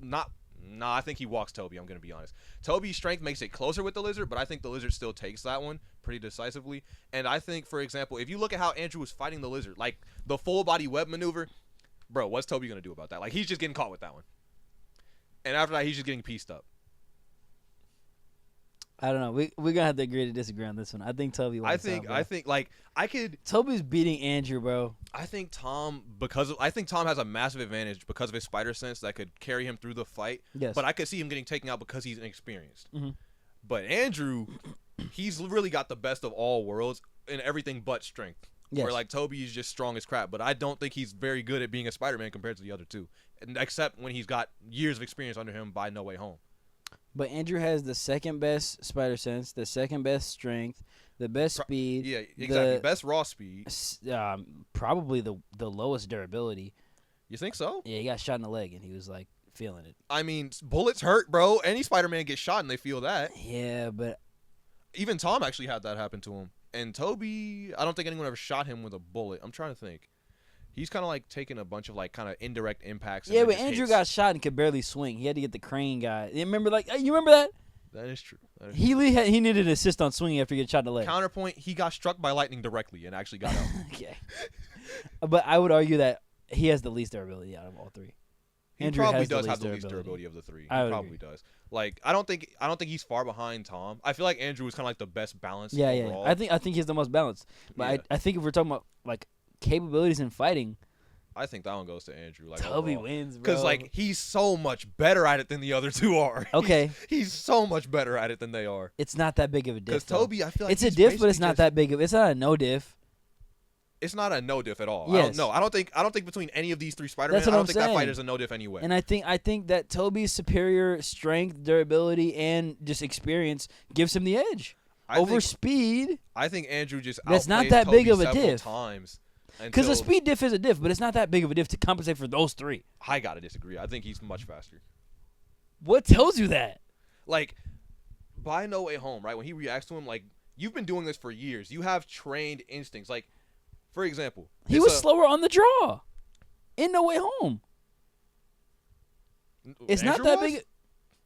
[SPEAKER 2] I think he walks Toby, I'm going to be honest. Toby's strength makes it closer with the Lizard, but I think the Lizard still takes that one pretty decisively. And I think, for example, if you look at how Andrew was fighting the Lizard, like the full body web maneuver, bro, what's Toby going to do about that? Like, he's just getting caught with that one. And after that, he's just getting pieced up.
[SPEAKER 1] I don't know. We're gonna have to agree to disagree on this one. I think Toby.
[SPEAKER 2] I think like I could.
[SPEAKER 1] Toby's beating Andrew, bro.
[SPEAKER 2] I think Tom has a massive advantage because of his spider sense that could carry him through the fight.
[SPEAKER 1] Yes.
[SPEAKER 2] But I could see him getting taken out because he's inexperienced.
[SPEAKER 1] Mm-hmm.
[SPEAKER 2] But Andrew, he's really got the best of all worlds in everything but strength.
[SPEAKER 1] Yes.
[SPEAKER 2] Where like Toby is just strong as crap, but I don't think he's very good at being a Spider-Man compared to the other two, except when he's got years of experience under him by No Way Home.
[SPEAKER 1] But Andrew has the second best spider sense, the second best strength, the best speed.
[SPEAKER 2] Yeah, exactly. Best raw speed.
[SPEAKER 1] Probably the lowest durability.
[SPEAKER 2] You think so?
[SPEAKER 1] Yeah, he got shot in the leg and he was like feeling it.
[SPEAKER 2] I mean, bullets hurt, bro. Any Spider-Man gets shot and they feel that.
[SPEAKER 1] Yeah, but
[SPEAKER 2] even Tom actually had that happen to him. And Toby, I don't think anyone ever shot him with a bullet. I'm trying to think. He's kind of like taking a bunch of like kind of indirect impacts.
[SPEAKER 1] Yeah, but Andrew got shot and could barely swing. He had to get the crane guy. You remember that?
[SPEAKER 2] That is true.
[SPEAKER 1] He needed an assist on swinging after he got shot in the leg.
[SPEAKER 2] Counterpoint, he got struck by lightning directly and actually got out.
[SPEAKER 1] Okay. But I would argue that he has the least durability out of all three.
[SPEAKER 2] Andrew probably does have the least durability of the three. He probably does. Like I don't think he's far behind Tom. I feel like Andrew is kind of like the best balanced overall.
[SPEAKER 1] Yeah. I think he's the most balanced. But I think if we're talking about like capabilities in fighting,
[SPEAKER 2] I think that one goes to Andrew. Like
[SPEAKER 1] Toby wins, bro.
[SPEAKER 2] Because like he's so much better at it than the other two are.
[SPEAKER 1] Okay.
[SPEAKER 2] He's so much better at it than they are.
[SPEAKER 1] It's not that big of a diff.
[SPEAKER 2] Because Toby, I feel like
[SPEAKER 1] it's a diff, but it's not that big of. It's not a no diff.
[SPEAKER 2] It's not a no diff at all.
[SPEAKER 1] Yes.
[SPEAKER 2] I don't think between any of these three Spider-Man, I don't think that fight is a no diff anyway.
[SPEAKER 1] And I think that Toby's superior strength, durability, and just experience gives him the edge over speed.
[SPEAKER 2] I think Andrew just
[SPEAKER 1] that's not
[SPEAKER 2] outplays
[SPEAKER 1] that
[SPEAKER 2] Toby
[SPEAKER 1] big of a diff.
[SPEAKER 2] Times
[SPEAKER 1] because a speed diff is a diff, but it's not that big of a diff to compensate for those three.
[SPEAKER 2] I gotta disagree. I think he's much faster.
[SPEAKER 1] What tells you that?
[SPEAKER 2] Like by No Way Home, right? When he reacts to him, like you've been doing this for years. You have trained instincts, like. For example,
[SPEAKER 1] he was slower on the draw in No Way Home. It's
[SPEAKER 2] Andrew
[SPEAKER 1] not that
[SPEAKER 2] was?
[SPEAKER 1] big.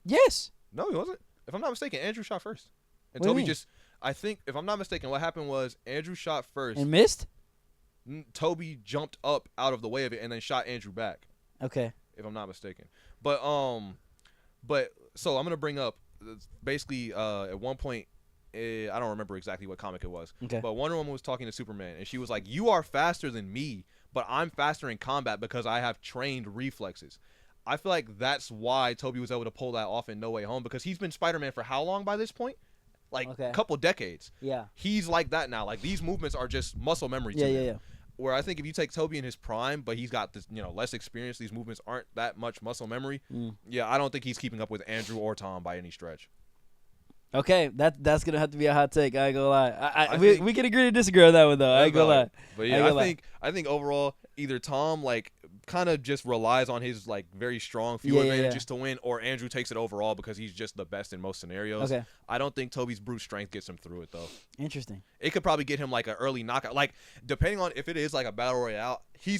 [SPEAKER 1] Yes.
[SPEAKER 2] No, he wasn't. If I'm not mistaken, Andrew shot first. And
[SPEAKER 1] What do you
[SPEAKER 2] Toby
[SPEAKER 1] mean?
[SPEAKER 2] just, I think, if I'm not mistaken, what happened was Andrew shot first.
[SPEAKER 1] And missed?
[SPEAKER 2] Toby jumped up out of the way of it and then shot Andrew back.
[SPEAKER 1] Okay.
[SPEAKER 2] If I'm not mistaken. But so I'm going to bring up, basically, at one point, I don't remember exactly what comic it was.
[SPEAKER 1] Okay.
[SPEAKER 2] But Wonder Woman was talking to Superman, and she was like, "You are faster than me, but I'm faster in combat because I have trained reflexes." I feel like that's why Toby was able to pull that off in No Way Home because he's been Spider-Man for how long by this point? Like a couple decades.
[SPEAKER 1] Yeah.
[SPEAKER 2] He's like that now. Like these movements are just muscle memory to him. Yeah. Where I think if you take Toby in his prime, but he's got this, less experience, these movements aren't that much muscle memory. Yeah, I don't think he's keeping up with Andrew or Tom by any stretch.
[SPEAKER 1] Okay, that's gonna have to be a hot take. I ain't gonna lie. We can agree to disagree on that one though. I ain't gonna lie.
[SPEAKER 2] But yeah, I think overall either Tom like kind of just relies on his like very strong few advantages to win, or Andrew takes it overall because he's just the best in most scenarios. Okay. I don't think Toby's brute strength gets him through it though.
[SPEAKER 1] Interesting.
[SPEAKER 2] It could probably get him like an early knockout. Like depending on if it is like a battle royale, he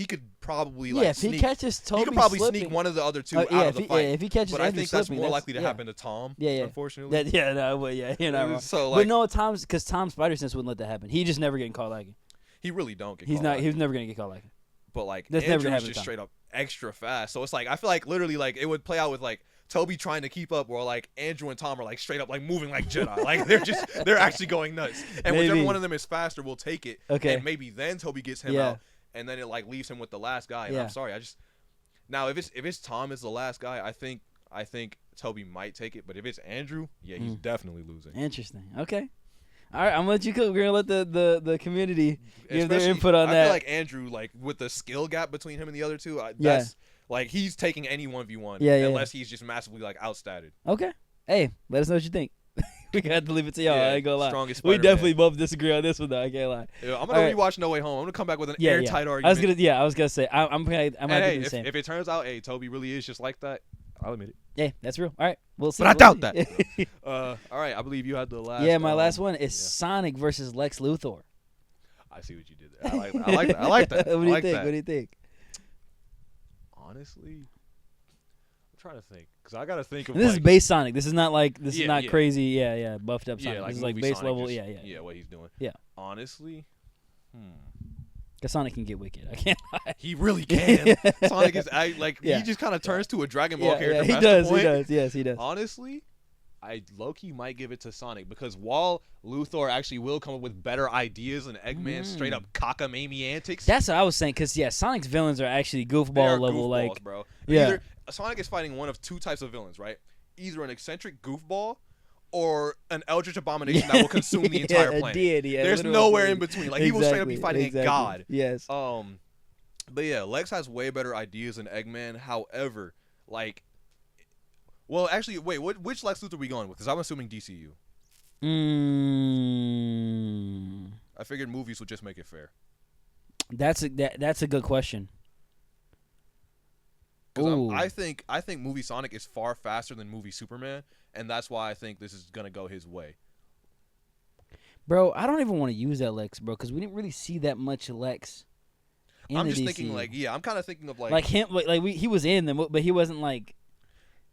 [SPEAKER 2] could probably like
[SPEAKER 1] if he catches Toby,
[SPEAKER 2] he could probably
[SPEAKER 1] slipping,
[SPEAKER 2] sneak one of the other two out of the fight.
[SPEAKER 1] If he catches,
[SPEAKER 2] but
[SPEAKER 1] Andrew
[SPEAKER 2] I think
[SPEAKER 1] slipping,
[SPEAKER 2] that's more likely to happen to Tom. Unfortunately.
[SPEAKER 1] You're not wrong.
[SPEAKER 2] So like,
[SPEAKER 1] but no, Tom's spider sense wouldn't let that happen. He just never getting caught like it.
[SPEAKER 2] He really don't get.
[SPEAKER 1] He's never gonna get caught like it.
[SPEAKER 2] But like
[SPEAKER 1] that's
[SPEAKER 2] Andrew is just straight up extra fast. So it's like I feel like literally like it would play out with like Toby trying to keep up, or like Andrew and Tom are like straight up like moving like Jedi. Like they're actually going nuts. And whichever one of them is faster will take it. Okay. And maybe then Toby gets him out, and then it like leaves him with the last guy. And I'm sorry, now if it's Tom as the last guy, I think Toby might take it. But if it's Andrew, yeah, he's definitely losing.
[SPEAKER 1] Interesting. Okay. All right, I'm gonna let you go. We're gonna let the community give their input on that.
[SPEAKER 2] I feel like Andrew, like with the skill gap between him and the other two, that's like he's taking any 1v1 unless he's just massively like outstatted.
[SPEAKER 1] Okay. Hey, let us know what you think. We got to leave it to y'all. I ain't gonna lie.
[SPEAKER 2] Strongest
[SPEAKER 1] we
[SPEAKER 2] Spider-Man.
[SPEAKER 1] definitely both disagree on this one though. I can't lie.
[SPEAKER 2] Yeah, I'm gonna rewatch No Way Home. I'm gonna come back with an airtight argument.
[SPEAKER 1] I was gonna say I'm gonna do the same.
[SPEAKER 2] If it turns out, Toby really is just like that, I'll admit it.
[SPEAKER 1] Yeah, that's real. All right, we'll see.
[SPEAKER 2] But I doubt that. All right, I believe you had the last.
[SPEAKER 1] Yeah, my last one is Sonic versus Lex Luthor.
[SPEAKER 2] I see what you did there. I like that. I like that.
[SPEAKER 1] What do you think? What do you think?
[SPEAKER 2] Honestly, I'm trying to think because I gotta think of.
[SPEAKER 1] This is base Sonic. This is not like is not crazy. Yeah, buffed up Sonic.
[SPEAKER 2] Like
[SPEAKER 1] this is like base
[SPEAKER 2] Sonic
[SPEAKER 1] level.
[SPEAKER 2] Yeah, what he's doing.
[SPEAKER 1] Yeah.
[SPEAKER 2] Honestly,
[SPEAKER 1] Cause Sonic can get wicked. I can't lie.
[SPEAKER 2] He really can. Sonic is he just kind of turns to a Dragon Ball character.
[SPEAKER 1] Yeah, he does. He does. Yes, he does.
[SPEAKER 2] Honestly, I low-key might give it to Sonic because while Luthor actually will come up with better ideas than Eggman's straight up cockamamie antics.
[SPEAKER 1] That's what I was saying. Cause Sonic's villains are actually goofball level.
[SPEAKER 2] Goofballs, bro. Either Sonic is fighting one of two types of villains, right? Either an eccentric goofball or an eldritch abomination that will consume the entire planet. There's nowhere in between. Like he will straight up be fighting a god.
[SPEAKER 1] Yes.
[SPEAKER 2] But yeah, Lex has way better ideas than Eggman. However, like, well, actually, wait, which Lex Luthor are we going with? Because I'm assuming DCU. I figured movies would just make it fair.
[SPEAKER 1] That's a good question.
[SPEAKER 2] Because I think movie Sonic is far faster than movie Superman. And that's why I think this is going to go his way.
[SPEAKER 1] Bro, I don't even want to use that Lex, bro, because we didn't really see that much Lex.
[SPEAKER 2] I'm just thinking, I'm kind of thinking of,
[SPEAKER 1] like him, he was in them, but he wasn't, like,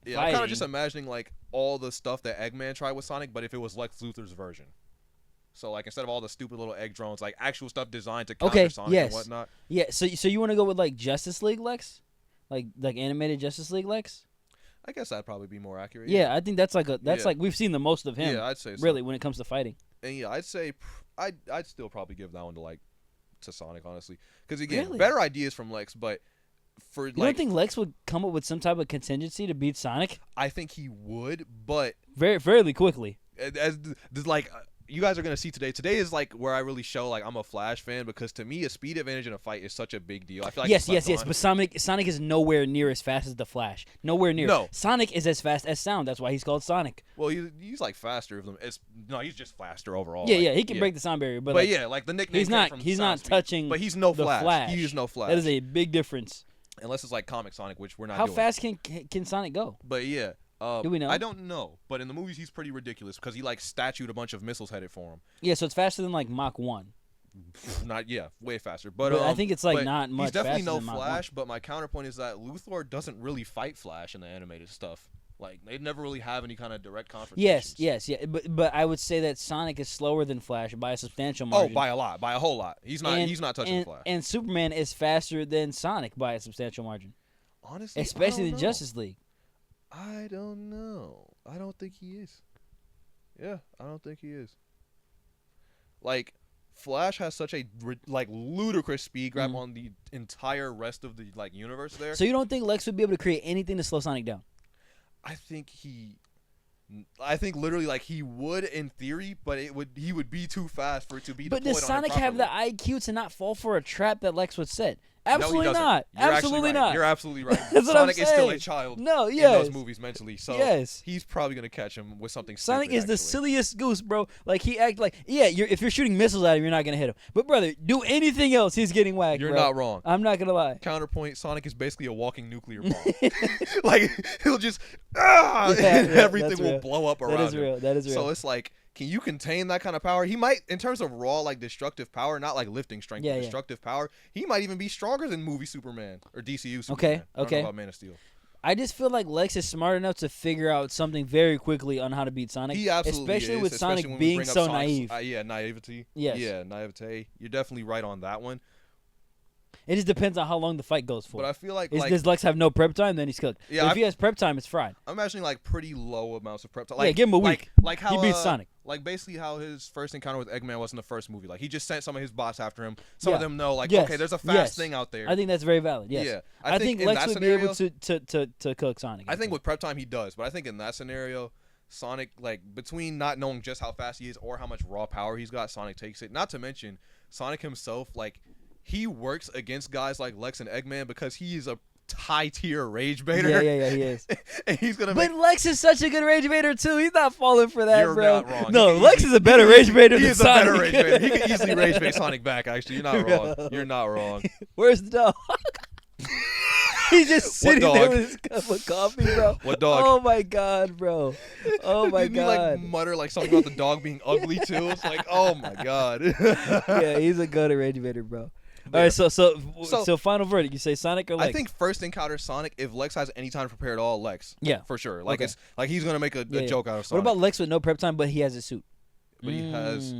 [SPEAKER 2] yeah,
[SPEAKER 1] fighting.
[SPEAKER 2] I'm kind of just imagining, like, all the stuff that Eggman tried with Sonic, but if it was Lex Luthor's version. So, like, instead of all the stupid little egg drones, like, actual stuff designed to counter Sonic and whatnot.
[SPEAKER 1] Yeah, so you want to go with, like, Justice League Lex? Like animated Justice League Lex?
[SPEAKER 2] I guess that'd probably be more accurate.
[SPEAKER 1] Yeah, I think that's like we've seen the most of him.
[SPEAKER 2] Yeah, I'd say so.
[SPEAKER 1] Really, when it comes to fighting.
[SPEAKER 2] And yeah, I'd say I'd still probably give that one to Sonic, honestly, because again,
[SPEAKER 1] Really?
[SPEAKER 2] better ideas from Lex, but
[SPEAKER 1] you don't think Lex would come up with some type of contingency to beat Sonic?
[SPEAKER 2] I think he would, but
[SPEAKER 1] fairly quickly.
[SPEAKER 2] As like you guys are gonna see today. Today is like where I really show like I'm a Flash fan because to me a speed advantage in a fight is such a big deal. I feel like
[SPEAKER 1] yes. But Sonic is nowhere near as fast as the Flash. Nowhere near.
[SPEAKER 2] No.
[SPEAKER 1] Sonic is as fast as sound. That's why he's called Sonic.
[SPEAKER 2] Well, he's like faster of them. He's just faster overall.
[SPEAKER 1] Yeah, he can break the sound barrier, but
[SPEAKER 2] yeah, like the nickname.
[SPEAKER 1] He's not touching.
[SPEAKER 2] But he's no
[SPEAKER 1] Flash.
[SPEAKER 2] He is no Flash.
[SPEAKER 1] That is a big difference.
[SPEAKER 2] Unless it's like comic Sonic, which we're not.
[SPEAKER 1] How
[SPEAKER 2] doing.
[SPEAKER 1] fast can Sonic go?
[SPEAKER 2] But yeah.
[SPEAKER 1] Do we know?
[SPEAKER 2] I don't know, but in the movies he's pretty ridiculous because he like statued a bunch of missiles headed for him.
[SPEAKER 1] Yeah, so it's faster than like Mach 1.
[SPEAKER 2] Way faster. But
[SPEAKER 1] I think it's like not much.
[SPEAKER 2] He's definitely
[SPEAKER 1] faster
[SPEAKER 2] no
[SPEAKER 1] than
[SPEAKER 2] Flash. But my counterpoint is that Luthor doesn't really fight Flash in the animated stuff. Like they never really have any kind of direct confrontations.
[SPEAKER 1] Yes. But I would say that Sonic is slower than Flash by a substantial margin.
[SPEAKER 2] Oh, by a lot, by a whole lot. He's not touching Flash.
[SPEAKER 1] And Superman is faster than Sonic by a substantial margin.
[SPEAKER 2] Honestly,
[SPEAKER 1] especially the Justice League.
[SPEAKER 2] I don't know. I don't think he is. Yeah, I don't think he is. Like, Flash has such a ludicrous speed grab on the entire rest of the universe there.
[SPEAKER 1] So you don't think Lex would be able to create anything to slow Sonic down?
[SPEAKER 2] I think literally he would in theory, but he would be too fast for it to be deployed on him properly.
[SPEAKER 1] But does Sonic have the IQ to not fall for a trap that Lex would set? Absolutely
[SPEAKER 2] no,
[SPEAKER 1] not. Absolutely not.
[SPEAKER 2] You're absolutely right.
[SPEAKER 1] That's what
[SPEAKER 2] Sonic
[SPEAKER 1] I'm
[SPEAKER 2] is still
[SPEAKER 1] saying.
[SPEAKER 2] a child in those movies mentally, so he's probably going to catch him with something
[SPEAKER 1] Sonic
[SPEAKER 2] stupid,
[SPEAKER 1] is the silliest goose, bro. Like, he act like, if you're shooting missiles at him, you're not going to hit him. But, brother, do anything else, he's getting whacked,
[SPEAKER 2] You're not wrong.
[SPEAKER 1] I'm not going to lie.
[SPEAKER 2] Counterpoint, Sonic is basically a walking nuclear bomb. He'll just, everything will blow up around him.
[SPEAKER 1] That is real.
[SPEAKER 2] So it's like, can you contain that kind of power? He might, in terms of raw, destructive power, not lifting strength, but destructive power, he might even be stronger than movie Superman or DCU Superman. I don't know about Man of Steel.
[SPEAKER 1] I just feel like Lex is smart enough to figure out something very quickly on how to beat Sonic.
[SPEAKER 2] He absolutely
[SPEAKER 1] especially
[SPEAKER 2] is,
[SPEAKER 1] with Sonic being so naive.
[SPEAKER 2] Naivety.
[SPEAKER 1] Yes.
[SPEAKER 2] Yeah, naivete. You're definitely right on that one.
[SPEAKER 1] It just depends on how long the fight goes for.
[SPEAKER 2] But I feel like
[SPEAKER 1] does Lex have no prep time? Then he's cooked. Yeah, if he has prep time, it's fried.
[SPEAKER 2] I'm imagining pretty low amounts of prep time.
[SPEAKER 1] Give him a week.
[SPEAKER 2] How
[SPEAKER 1] he beats Sonic.
[SPEAKER 2] Basically how his first encounter with Eggman was in the first movie. He just sent some of his bots after him. Some of them know okay, there's a fast thing out there.
[SPEAKER 1] I think that's very valid. Yes.
[SPEAKER 2] Yeah.
[SPEAKER 1] I think Lex would be able to cook Sonic.
[SPEAKER 2] I think with prep time he does, but I think in that scenario, Sonic between not knowing just how fast he is or how much raw power he's got, Sonic takes it. Not to mention Sonic himself, he works against guys like Lex and Eggman because he is a high-tier rage baiter.
[SPEAKER 1] Yeah, he is.
[SPEAKER 2] And he's gonna
[SPEAKER 1] But Lex is such a good rage baiter, too. He's not falling for that,
[SPEAKER 2] You're
[SPEAKER 1] bro.
[SPEAKER 2] not wrong.
[SPEAKER 1] No, Lex is a better rage baiter than Sonic.
[SPEAKER 2] He is a better rage baiter. He can easily rage bait Sonic back, actually. You're not wrong. You're not wrong.
[SPEAKER 1] Where's the dog? He's just sitting there with his cup of coffee, bro.
[SPEAKER 2] What dog?
[SPEAKER 1] Oh, my God, bro. Oh, my God.
[SPEAKER 2] Didn't he, mutter, something about the dog being ugly, too? It's oh, my God.
[SPEAKER 1] Yeah, he's a good rage baiter, bro. All right, so final verdict. You say Sonic or Lex?
[SPEAKER 2] I think first encounter Sonic. If Lex has any time to prepare at all, Lex.
[SPEAKER 1] Yeah,
[SPEAKER 2] for sure. It's he's gonna make a joke out of Sonic.
[SPEAKER 1] What about Lex with no prep time, but he has a suit?
[SPEAKER 2] But he has,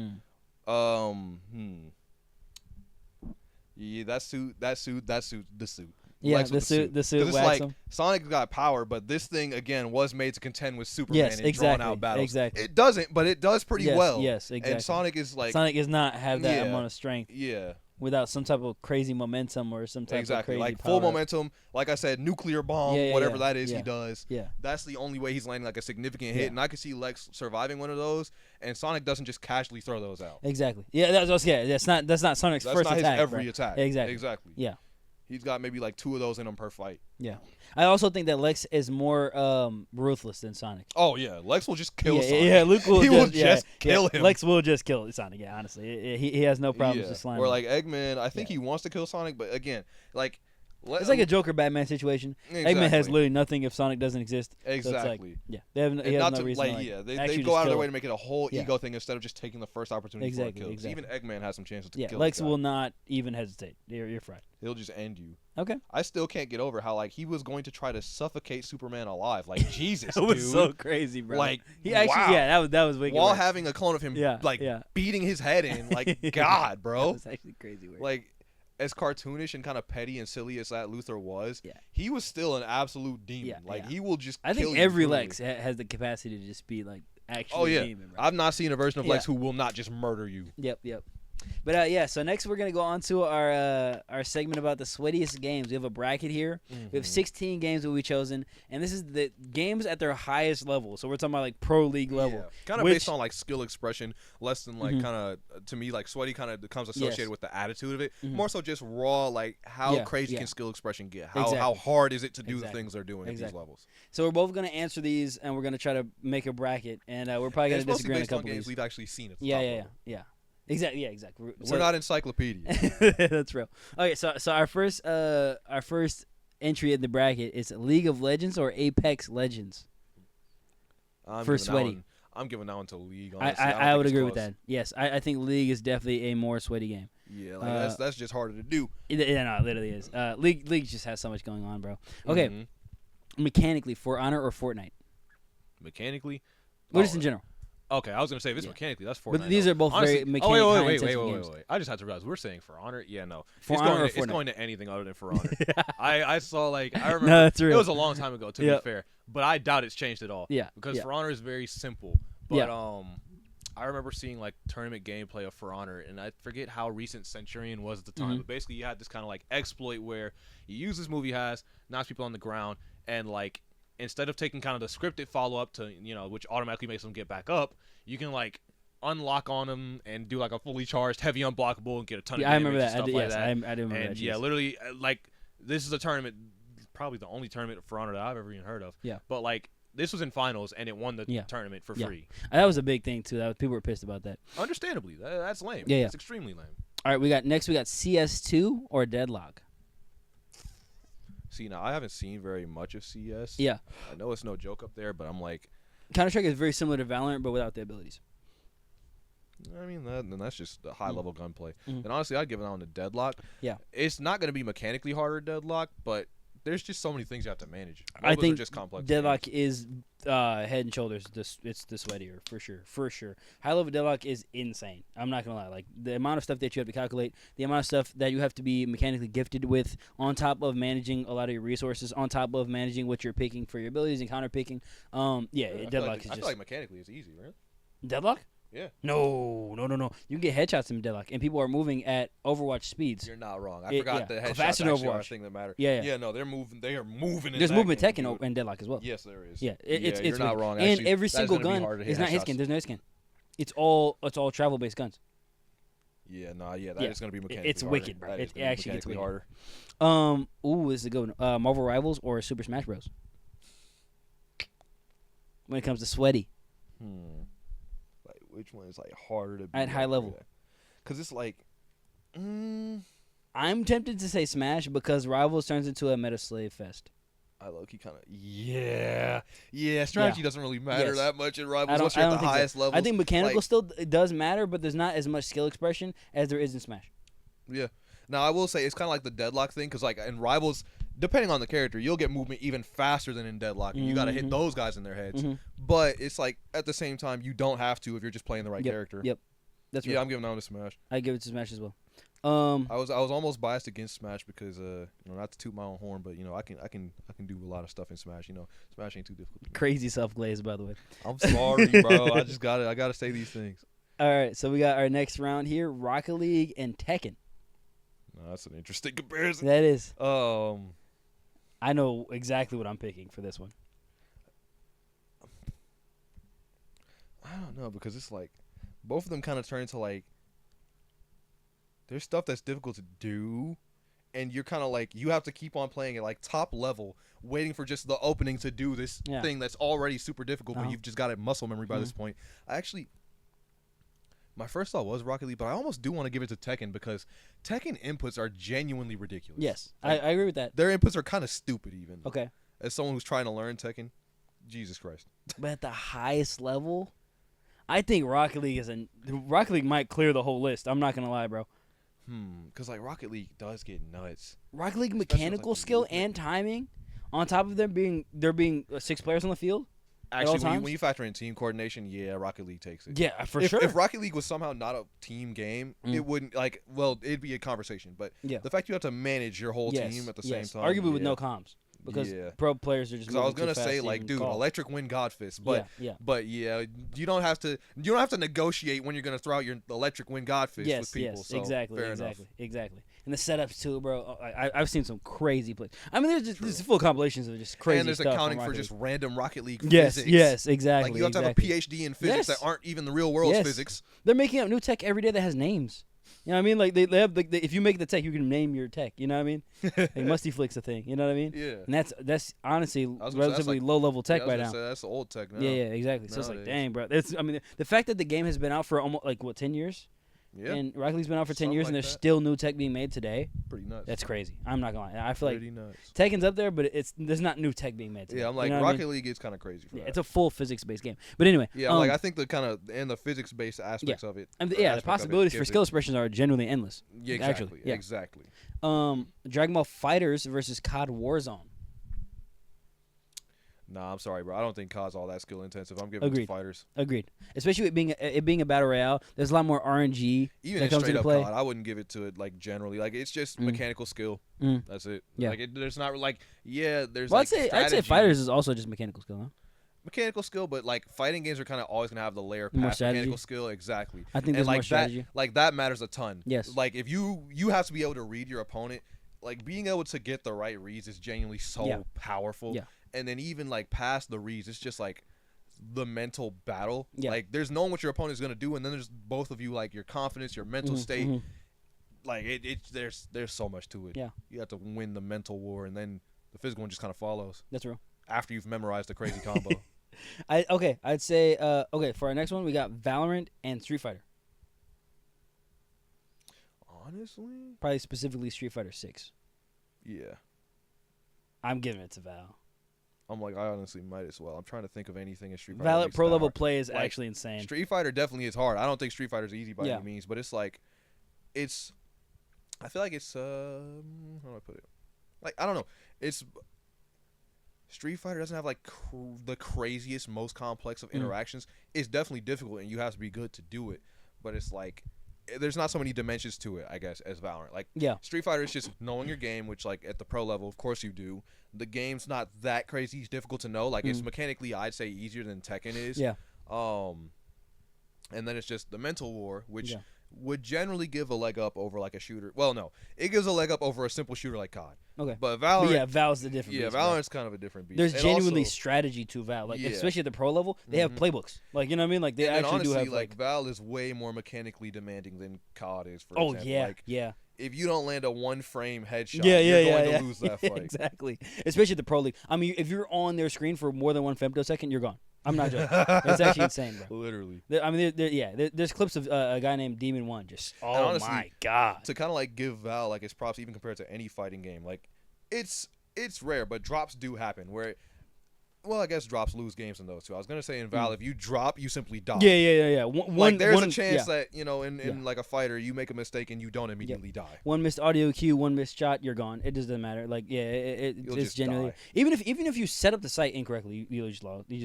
[SPEAKER 2] Yeah, the suit.
[SPEAKER 1] Yeah,
[SPEAKER 2] Lex with
[SPEAKER 1] the suit.
[SPEAKER 2] Because it's like Sonic's got power, but this thing again was made to contend with Superman in drawn out battles.
[SPEAKER 1] Exactly.
[SPEAKER 2] It doesn't, but it does pretty well.
[SPEAKER 1] Yes, exactly.
[SPEAKER 2] And Sonic is like
[SPEAKER 1] Sonic does not have that amount of strength.
[SPEAKER 2] Yeah.
[SPEAKER 1] Without some type of crazy momentum or some type of crazy
[SPEAKER 2] like
[SPEAKER 1] power
[SPEAKER 2] full momentum. Like I said, nuclear bomb, whatever that is, he does.
[SPEAKER 1] Yeah.
[SPEAKER 2] That's the only way he's landing like a significant hit, and I could see Lex surviving one of those. And Sonic doesn't just casually throw those out.
[SPEAKER 1] Exactly. Yeah, that's not Sonic's first attack.
[SPEAKER 2] That's not his every attack.
[SPEAKER 1] Exactly. Yeah.
[SPEAKER 2] He's got maybe like 2 of those in him per fight.
[SPEAKER 1] Yeah. I also think that Lex is more ruthless than Sonic.
[SPEAKER 2] Oh, yeah. Lex will just kill Sonic.
[SPEAKER 1] Yeah, Luke will
[SPEAKER 2] just kill him.
[SPEAKER 1] Lex will just kill Sonic, yeah, honestly. He has no problems just slamming.
[SPEAKER 2] Or like Eggman, I think he wants to kill Sonic, but again, like...
[SPEAKER 1] It's like a Joker-Batman situation.
[SPEAKER 2] Exactly.
[SPEAKER 1] Eggman has literally nothing if Sonic doesn't exist.
[SPEAKER 2] Exactly.
[SPEAKER 1] So he has no reason to
[SPEAKER 2] they go out of their way to make it a whole ego thing instead of just taking the first opportunity for a kill. Even Eggman has some chances to kill
[SPEAKER 1] Lex will not even hesitate. You're right.
[SPEAKER 2] He'll just end you.
[SPEAKER 1] Okay.
[SPEAKER 2] I still can't get over how like he was going to try to suffocate Superman alive. Like Jesus,
[SPEAKER 1] that was
[SPEAKER 2] dude.
[SPEAKER 1] so crazy, bro.
[SPEAKER 2] Like
[SPEAKER 1] he actually, that was wicked.
[SPEAKER 2] While having a clone of him, beating his head in, like God, bro.
[SPEAKER 1] That was actually crazy. Weird.
[SPEAKER 2] Like as cartoonish and kind of petty and silly as that Luthor was, he was still an absolute demon. He will just.
[SPEAKER 1] I think every Lex has the capacity to just be like actually. A demon, bro.
[SPEAKER 2] I've not seen a version of Lex who will not just murder you.
[SPEAKER 1] Yep. But so next we're gonna go on to our segment about the sweatiest games. We have a bracket here. We have 16 games that we chosen, and this is the games at their highest level. So we're talking about like pro league level,
[SPEAKER 2] kind of based on like skill expression, less than like kind of to me like sweaty kind of becomes associated with the attitude of it. More so just raw like how crazy can skill expression get? How hard is it to do the things they're doing at these levels?
[SPEAKER 1] So we're both gonna answer these, and we're gonna try to make a bracket, and we're probably gonna disagree on a couple of these.
[SPEAKER 2] We've actually seen it.
[SPEAKER 1] Yeah. Exactly. Yeah. Exactly.
[SPEAKER 2] We're not encyclopedia.
[SPEAKER 1] That's real. Okay. So our first entry in the bracket is League of Legends or Apex Legends. For sweaty.
[SPEAKER 2] I'm giving that one to League. Honestly.
[SPEAKER 1] I would agree with that. Yes, I think League is definitely a more sweaty game.
[SPEAKER 2] Yeah, like that's just harder to do.
[SPEAKER 1] Yeah, no, it literally is. League just has so much going on, bro. Okay. Mechanically, For Honor or Fortnite?
[SPEAKER 2] Mechanically?
[SPEAKER 1] Or just in general?
[SPEAKER 2] Okay, I was gonna say if it's mechanically, that's Fortnite.
[SPEAKER 1] But these are both very mechanically
[SPEAKER 2] wait. I just had to realize we're saying For Honor. Yeah, no.
[SPEAKER 1] It's
[SPEAKER 2] going to anything other than For Honor. I saw like I remember
[SPEAKER 1] no, that's real.
[SPEAKER 2] It was a long time ago to be fair, but I doubt it's changed at all.
[SPEAKER 1] Yeah.
[SPEAKER 2] Because For Honor is very simple. But I remember seeing like tournament gameplay of For Honor, and I forget how recent Centurion was at the time. But basically, you had this kind of like exploit where you use this move he has, knocks people on the ground, and like. Instead of taking kind of the scripted follow-up to, which automatically makes them get back up, you can, like, unlock on them and do, like, a fully charged, heavy unblockable and get a ton of damage and stuff like that.
[SPEAKER 1] I do remember that.
[SPEAKER 2] And, literally, like, this is a tournament, probably the only tournament For Honor that I've ever even heard of.
[SPEAKER 1] Yeah.
[SPEAKER 2] But, like, this was in finals, and it won the tournament for free.
[SPEAKER 1] That was a big thing, too. People were pissed about that.
[SPEAKER 2] Understandably. That's lame.
[SPEAKER 1] Yeah.
[SPEAKER 2] It's extremely lame.
[SPEAKER 1] All right, we got CS2 or Deadlock?
[SPEAKER 2] See, now, I haven't seen very much of CS.
[SPEAKER 1] Yeah.
[SPEAKER 2] I know it's no joke up there, but I'm like...
[SPEAKER 1] Counter-Strike is very similar to Valorant, but without the abilities.
[SPEAKER 2] I mean, that's just a high-level gunplay. And honestly, I'd give it on to Deadlock.
[SPEAKER 1] Yeah.
[SPEAKER 2] It's not going to be mechanically harder Deadlock, but there's just so many things you have to manage.
[SPEAKER 1] I think
[SPEAKER 2] just complex
[SPEAKER 1] Deadlock is head and shoulders. It's the sweatier for sure. High level Deadlock is insane. I'm not gonna lie. Like the amount of stuff that you have to calculate, the amount of stuff that you have to be mechanically gifted with, on top of managing a lot of your resources, on top of managing what you're picking for your abilities and counter picking. Deadlock is just.
[SPEAKER 2] I feel like mechanically it's easy, right?
[SPEAKER 1] Deadlock?
[SPEAKER 2] Yeah.
[SPEAKER 1] No. You can get headshots in Deadlock, and people are moving at Overwatch speeds.
[SPEAKER 2] You're not wrong. I forgot the headshots
[SPEAKER 1] faster
[SPEAKER 2] actually
[SPEAKER 1] Overwatch.
[SPEAKER 2] are a thing that matter.
[SPEAKER 1] Yeah.
[SPEAKER 2] No, they're moving. They are moving.
[SPEAKER 1] There's movement tech in Deadlock as well.
[SPEAKER 2] Yes, there is.
[SPEAKER 1] Yeah,
[SPEAKER 2] you're not wrong.
[SPEAKER 1] And
[SPEAKER 2] actually,
[SPEAKER 1] every single gun is not hit scan. There's no hit scan. It's all travel based guns.
[SPEAKER 2] Yeah, that is going to be mechanically
[SPEAKER 1] It's
[SPEAKER 2] harder.
[SPEAKER 1] wicked, bro. It actually gets wicked.
[SPEAKER 2] harder.
[SPEAKER 1] This is a good one. Marvel Rivals or Super Smash Bros. When it comes to sweaty.
[SPEAKER 2] Like which one is like harder to beat
[SPEAKER 1] at high level?
[SPEAKER 2] Because it's like,
[SPEAKER 1] I'm tempted to say Smash because Rivals turns into a meta slave fest.
[SPEAKER 2] I low-key kind of strategy doesn't really matter that much in Rivals unless you're at the highest level.
[SPEAKER 1] I think mechanical still does matter, but there's not as much skill expression as there is in Smash.
[SPEAKER 2] Yeah. Now I will say it's kind of like the Deadlock thing because like in Rivals, depending on the character, you'll get movement even faster than in Deadlock, and you got to hit those guys in their heads. But it's like at the same time, you don't have to if you're just playing the right character.
[SPEAKER 1] Yep. That's right.
[SPEAKER 2] Yeah, I'm giving that one to Smash.
[SPEAKER 1] I give it to Smash as well.
[SPEAKER 2] I was almost biased against Smash because not to toot my own horn, but I can do a lot of stuff in Smash. Smash ain't too difficult.
[SPEAKER 1] Crazy self-glaze, by the way.
[SPEAKER 2] I'm sorry, bro. I gotta say these things.
[SPEAKER 1] All right, so we got our next round here: Rocket League and Tekken.
[SPEAKER 2] No, that's an interesting comparison.
[SPEAKER 1] That is.
[SPEAKER 2] I
[SPEAKER 1] know exactly what I'm picking for this one.
[SPEAKER 2] I don't know because it's like both of them kind of turn into like there's stuff that's difficult to do, and you're kind of like you have to keep on playing at like top level, waiting for just the opening to do this thing that's already super difficult, but you've just got it muscle memory by this point. My first thought was Rocket League, but I almost do want to give it to Tekken because Tekken inputs are genuinely ridiculous.
[SPEAKER 1] Yes, like, I agree with that.
[SPEAKER 2] Their inputs are kind of stupid even.
[SPEAKER 1] Okay.
[SPEAKER 2] As someone who's trying to learn Tekken, Jesus Christ.
[SPEAKER 1] But at the highest level, I think Rocket League might clear the whole list. I'm not going to lie, bro.
[SPEAKER 2] Because like Rocket League does get nuts.
[SPEAKER 1] Rocket League mechanical skill and timing, on top of there being 6 players on the field.
[SPEAKER 2] Actually, when you factor in team coordination, yeah, Rocket League takes it.
[SPEAKER 1] Yeah, for sure.
[SPEAKER 2] If Rocket League was somehow not a team game, it wouldn't it'd be a conversation. But the fact you have to manage your whole team at the same time,
[SPEAKER 1] arguably with no comms. Because pro players are just. Because
[SPEAKER 2] I was gonna say like, dude, electric wind god fist, but you don't have to negotiate when you're gonna throw out your electric wind god fist with people.
[SPEAKER 1] Yes,
[SPEAKER 2] so
[SPEAKER 1] exactly. And the setups too, bro. I've seen some crazy plays. I mean, there's full compilations of just crazy.
[SPEAKER 2] And there's
[SPEAKER 1] stuff
[SPEAKER 2] accounting for just random Rocket League
[SPEAKER 1] physics.
[SPEAKER 2] physics.
[SPEAKER 1] Yes, exactly.
[SPEAKER 2] Like you have to have a PhD in physics that aren't even the real world's physics.
[SPEAKER 1] They're making up new tech every day that has names. You know what I mean? Like they have if you make the tech, you can name your tech. You know what I mean? Like Musty Flick's a thing. You know what I mean?
[SPEAKER 2] Yeah.
[SPEAKER 1] And that's honestly relatively low level tech right now.
[SPEAKER 2] That's old tech now.
[SPEAKER 1] Yeah, exactly. So it's like, dang, bro. The fact that the game has been out for almost 10 years. Yeah. And Rocket League's been out for 10 years, and there's still new tech being made today.
[SPEAKER 2] Pretty nuts.
[SPEAKER 1] That's crazy. I'm not gonna lie. I feel
[SPEAKER 2] pretty
[SPEAKER 1] like
[SPEAKER 2] nuts.
[SPEAKER 1] Tekken's up there, but there's not new tech being made today.
[SPEAKER 2] Yeah, I'm like Rocket League is kind of crazy for that.
[SPEAKER 1] It's a full physics-based game. But anyway.
[SPEAKER 2] Yeah, I think the kind of and the physics-based aspects of it.
[SPEAKER 1] And the possibilities for skill expressions are genuinely endless.
[SPEAKER 2] Yeah, exactly. Exactly.
[SPEAKER 1] Dragon Ball Fighters versus COD Warzone.
[SPEAKER 2] Nah, I'm sorry, bro. I don't think COD's all that skill intensive. I'm giving it to Fighters.
[SPEAKER 1] Agreed. Especially it being a battle royale, there's a lot more RNG
[SPEAKER 2] even
[SPEAKER 1] that comes
[SPEAKER 2] straight
[SPEAKER 1] into
[SPEAKER 2] up
[SPEAKER 1] play.
[SPEAKER 2] COD, I wouldn't give it to it like generally. Like it's just mechanical skill. That's it.
[SPEAKER 1] Yeah.
[SPEAKER 2] Like there's not like there's
[SPEAKER 1] well,
[SPEAKER 2] like
[SPEAKER 1] I'd say Fighters is also just mechanical skill, huh?
[SPEAKER 2] Mechanical skill, but like fighting games are kind of always gonna have the layer past mechanical skill. Exactly.
[SPEAKER 1] I think there's more strategy.
[SPEAKER 2] That matters a ton.
[SPEAKER 1] Yes.
[SPEAKER 2] Like if you have to be able to read your opponent. Like being able to get the right reads is genuinely so powerful.
[SPEAKER 1] Yeah.
[SPEAKER 2] And then even like past the reads, it's just like the mental battle.
[SPEAKER 1] Yeah.
[SPEAKER 2] Like there's knowing what your opponent is gonna do, and then there's both of you like your confidence, your mental state. Like there's so much to it.
[SPEAKER 1] Yeah.
[SPEAKER 2] You have to win the mental war, and then the physical one just kind of follows.
[SPEAKER 1] That's real.
[SPEAKER 2] After you've memorized a crazy combo.
[SPEAKER 1] I'd say for our next one we got Valorant and Street Fighter.
[SPEAKER 2] Honestly,
[SPEAKER 1] probably specifically Street Fighter 6.
[SPEAKER 2] Yeah.
[SPEAKER 1] I'm giving it to Val.
[SPEAKER 2] I'm like, I honestly might as well. I'm trying to think of anything in Street Fighter.
[SPEAKER 1] Val pro level play is actually insane.
[SPEAKER 2] Street Fighter definitely is hard. I don't think Street Fighter is easy by any means, but it's like, I feel like it's, how do I put it? Like, I don't know. Street Fighter doesn't have like the craziest, most complex of interactions. It's definitely difficult, and you have to be good to do it. But it's like, there's not so many dimensions to it, I guess, as Valorant. Like, Street Fighter is just knowing your game, which, like, at the pro level, of course you do. The game's not that crazy. It's difficult to know. Like, it's mechanically, I'd say, easier than Tekken is.
[SPEAKER 1] Yeah.
[SPEAKER 2] And then it's just the mental war, which would generally give a leg up over, like, a shooter. Well, no. It gives a leg up over a simple shooter like COD.
[SPEAKER 1] Okay.
[SPEAKER 2] But Valorant...
[SPEAKER 1] Val's the different beast.
[SPEAKER 2] Valorant's kind of a different beast.
[SPEAKER 1] There's genuinely strategy to Val. Like, especially at the pro level, they have playbooks. Like, you know what I mean? Like, they actually
[SPEAKER 2] honestly,
[SPEAKER 1] do have,
[SPEAKER 2] like... Val is way more mechanically demanding than COD is, for example.
[SPEAKER 1] Yeah,
[SPEAKER 2] like, if you don't land a one-frame headshot, you're going to lose that fight.
[SPEAKER 1] Exactly. Especially at the pro league. I mean, if you're on their screen for more than 1 femtosecond, you're gone. I'm not joking. It's actually insane, bro.
[SPEAKER 2] Literally.
[SPEAKER 1] I mean, there's clips of a guy named Demon One. Just honestly, my god.
[SPEAKER 2] To kind of like give Val like his props, even compared to any fighting game, like it's rare, but drops do happen. Where Well, I guess drops lose games in those two. I was gonna say in Val, if you drop, you simply die.
[SPEAKER 1] Yeah.
[SPEAKER 2] There's a chance that in like a fighter, you make a mistake and you don't immediately die.
[SPEAKER 1] One missed audio cue, one missed shot, you're gone. It doesn't matter. Like it's generally even if you set up the site incorrectly, you just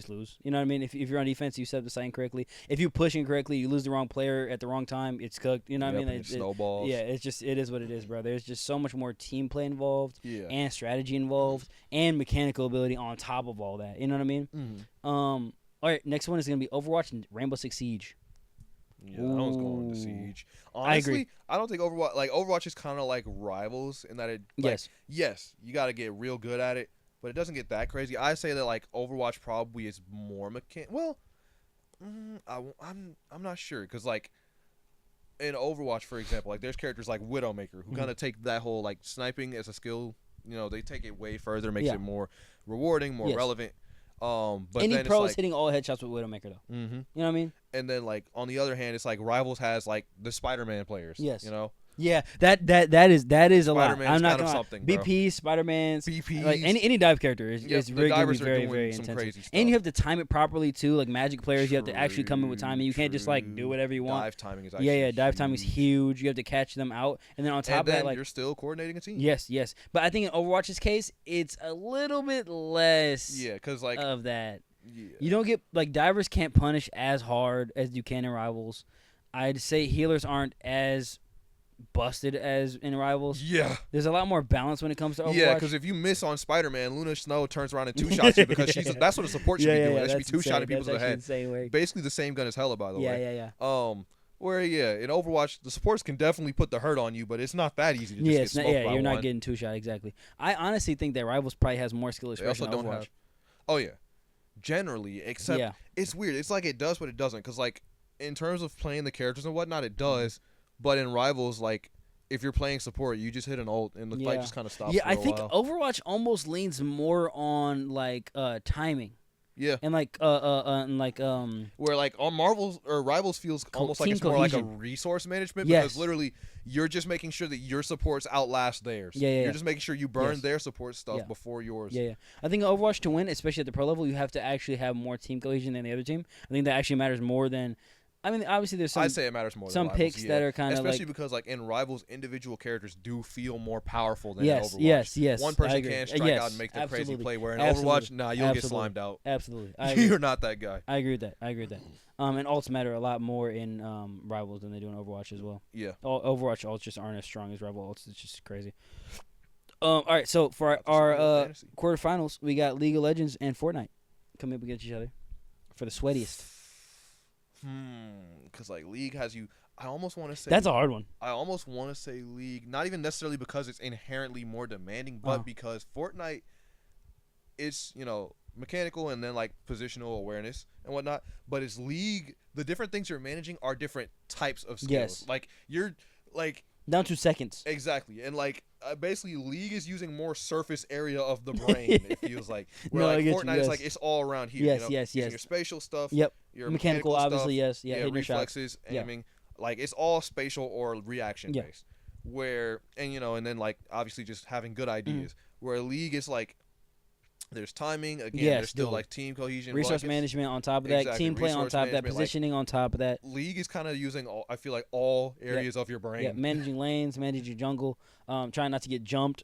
[SPEAKER 1] lose. You know what I mean? If you're on defense, you set up the site incorrectly. If you push incorrectly, you lose the wrong player at the wrong time. It's cooked. You know what I mean?
[SPEAKER 2] It snowballs.
[SPEAKER 1] It is what it is, bro. There's just so much more team play involved, and strategy involved, and mechanical ability on top of all that. You know what I mean?
[SPEAKER 2] Mm-hmm.
[SPEAKER 1] All right, next one is gonna be Overwatch and Rainbow Six Siege.
[SPEAKER 2] Yeah, I was going to Siege. Honestly,
[SPEAKER 1] I agree.
[SPEAKER 2] I don't think Overwatch is kind of like Rivals in that it yes, you got to get real good at it, but it doesn't get that crazy. I say that like Overwatch probably is more Well, I'm not sure because like in Overwatch, for example, like there's characters like Widowmaker who kind of take that whole like sniping as a skill. They take it way further, makes it more rewarding, more relevant. But
[SPEAKER 1] any
[SPEAKER 2] then
[SPEAKER 1] pro
[SPEAKER 2] it's
[SPEAKER 1] is hitting all headshots with Widowmaker though.
[SPEAKER 2] Mm-hmm.
[SPEAKER 1] You know what I mean?
[SPEAKER 2] And then like on the other hand, it's like Rivals has like the Spiderman players.
[SPEAKER 1] Yes.
[SPEAKER 2] Yeah,
[SPEAKER 1] that is a lot. I'm not gonna
[SPEAKER 2] something,
[SPEAKER 1] BP, Spider-Man's,
[SPEAKER 2] BPs.
[SPEAKER 1] like any dive character is really gonna be very, very
[SPEAKER 2] some
[SPEAKER 1] intensive.
[SPEAKER 2] crazy stuff.
[SPEAKER 1] And you have to time it properly too. Like Magic players, you have to actually come in with timing. You can't just like do whatever you want.
[SPEAKER 2] Dive timing is actually
[SPEAKER 1] dive timing is huge. You have to catch them out, and then on top of that, like
[SPEAKER 2] you're still coordinating a team.
[SPEAKER 1] Yes. But I think in Overwatch's case, it's a little bit less.
[SPEAKER 2] Yeah, because like
[SPEAKER 1] of that.
[SPEAKER 2] Yeah.
[SPEAKER 1] You don't get like divers can't punish as hard as you can in Rivals. I'd say healers aren't as busted as in Rivals.
[SPEAKER 2] Yeah.
[SPEAKER 1] There's a lot more balance when it comes to Overwatch.
[SPEAKER 2] Yeah, because if you miss on Spider-Man, Luna Snow turns around and two-shots you because that's what a support should be doing. They should be two-shotting people to the head. Basically the same gun as Hella, by the way.
[SPEAKER 1] Yeah.
[SPEAKER 2] Where, in Overwatch, the supports can definitely put the hurt on you, but it's not that easy to just get smoked by
[SPEAKER 1] you're not
[SPEAKER 2] one.
[SPEAKER 1] getting two-shot, exactly. I honestly think that Rivals probably has more skill expression than Overwatch.
[SPEAKER 2] Oh, yeah. Generally, except it's weird. It's like it does, but it doesn't. Because, like, in terms of playing the characters and whatnot, it does. But in Rivals, like, if you're playing support, you just hit an ult and the fight just kind of stops.
[SPEAKER 1] Yeah, I think Overwatch almost leans more on like timing.
[SPEAKER 2] Yeah,
[SPEAKER 1] and like
[SPEAKER 2] where like on Marvel's or Rivals feels almost like it's more like a resource management because literally you're just making sure that your supports outlast theirs. You're just making sure you burn their support stuff before yours.
[SPEAKER 1] Yeah. I think Overwatch to win, especially at the pro level, you have to actually have more team cohesion than the other team. I think that actually matters more than. I mean, obviously, there's some.
[SPEAKER 2] I'd say it matters more.
[SPEAKER 1] Some
[SPEAKER 2] than Rivals,
[SPEAKER 1] picks that are kind of
[SPEAKER 2] especially because like in Rivals, individual characters do feel more powerful than
[SPEAKER 1] in
[SPEAKER 2] Overwatch.
[SPEAKER 1] Yes.
[SPEAKER 2] One person can strike out and make that crazy play. Where in Overwatch, you'll get slimed out.
[SPEAKER 1] Absolutely,
[SPEAKER 2] you're not that guy.
[SPEAKER 1] I agree with that. And ults matter a lot more in Rivals than they do in Overwatch as well.
[SPEAKER 2] Yeah.
[SPEAKER 1] Overwatch ults just aren't as strong as Rival ults. It's just crazy. All right, so for our quarterfinals, we got League of Legends and Fortnite coming up against each other for the sweatiest.
[SPEAKER 2] Because like League has you. I almost want to say
[SPEAKER 1] that's a hard one.
[SPEAKER 2] I almost want to say League, not even necessarily because it's inherently more demanding, but because Fortnite is mechanical and then like positional awareness and whatnot. But it's League. The different things you're managing are different types of skills.
[SPEAKER 1] Yes.
[SPEAKER 2] Like you're like
[SPEAKER 1] down to seconds.
[SPEAKER 2] Exactly, and like basically League is using more surface area of the brain. It feels like where Fortnite is like it's all around here.
[SPEAKER 1] Yes.
[SPEAKER 2] Your spatial stuff.
[SPEAKER 1] Yep.
[SPEAKER 2] Your
[SPEAKER 1] mechanical obviously,
[SPEAKER 2] stuff,
[SPEAKER 1] yes. Yeah.
[SPEAKER 2] Reflexes, aiming. Like it's all spatial or reaction based. Where and then like obviously just having good ideas. Where League is like there's timing again. There's still like team cohesion,
[SPEAKER 1] resource management on top of that, team play on top of that, positioning on top of that.
[SPEAKER 2] League is kind of using I feel like all areas of your brain.
[SPEAKER 1] Yeah, managing lanes, managing jungle, trying not to get jumped.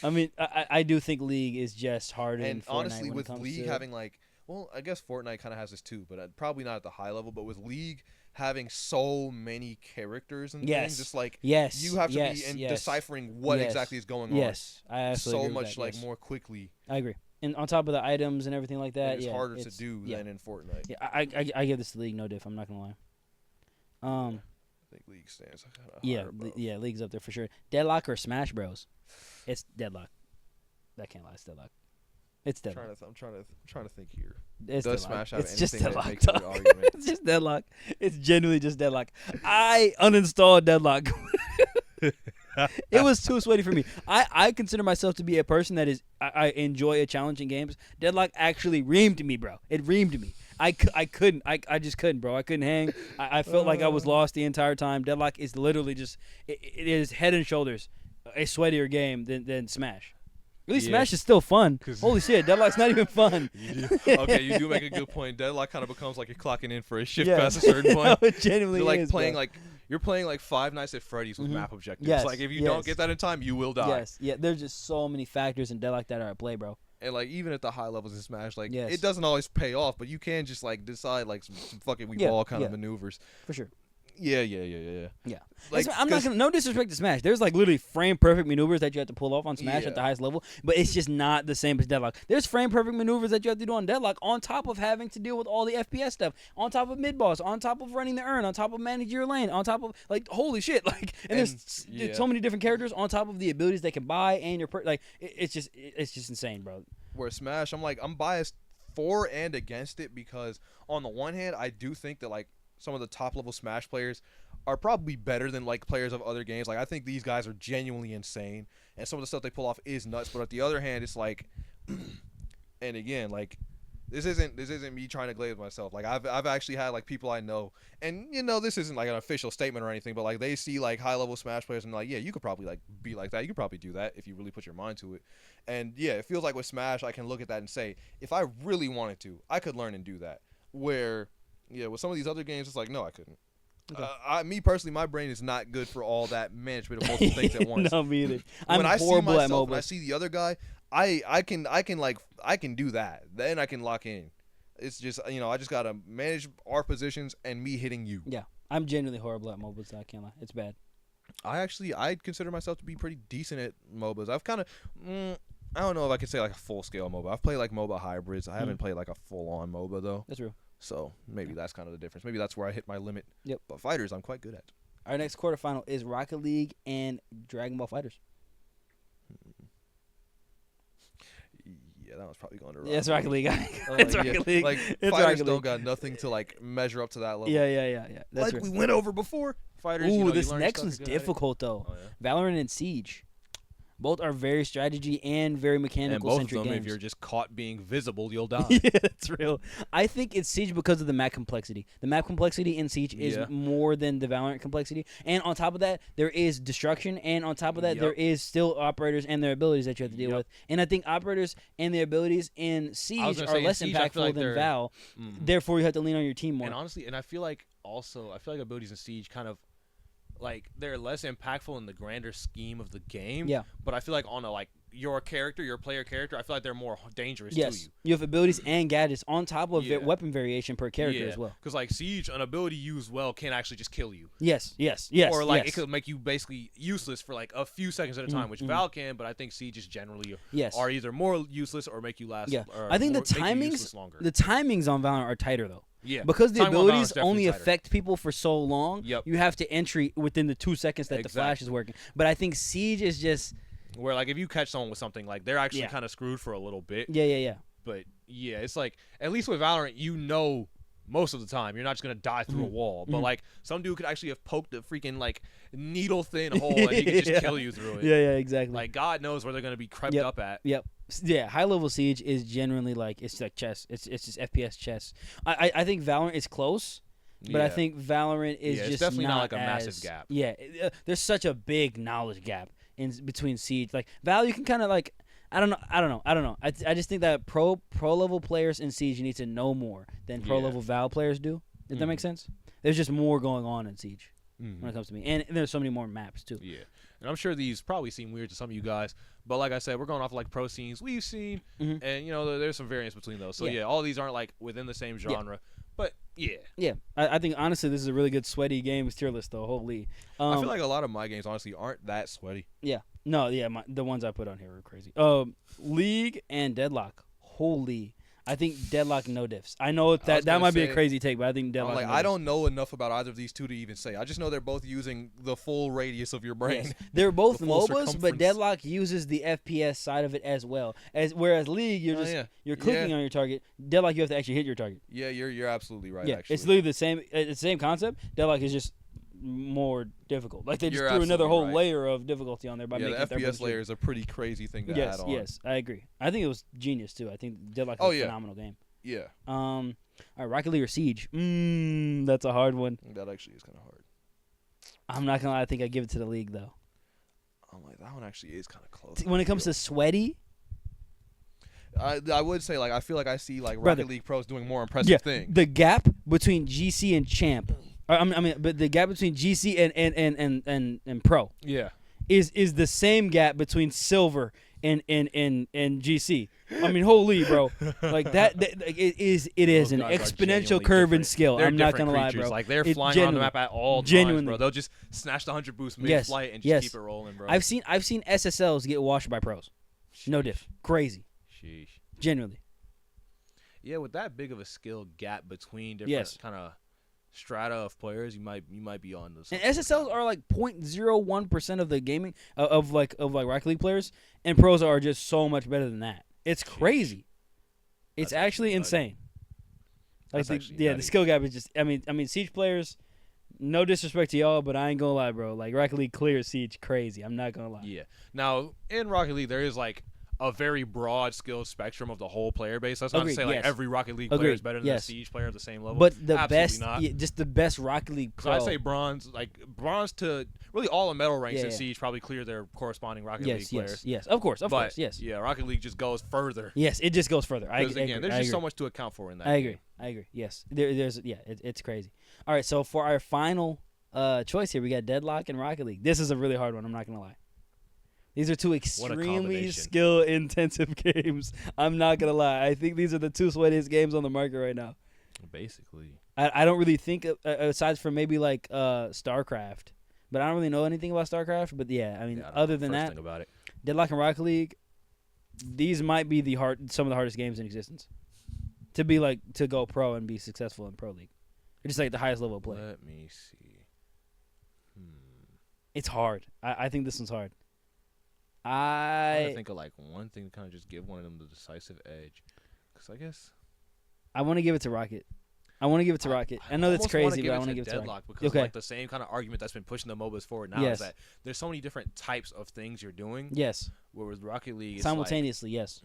[SPEAKER 1] I mean, I do think League is just harder.
[SPEAKER 2] And
[SPEAKER 1] than Fortnite
[SPEAKER 2] honestly,
[SPEAKER 1] when
[SPEAKER 2] with
[SPEAKER 1] it comes
[SPEAKER 2] League
[SPEAKER 1] to
[SPEAKER 2] having like, well, I guess Fortnite kind of has this too, but probably not at the high level. But with League having so many characters and things, just like you have to be deciphering what exactly is going on.
[SPEAKER 1] Yes, I absolutely
[SPEAKER 2] so
[SPEAKER 1] agree
[SPEAKER 2] much
[SPEAKER 1] with that,
[SPEAKER 2] more quickly.
[SPEAKER 1] I agree. And on top of the items and everything like that,
[SPEAKER 2] it's harder to do than in Fortnite.
[SPEAKER 1] Yeah, I give this to League no diff. I'm not gonna lie.
[SPEAKER 2] I think League stands higher
[SPEAKER 1] League's up there for sure. Deadlock or Smash Bros? It's Deadlock. That can't lie. It's Deadlock. It's Deadlock.
[SPEAKER 2] I'm trying to think here.
[SPEAKER 1] Does
[SPEAKER 2] Deadlock. Smash have
[SPEAKER 1] it's
[SPEAKER 2] anything
[SPEAKER 1] just
[SPEAKER 2] that makes a good argument?
[SPEAKER 1] It's just Deadlock. It's genuinely just Deadlock. I uninstalled Deadlock. It was too sweaty for me. I consider myself to be a person that is I enjoy a challenge in games. Deadlock actually reamed me, bro. It reamed me. I couldn't. I just couldn't, bro. I couldn't hang. I felt like I was lost the entire time. Deadlock is literally just it is head and shoulders a sweatier game than Smash. Really,
[SPEAKER 2] Yeah.
[SPEAKER 1] Smash is still fun. Holy shit, Deadlock's not even fun.
[SPEAKER 2] Okay, you do make a good point. Deadlock kind of becomes like you're clocking in for a shift
[SPEAKER 1] Yeah.
[SPEAKER 2] past a certain point.
[SPEAKER 1] No, it genuinely
[SPEAKER 2] You're like
[SPEAKER 1] is,
[SPEAKER 2] playing
[SPEAKER 1] bro.
[SPEAKER 2] like you're playing like Five Nights at Freddy's with
[SPEAKER 1] Mhm.
[SPEAKER 2] map objectives.
[SPEAKER 1] Yes,
[SPEAKER 2] Like if you
[SPEAKER 1] yes.
[SPEAKER 2] don't get that in time, you will die.
[SPEAKER 1] Yes, yeah. There's just so many factors in Deadlock that are at play, bro.
[SPEAKER 2] And like even at the high levels in Smash, like
[SPEAKER 1] Yes.
[SPEAKER 2] it doesn't always pay off, but you can just like decide like some fucking we
[SPEAKER 1] Yeah,
[SPEAKER 2] ball kind
[SPEAKER 1] yeah.
[SPEAKER 2] of maneuvers.
[SPEAKER 1] For sure.
[SPEAKER 2] Yeah.
[SPEAKER 1] Yeah.
[SPEAKER 2] Like
[SPEAKER 1] I'm not gonna. No disrespect to Smash. There's like literally frame perfect maneuvers that you have to pull off on Smash at the highest level, but it's just not the same as Deadlock. There's frame perfect maneuvers that you have to do on Deadlock, on top of having to deal with all the FPS stuff, on top of mid boss, on top of running the urn, on top of managing your lane, on top of like holy shit, like and there's so many different characters on top of the abilities they can buy and your it's just insane, bro.
[SPEAKER 2] Where Smash, I'm biased for and against it because on the one hand, I do think that like some of the top level Smash players are probably better than like players of other games. Like I think these guys are genuinely insane, and some of the stuff they pull off is nuts. But at the other hand, it's like, and again, like this isn't me trying to glaze myself. Like I've actually had like people I know, and you know this isn't like an official statement or anything, but like they see like high level Smash players and like, yeah, you could probably like be like that. You could probably do that if you really put your mind to it. And yeah, it feels like with Smash, I can look at that and say, if I really wanted to, I could learn and do that. Where yeah, with some of these other games, it's like, no, I couldn't.
[SPEAKER 1] Okay.
[SPEAKER 2] Me personally, my brain is not good for all that management of multiple things at once.
[SPEAKER 1] No, me either.
[SPEAKER 2] When I see myself, when I
[SPEAKER 1] MOBAs.
[SPEAKER 2] see the other guy, I can do that. Then I can lock in. It's just I just gotta manage our positions and me hitting you.
[SPEAKER 1] Yeah, I'm genuinely horrible at MOBAs. I can't lie, it's bad.
[SPEAKER 2] I consider myself to be pretty decent at MOBAs. I've kind of I don't know if I could say like a full scale MOBA. I've played like MOBA hybrids. I haven't played like a full on MOBA though.
[SPEAKER 1] That's real.
[SPEAKER 2] So maybe that's kind of the difference. Maybe that's where I hit my limit.
[SPEAKER 1] Yep.
[SPEAKER 2] But fighters, I'm quite good at.
[SPEAKER 1] Our next quarterfinal is Rocket League and Dragon Ball Fighters.
[SPEAKER 2] Yeah, that was probably going to.
[SPEAKER 1] Yeah, it's Rocket League.
[SPEAKER 2] It's
[SPEAKER 1] Rocket League.
[SPEAKER 2] Like
[SPEAKER 1] It's
[SPEAKER 2] fighters
[SPEAKER 1] Rocket
[SPEAKER 2] don't
[SPEAKER 1] League.
[SPEAKER 2] got nothing to like measure up to that level.
[SPEAKER 1] Yeah. That's
[SPEAKER 2] Like
[SPEAKER 1] real.
[SPEAKER 2] we went over before. Fighters.
[SPEAKER 1] Ooh,
[SPEAKER 2] you
[SPEAKER 1] this
[SPEAKER 2] learn
[SPEAKER 1] next
[SPEAKER 2] stuff,
[SPEAKER 1] one's
[SPEAKER 2] you're good at it.
[SPEAKER 1] difficult though.
[SPEAKER 2] Oh, yeah.
[SPEAKER 1] Valorant and Siege. Both are very strategy and very
[SPEAKER 2] And
[SPEAKER 1] mechanical
[SPEAKER 2] both of
[SPEAKER 1] centric
[SPEAKER 2] them,
[SPEAKER 1] games.
[SPEAKER 2] if you're just caught being visible, you'll die.
[SPEAKER 1] Yeah, that's real. I think it's Siege because of the map complexity. The map complexity in Siege is more than the Valorant complexity. And on top of that, there is destruction. And on top of that, there is still operators and their abilities that you have to deal with. And I think operators and their abilities in Siege are less impactful than Val. Therefore, you have to lean on your team more.
[SPEAKER 2] And honestly, I feel like abilities in Siege kind of like they're less impactful in the grander scheme of the game.
[SPEAKER 1] Yeah.
[SPEAKER 2] But I feel like on a like your player character, I feel like they're more dangerous to
[SPEAKER 1] Yes,
[SPEAKER 2] you.
[SPEAKER 1] you have abilities and gadgets on top of weapon variation per character as well.
[SPEAKER 2] Because like Siege, an ability used well can actually just kill you.
[SPEAKER 1] Yes.
[SPEAKER 2] Or like it could make you basically useless for like a few seconds at a time, which Val can. But I think Sieges generally are either more useless or make you last.
[SPEAKER 1] Yeah,
[SPEAKER 2] or
[SPEAKER 1] I think the timings on Valorant are tighter though.
[SPEAKER 2] Yeah,
[SPEAKER 1] because the abilities only affect people for so long.
[SPEAKER 2] Yep.
[SPEAKER 1] You have to entry within the 2 seconds that the flash is working. But I think Siege is just
[SPEAKER 2] where like if you catch someone with something, like they're actually kind of screwed for a little bit.
[SPEAKER 1] Yeah.
[SPEAKER 2] But yeah, it's like at least with Valorant, most of the time you're not just gonna die through a wall. But like some dude could actually have poked a freaking like needle thin hole and he could just kill you through it.
[SPEAKER 1] Yeah, exactly.
[SPEAKER 2] Like God knows where they're gonna be crept up at.
[SPEAKER 1] Yep. Yeah, high level Siege is generally like it's like chess. It's just FPS chess. I think Valorant is close. But I think Valorant is just
[SPEAKER 2] definitely not like a
[SPEAKER 1] as,
[SPEAKER 2] massive gap.
[SPEAKER 1] Yeah, there's such a big knowledge gap in between Siege. Like Val, you can kind of like I don't know. I just think that pro level players in Siege need to know more than pro level Val players do. If that makes sense. There's just more going on in Siege when it comes to me, and there's so many more maps too.
[SPEAKER 2] Yeah, and I'm sure these probably seem weird to some of you guys, but like I said, we're going off like pro scenes we've seen, and there's some variance between those. So all these aren't like within the same genre. But yeah.
[SPEAKER 1] I think honestly this is a really good sweaty game tier list though. Holy,
[SPEAKER 2] I feel like a lot of my games honestly aren't that sweaty.
[SPEAKER 1] Yeah, no, the ones I put on here are crazy. League and Deadlock. Holy, I think Deadlock no diffs. I know that might be a crazy take, but I think Deadlock.
[SPEAKER 2] I don't know enough about either of these two to even say. I just know they're both using the full radius of your brain.
[SPEAKER 1] Yes. They're both
[SPEAKER 2] the full
[SPEAKER 1] MOBAs, but Deadlock uses the FPS side of it as well. Whereas League, you're clicking on your target. Deadlock, you have to actually hit your target.
[SPEAKER 2] Yeah, you're absolutely right.
[SPEAKER 1] Yeah,
[SPEAKER 2] actually.
[SPEAKER 1] it's literally the same. It's the same concept. Deadlock is just more difficult. Like they just
[SPEAKER 2] You're
[SPEAKER 1] threw another whole
[SPEAKER 2] right.
[SPEAKER 1] layer of difficulty on there by making
[SPEAKER 2] the FPS layer is a pretty crazy thing to add on.
[SPEAKER 1] Yes, I agree. I think it was genius too. I think Deadlock is a phenomenal game.
[SPEAKER 2] Yeah.
[SPEAKER 1] All right, Rocket League or Siege? That's a hard one.
[SPEAKER 2] That actually is kind of hard.
[SPEAKER 1] I'm not gonna lie. I think I give it to the League though.
[SPEAKER 2] I'm like that one actually is kind of close.
[SPEAKER 1] When it comes to sweaty,
[SPEAKER 2] I would say like I feel like I see like
[SPEAKER 1] Brother.
[SPEAKER 2] Rocket League pros doing more impressive things.
[SPEAKER 1] The gap between GC and champ, but the gap between GC and pro, is the same gap between silver and GC. I mean, holy bro, like that it is an exponential curve in skill. I'm not gonna lie, bro.
[SPEAKER 2] Like they're flying around the map at all times, bro. They'll just snatch the 100 boost mid-flight and just keep it rolling, bro.
[SPEAKER 1] I've seen SSLs get washed by pros. No diff. Crazy.
[SPEAKER 2] Sheesh.
[SPEAKER 1] Genuinely.
[SPEAKER 2] Yeah, with that big of a skill gap between different kind of strata of players, you might be on this.
[SPEAKER 1] And SSLs are like 0.01% of the gaming of Rocket League players, and pros are just so much better than that. It's crazy. It's actually insane. Like the skill gap is just. I mean, Siege players. No disrespect to y'all, but I ain't gonna lie, bro. Like Rocket League clears Siege crazy. I'm not gonna lie.
[SPEAKER 2] Yeah. Now in Rocket League, there is like a very broad skill spectrum of the whole player base. That's not to say like every Rocket League player is better than a Siege player at the same level.
[SPEAKER 1] But the
[SPEAKER 2] Absolutely not.
[SPEAKER 1] just the best Rocket League pro.
[SPEAKER 2] So I say bronze to really all the medal ranks in Siege probably clear their corresponding Rocket League players.
[SPEAKER 1] Yes, of course, yes.
[SPEAKER 2] Yeah, Rocket League just goes further.
[SPEAKER 1] Yes, it just goes further.
[SPEAKER 2] Because again, there's just so much to account for in that.
[SPEAKER 1] I agree. Yes, it's crazy. All right, so for our final choice here, we got Deadlock and Rocket League. This is a really hard one. I'm not gonna lie. These are two extremely skill-intensive games. I'm not gonna lie. I think these are the two sweatiest games on the market right now.
[SPEAKER 2] Basically,
[SPEAKER 1] I don't really think aside from maybe like StarCraft, but I don't really know anything about StarCraft. But yeah, I mean, other than that,
[SPEAKER 2] about it.
[SPEAKER 1] Deadlock and Rocket League, these might be some of the hardest games in existence. To go pro and be successful in Pro League, it's just like the highest level of play.
[SPEAKER 2] Let me see.
[SPEAKER 1] It's hard. I think this one's hard.
[SPEAKER 2] I think of like one thing to kind of just give one of them the decisive edge, because I guess
[SPEAKER 1] I want to give it to Rocket. I know that's crazy, but I want to give it to
[SPEAKER 2] Deadlock because like the same kind of argument that's been pushing the MOBAs forward now is that there's so many different types of things you're doing.
[SPEAKER 1] Yes.
[SPEAKER 2] Where with Rocket League,
[SPEAKER 1] simultaneously,
[SPEAKER 2] yes.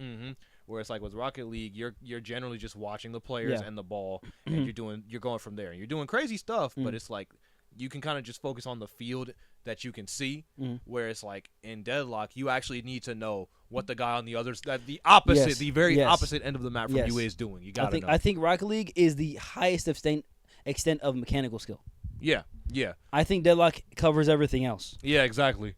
[SPEAKER 2] Where it's like with Rocket League, you're generally just watching the players and the ball, and you're going from there, and you're doing crazy stuff, but it's like you can kind of just focus on the field that you can see, where it's like in Deadlock, you actually need to know what the guy on the other the opposite, the very opposite end of the map from you is doing. You gotta know.
[SPEAKER 1] I think Rocket League is the highest extent of mechanical skill.
[SPEAKER 2] Yeah.
[SPEAKER 1] I think Deadlock covers everything else.
[SPEAKER 2] Yeah, exactly.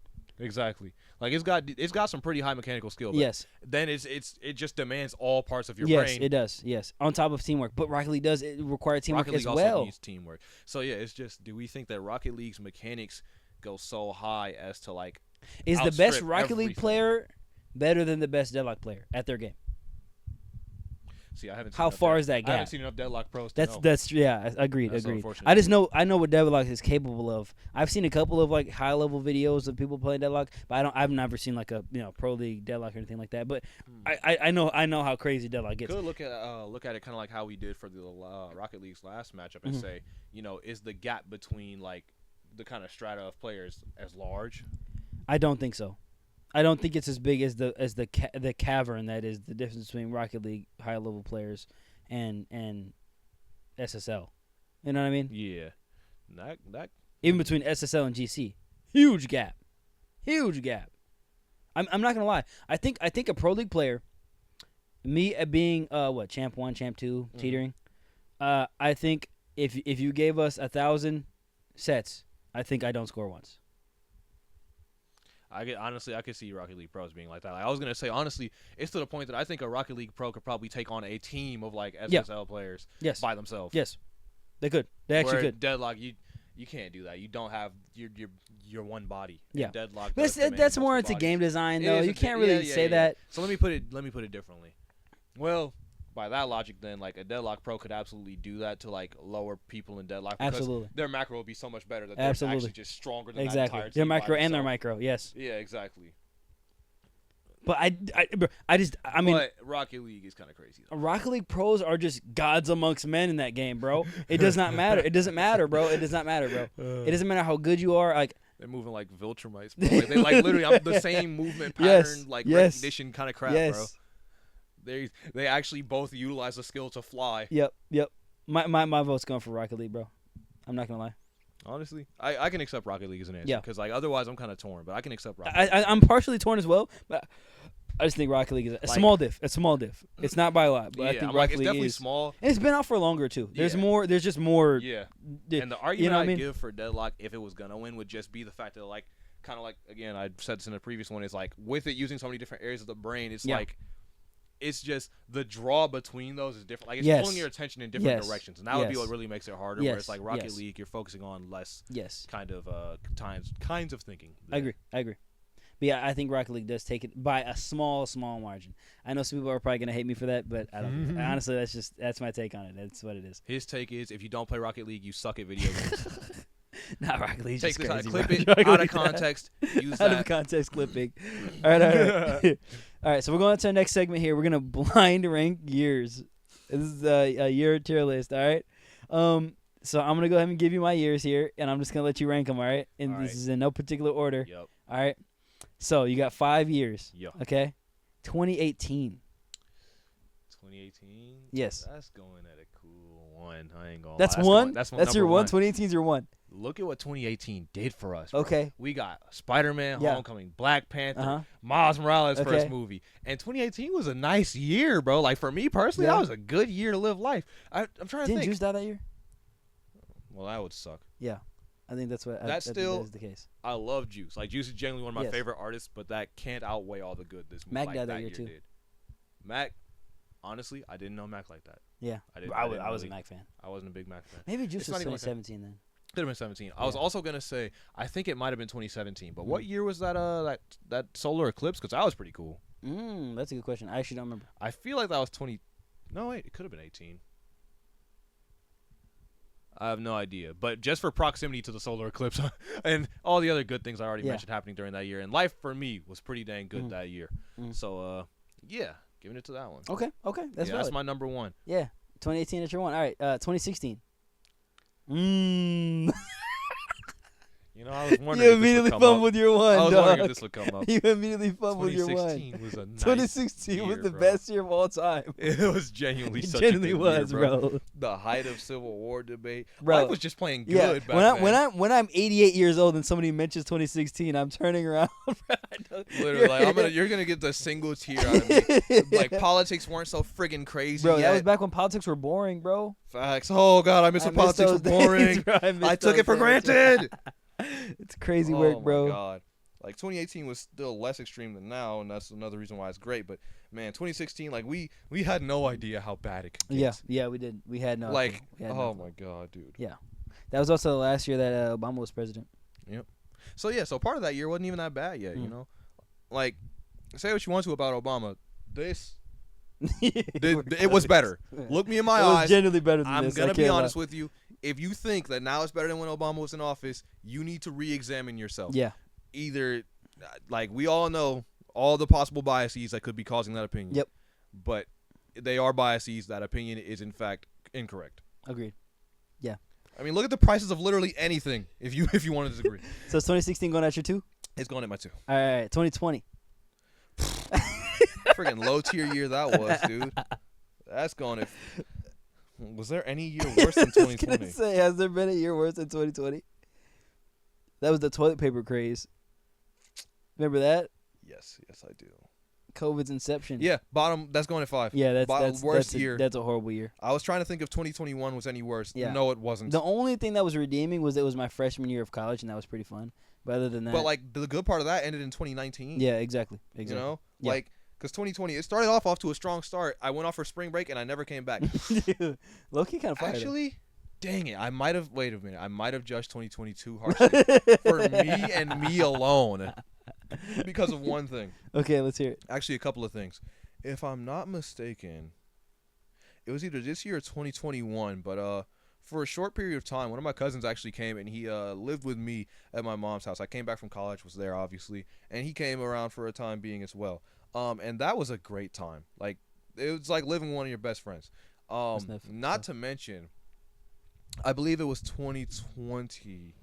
[SPEAKER 2] Like it's got some pretty high mechanical skill. But then it just demands all parts of your brain.
[SPEAKER 1] Yes, it does. Yes, on top of teamwork. But Rocket League does require teamwork
[SPEAKER 2] as well.
[SPEAKER 1] Rocket League
[SPEAKER 2] also needs teamwork. So yeah, it's just, do we think that Rocket League's mechanics go so high as to like
[SPEAKER 1] is the best Rocket League player better than the best Deadlock player at their game?
[SPEAKER 2] See, I haven't seen
[SPEAKER 1] how far is that gap?
[SPEAKER 2] I haven't seen enough Deadlock pros to know.
[SPEAKER 1] Agreed. I know what Deadlock is capable of. I've seen a couple of like high level videos of people playing Deadlock, but I've never seen like a Pro League Deadlock or anything like that. But I know how crazy Deadlock gets.
[SPEAKER 2] Could look at it kind of like how we did for the Rocket League's last matchup and say, is the gap between like the kind of strata of players as large?
[SPEAKER 1] I don't think so. I don't think it's as big as the cavern that is the difference between Rocket League high level players and SSL. You know what I mean?
[SPEAKER 2] Yeah. That
[SPEAKER 1] even between SSL and GC, huge gap. I'm not gonna lie. I think a Pro League player, me being champ 1, champ 2, teetering. I think if you gave us 1,000 sets, I think I don't score once.
[SPEAKER 2] I could see Rocket League pros being like that. Like, I was gonna say, honestly, it's to the point that I think a Rocket League pro could probably take on a team of like SSL players by themselves.
[SPEAKER 1] Yes, they could. They actually could.
[SPEAKER 2] Deadlock, you can't do that. You don't have your one body.
[SPEAKER 1] Yeah,
[SPEAKER 2] Deadlock.
[SPEAKER 1] That's more into game design, though. You can't really say that.
[SPEAKER 2] So let me put it differently. Well, by that logic, then like a Deadlock pro could absolutely do that to like lower people in Deadlock. Because their macro would be so much better that they're actually just stronger than that entire team.
[SPEAKER 1] Their macro and their micro, yes.
[SPEAKER 2] Yeah, exactly.
[SPEAKER 1] But I mean,
[SPEAKER 2] but Rocket League is kind of crazy, though.
[SPEAKER 1] Rocket League pros are just gods amongst men in that game, bro. It does not matter. It doesn't matter, bro. It doesn't matter how good you are. Like
[SPEAKER 2] they're moving like Viltrumites, bro. Like, they like literally the same movement pattern, recognition kind of crap, bro. They actually both utilize the skill to fly.
[SPEAKER 1] Yep. My vote's going for Rocket League, bro. I'm not gonna lie.
[SPEAKER 2] Honestly, I can accept Rocket League as an answer. Because like otherwise I'm kind of torn, but I can accept Rocket League.
[SPEAKER 1] I'm partially torn as well, but I just think Rocket League is a small diff. A small diff. It's not by a lot, but I think Rocket
[SPEAKER 2] it's
[SPEAKER 1] League
[SPEAKER 2] definitely
[SPEAKER 1] is
[SPEAKER 2] small.
[SPEAKER 1] And it's been out for longer too. There's
[SPEAKER 2] Yeah.
[SPEAKER 1] more. There's just more.
[SPEAKER 2] Yeah.
[SPEAKER 1] Yeah.
[SPEAKER 2] And the argument
[SPEAKER 1] You know what I
[SPEAKER 2] I'd
[SPEAKER 1] mean?
[SPEAKER 2] give for Deadlock, if it was gonna win, would just be the fact that, like, kind of like, again, I said this in the previous one, is like with it using so many different areas of the brain, it's like, it's just the draw between those is different. Like, it's pulling your attention in different directions, and that would be what really makes it harder. Where it's like Rocket League, you're focusing on less kind of kinds of thinking. There.
[SPEAKER 1] I agree. But yeah, I think Rocket League does take it by a small margin. I know some people are probably gonna hate me for that, but I don't. Honestly, that's my take on it. That's what it is.
[SPEAKER 2] His take is, if you don't play Rocket League, you suck at video games.
[SPEAKER 1] Not Rocket League.
[SPEAKER 2] Take
[SPEAKER 1] this
[SPEAKER 2] out,
[SPEAKER 1] crazy,
[SPEAKER 2] clip
[SPEAKER 1] bro.
[SPEAKER 2] it out of context. Use
[SPEAKER 1] out
[SPEAKER 2] that.
[SPEAKER 1] of context clipping. All right. All right. So we're going to our next segment here. We're gonna blind rank years. This is a year tier list. All right. So I'm gonna go ahead and give you my years here, and I'm just gonna let you rank them. All right. And this is in no particular order.
[SPEAKER 2] Yep.
[SPEAKER 1] All right. So you got 5 years.
[SPEAKER 2] Yep.
[SPEAKER 1] Okay. 2018.
[SPEAKER 2] 2018.
[SPEAKER 1] Yes.
[SPEAKER 2] That's going at a cool one. I ain't gonna.
[SPEAKER 1] That's
[SPEAKER 2] lie.
[SPEAKER 1] one.
[SPEAKER 2] That's
[SPEAKER 1] your
[SPEAKER 2] one.
[SPEAKER 1] 2018 is your one.
[SPEAKER 2] Look at what 2018 did for us. Bro.
[SPEAKER 1] Okay.
[SPEAKER 2] We got Spiderman, Homecoming, Black Panther, Miles Morales' first movie, and 2018 was a nice year, bro. Like for me personally, that was a good year to live life. I'm trying to think.
[SPEAKER 1] Didn't Juice die that year?
[SPEAKER 2] Well, that would suck.
[SPEAKER 1] Yeah. I think that's what.
[SPEAKER 2] That's still
[SPEAKER 1] is the case.
[SPEAKER 2] I love Juice. Like Juice is genuinely one of my favorite artists, but that can't outweigh all the good this movie.
[SPEAKER 1] Mac
[SPEAKER 2] like,
[SPEAKER 1] died that year too.
[SPEAKER 2] Did. Mac, honestly, I didn't know Mac like that.
[SPEAKER 1] Yeah, I was a Mac fan.
[SPEAKER 2] I wasn't a big Mac fan.
[SPEAKER 1] Maybe Juice was 2017 then.
[SPEAKER 2] Could have been 17. I was also gonna say I think it might have been 2017. But what year was that? That solar eclipse? Because that was pretty cool.
[SPEAKER 1] That's a good question. I actually don't remember.
[SPEAKER 2] I feel like that was 20. No wait, it could have been 18. I have no idea. But just for proximity to the solar eclipse and all the other good things I already mentioned happening during that year, and life for me was pretty dang good that year. So yeah, giving it to that one.
[SPEAKER 1] Okay, that's
[SPEAKER 2] my number one.
[SPEAKER 1] Yeah, 2018 is your one. All right, 2016.
[SPEAKER 2] You know, I was wondering.
[SPEAKER 1] You immediately fumbled your one.
[SPEAKER 2] I was wondering if this would come up.
[SPEAKER 1] You immediately fumbled your one.
[SPEAKER 2] 2016 was a nice
[SPEAKER 1] 2016
[SPEAKER 2] year,
[SPEAKER 1] was the
[SPEAKER 2] bro.
[SPEAKER 1] best year of all time.
[SPEAKER 2] It was genuinely
[SPEAKER 1] It
[SPEAKER 2] such
[SPEAKER 1] genuinely
[SPEAKER 2] a good
[SPEAKER 1] was,
[SPEAKER 2] year,
[SPEAKER 1] bro.
[SPEAKER 2] The height of Civil War debate.
[SPEAKER 1] Bro.
[SPEAKER 2] Life was just playing good back then.
[SPEAKER 1] When I'm 88 years old and somebody mentions 2016, I'm turning around.
[SPEAKER 2] Literally, like, you're gonna get the single tear out of me. Like politics weren't so friggin' crazy.
[SPEAKER 1] Bro,
[SPEAKER 2] yet.
[SPEAKER 1] that was back when politics were boring, bro.
[SPEAKER 2] Facts. Oh God, I miss when politics were boring.
[SPEAKER 1] Bro,
[SPEAKER 2] I took it for granted.
[SPEAKER 1] It's crazy work, bro.
[SPEAKER 2] Oh my God. Like 2018 was still less extreme than now, and that's another reason why it's great. But man, 2016, like we had no idea how bad it could get.
[SPEAKER 1] Yeah, we did. We had no.
[SPEAKER 2] Like, my God, dude.
[SPEAKER 1] Yeah, that was also the last year that Obama was president.
[SPEAKER 2] Yep. So yeah, so part of that year wasn't even that bad yet. You know, like say what you want to about Obama, it was better. Look me in my eyes.
[SPEAKER 1] It was genuinely better than
[SPEAKER 2] I'm
[SPEAKER 1] this.
[SPEAKER 2] gonna be honest with you. If you think that now it's better than when Obama was in office, you need to re-examine yourself.
[SPEAKER 1] Yeah.
[SPEAKER 2] Either, like we all know, all the possible biases that could be causing that opinion.
[SPEAKER 1] Yep.
[SPEAKER 2] But they are biases. That opinion is in fact incorrect.
[SPEAKER 1] Agreed. Yeah.
[SPEAKER 2] I mean, look at the prices of literally anything. If you want to disagree.
[SPEAKER 1] So is 2016 going at your 2?
[SPEAKER 2] It's going at my 2.
[SPEAKER 1] All right, 2020.
[SPEAKER 2] Friggin' low tier year that was, dude. That's going at. Was there any year worse than 2020?
[SPEAKER 1] I was gonna say, has there been a year worse than 2020? That was the toilet paper craze. Remember that?
[SPEAKER 2] Yes, I do.
[SPEAKER 1] COVID's inception.
[SPEAKER 2] Yeah, bottom. That's going at 5.
[SPEAKER 1] Yeah, that's
[SPEAKER 2] worst year.
[SPEAKER 1] That's a horrible year.
[SPEAKER 2] I was trying to think if 2021 was any worse.
[SPEAKER 1] Yeah.
[SPEAKER 2] No, it wasn't.
[SPEAKER 1] The only thing that was redeeming was it was my freshman year of college, and that was pretty fun. But other than that,
[SPEAKER 2] but like the good part of that ended in 2019.
[SPEAKER 1] Yeah, exactly.
[SPEAKER 2] You know,
[SPEAKER 1] yeah.
[SPEAKER 2] like. Because 2020, it started off to a strong start. I went off for spring break, and I never came back.
[SPEAKER 1] Dude, low-key kind of fired.
[SPEAKER 2] Actually, dang it. I might have judged 2022 harshly for me and me alone because of one thing.
[SPEAKER 1] Okay, let's hear it.
[SPEAKER 2] Actually, a couple of things. If I'm not mistaken, it was either this year or 2021, but for a short period of time, one of my cousins actually came, and he lived with me at my mom's house. I came back from college, was there, obviously, and he came around for a time being as well. And that was a great time. Like, it was like living with one of your best friends. Not to mention, I believe it was 2020.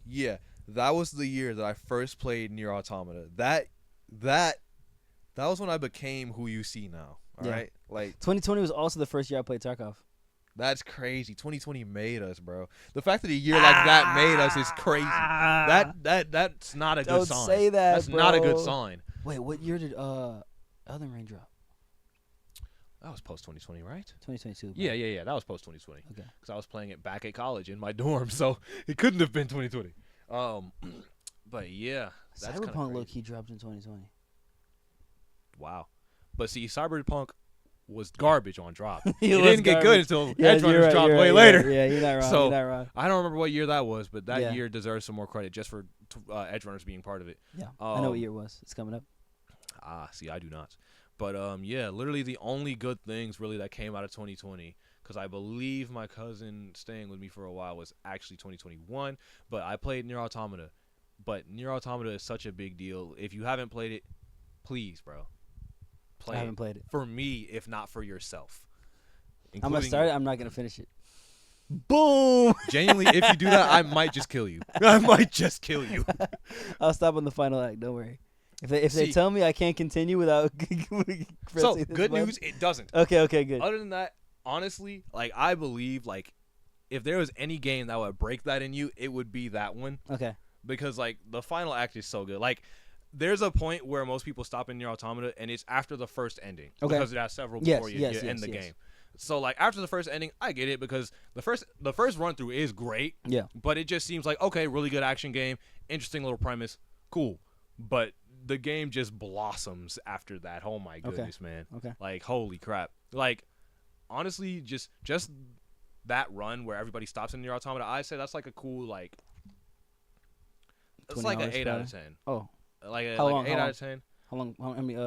[SPEAKER 2] Yeah, that was the year that I first played Nier Automata. That was when I became who you see now. All right, like
[SPEAKER 1] 2020 was also the first year I played Tarkov.
[SPEAKER 2] That's crazy. 2020 made us, bro. The fact that a year like that made us is crazy. That's not a good sign.
[SPEAKER 1] Don't say that,
[SPEAKER 2] That's
[SPEAKER 1] bro.
[SPEAKER 2] not a good sign.
[SPEAKER 1] Wait, what year did Elden Ring drop?
[SPEAKER 2] That was post 2020, right?
[SPEAKER 1] 2022.
[SPEAKER 2] Yeah. That was post 2020.
[SPEAKER 1] Okay.
[SPEAKER 2] Because I was playing it back at college in my dorm, so it couldn't have been 2020. But yeah, that's
[SPEAKER 1] Cyberpunk low key dropped in 2020.
[SPEAKER 2] Wow. But see, Cyberpunk was garbage on drop. It
[SPEAKER 1] was
[SPEAKER 2] didn't get good until Edge Runners dropped way later.
[SPEAKER 1] Yeah, you're not wrong.
[SPEAKER 2] So,
[SPEAKER 1] you're not wrong.
[SPEAKER 2] I don't remember what year that was, but that
[SPEAKER 1] Yeah.
[SPEAKER 2] year deserves some more credit just for Edge Runners being part of it.
[SPEAKER 1] Yeah, I know what year it was. It's coming up.
[SPEAKER 2] See, I do not. But yeah, literally the only good things really that came out of 2020, because I believe my cousin staying with me for a while was actually 2021. But I played Nier Automata. But Nier Automata is such a big deal. If you haven't played it, please, bro, play
[SPEAKER 1] I haven't played it.
[SPEAKER 2] For me, if not for yourself.
[SPEAKER 1] I'm gonna start it. I'm not gonna finish it. Boom.
[SPEAKER 2] Genuinely, if you do that, I might just kill you. I might just kill you.
[SPEAKER 1] I'll stop on the final act. Don't worry. If they tell me I can't continue without
[SPEAKER 2] so good news, it doesn't.
[SPEAKER 1] Okay, good.
[SPEAKER 2] Other than that, honestly, like I believe, like if there was any game that would break that in you, it would be that one.
[SPEAKER 1] Okay.
[SPEAKER 2] Because like the final act is so good. Like there's a point where most people stop in Nier Automata, and it's after the first ending.
[SPEAKER 1] Okay.
[SPEAKER 2] Because it has several before you end the
[SPEAKER 1] yes.
[SPEAKER 2] game. So like after the first ending, I get it because the first run through is great.
[SPEAKER 1] Yeah.
[SPEAKER 2] But it just seems like okay, really good action game, interesting little premise, cool. But the game just blossoms after that. Oh my goodness, man.
[SPEAKER 1] Okay.
[SPEAKER 2] Like holy crap. Like honestly, just that run where everybody stops in Nier Automata, I say that's like a cool like. It's like an 8 out of 10.
[SPEAKER 1] Oh.
[SPEAKER 2] Like a,
[SPEAKER 1] how
[SPEAKER 2] like
[SPEAKER 1] long,
[SPEAKER 2] 8
[SPEAKER 1] how
[SPEAKER 2] out
[SPEAKER 1] long?
[SPEAKER 2] of 10.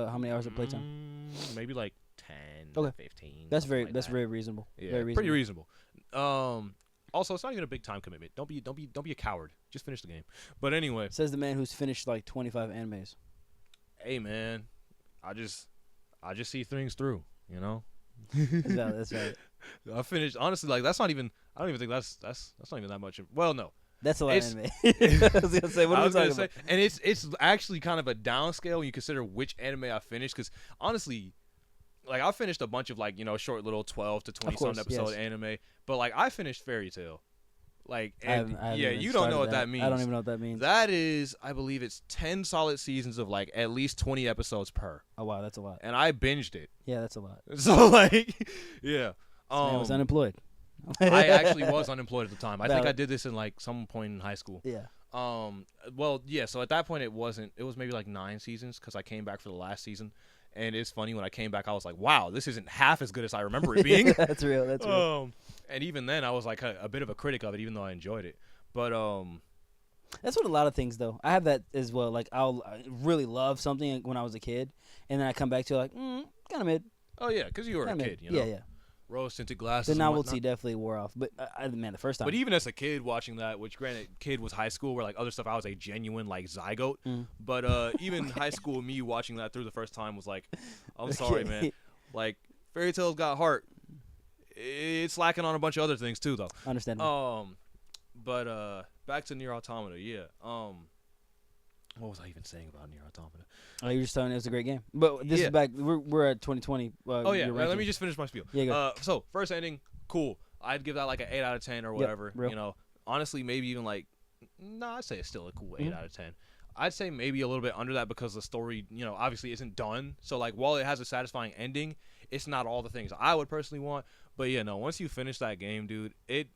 [SPEAKER 1] How many hours of playtime?
[SPEAKER 2] Maybe like 10,
[SPEAKER 1] Okay.
[SPEAKER 2] 15.
[SPEAKER 1] That's
[SPEAKER 2] like
[SPEAKER 1] very reasonable.
[SPEAKER 2] Yeah,
[SPEAKER 1] very reasonable.
[SPEAKER 2] pretty reasonable. Also, it's not even a big time commitment. Don't be a coward. Just finish the game. But anyway,
[SPEAKER 1] Says the man who's finished like 25 animes.
[SPEAKER 2] hey man, I just see things through. You know.
[SPEAKER 1] That's right.
[SPEAKER 2] I finished honestly. Like that's not even. I don't even think that's not even that much. Well, no.
[SPEAKER 1] That's a lot of anime. I was gonna say, what are we talking about?
[SPEAKER 2] And it's actually kind of a downscale when you consider which anime I finished. Because honestly, like I finished a bunch of like short little 12 to 20 some episode anime, but like I finished Fairy Tail. Like and
[SPEAKER 1] I haven't
[SPEAKER 2] yeah,
[SPEAKER 1] even
[SPEAKER 2] you don't know what
[SPEAKER 1] started
[SPEAKER 2] that means.
[SPEAKER 1] I don't even know what that means.
[SPEAKER 2] That is, I believe it's 10 solid seasons of like at least 20 episodes per.
[SPEAKER 1] Oh wow, that's a lot.
[SPEAKER 2] And I binged it.
[SPEAKER 1] Yeah, that's a lot.
[SPEAKER 2] So like, yeah.
[SPEAKER 1] I was unemployed.
[SPEAKER 2] I actually was unemployed at the time. I think
[SPEAKER 1] Valid.
[SPEAKER 2] I did this in like some point in high school.
[SPEAKER 1] Yeah.
[SPEAKER 2] Well, yeah. So at that point, it was maybe like 9 seasons because I came back for the last season. And it's funny when I came back, I was like, "Wow, this isn't half as good as I remember it being."
[SPEAKER 1] That's real. That's real.
[SPEAKER 2] And even then, I was like a bit of a critic of it, even though I enjoyed it. But
[SPEAKER 1] that's what a lot of things though. I have that as well. Like I really love something when I was a kid, and then I come back to like, kind of mid.
[SPEAKER 2] Oh yeah, because you were a kid, you know.
[SPEAKER 1] Yeah.
[SPEAKER 2] Rose tinted glasses.
[SPEAKER 1] The novelty definitely wore off, but man, the first time.
[SPEAKER 2] But even as a kid watching that, which granted, kid was high school, where like other stuff, I was a genuine like zygote. But even high school me watching that through the first time was like, I'm sorry, man. Like Fairy Tail's got heart. It's lacking on a bunch of other things too, though.
[SPEAKER 1] Understandable.
[SPEAKER 2] But back to Nier Automata, yeah. What was I even saying about Nier Automata?
[SPEAKER 1] Oh, you were just telling it was a great game. But this is back. We're at 2020.
[SPEAKER 2] Oh yeah. Let me just finish my spiel.
[SPEAKER 1] Yeah. Go.
[SPEAKER 2] So first ending, cool. I'd give that like an 8 out of 10 or whatever.
[SPEAKER 1] Real.
[SPEAKER 2] You know, honestly, maybe even like, I'd say it's still a cool 8 out of 10. I'd say maybe a little bit under that because the story, obviously isn't done. So like, while it has a satisfying ending, it's not all the things I would personally want. But yeah, no. Once you finish that game, dude, it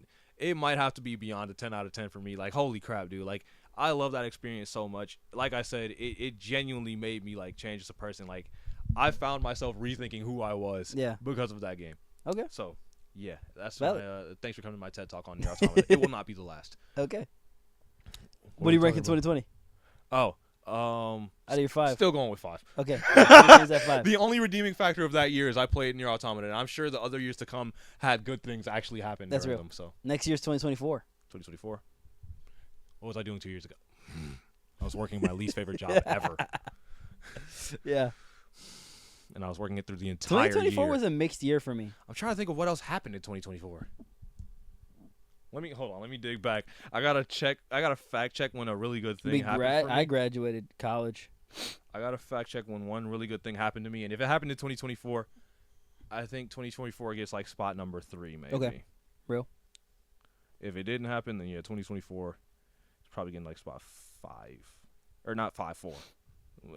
[SPEAKER 2] might have to be beyond a 10 out of 10 for me. Like, holy crap, dude. Like, I love that experience so much. Like I said, it genuinely made me like change as a person. Like, I found myself rethinking who I was because of that game.
[SPEAKER 1] Okay.
[SPEAKER 2] So, yeah, that's my, thanks for coming to my TED Talk on Nier Automata. It will not be the last.
[SPEAKER 1] Okay. What do you rank in 2020?
[SPEAKER 2] Oh,
[SPEAKER 1] out of your 5.
[SPEAKER 2] Still going with 5.
[SPEAKER 1] Okay. At 5.
[SPEAKER 2] The only redeeming factor of that year is I played Nier Automata, and I'm sure the other years to come had good things actually happen during them. So
[SPEAKER 1] next year's 2024.
[SPEAKER 2] 2024. What was I doing 2 years ago? I was working my least favorite job ever.
[SPEAKER 1] Yeah.
[SPEAKER 2] And I was working it through the entire
[SPEAKER 1] 2024
[SPEAKER 2] year.
[SPEAKER 1] was a mixed year for me.
[SPEAKER 2] I'm trying to think of what else happened in 2024. Hold on. Let me dig back. I gotta fact check when a really good thing happened.
[SPEAKER 1] I graduated college.
[SPEAKER 2] I gotta fact check when one really good thing happened to me, and if it happened in 2024, I think 2024 gets like spot number 3, maybe.
[SPEAKER 1] Okay. Real.
[SPEAKER 2] If it didn't happen, then yeah, 2024 is probably getting like spot 5, or not 5, 4.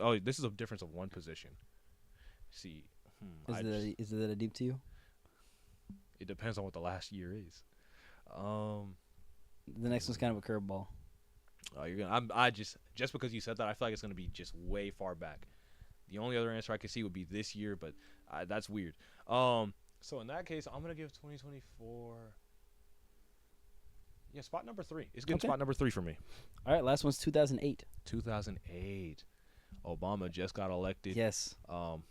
[SPEAKER 2] Oh, this is a difference of 1 position. See,
[SPEAKER 1] Is it a deep to you?
[SPEAKER 2] it depends on what the last year is.
[SPEAKER 1] The next one's kind of a curveball.
[SPEAKER 2] You're gonna. Just because you said that, I feel like it's gonna be just way far back. The only other answer I can see would be this year, but that's weird. So in that case, I'm gonna give 2024. Yeah, spot number 3. It's good. Spot number 3 for me.
[SPEAKER 1] All right, last one's 2008.
[SPEAKER 2] 2008. Obama just got elected.
[SPEAKER 1] Yes.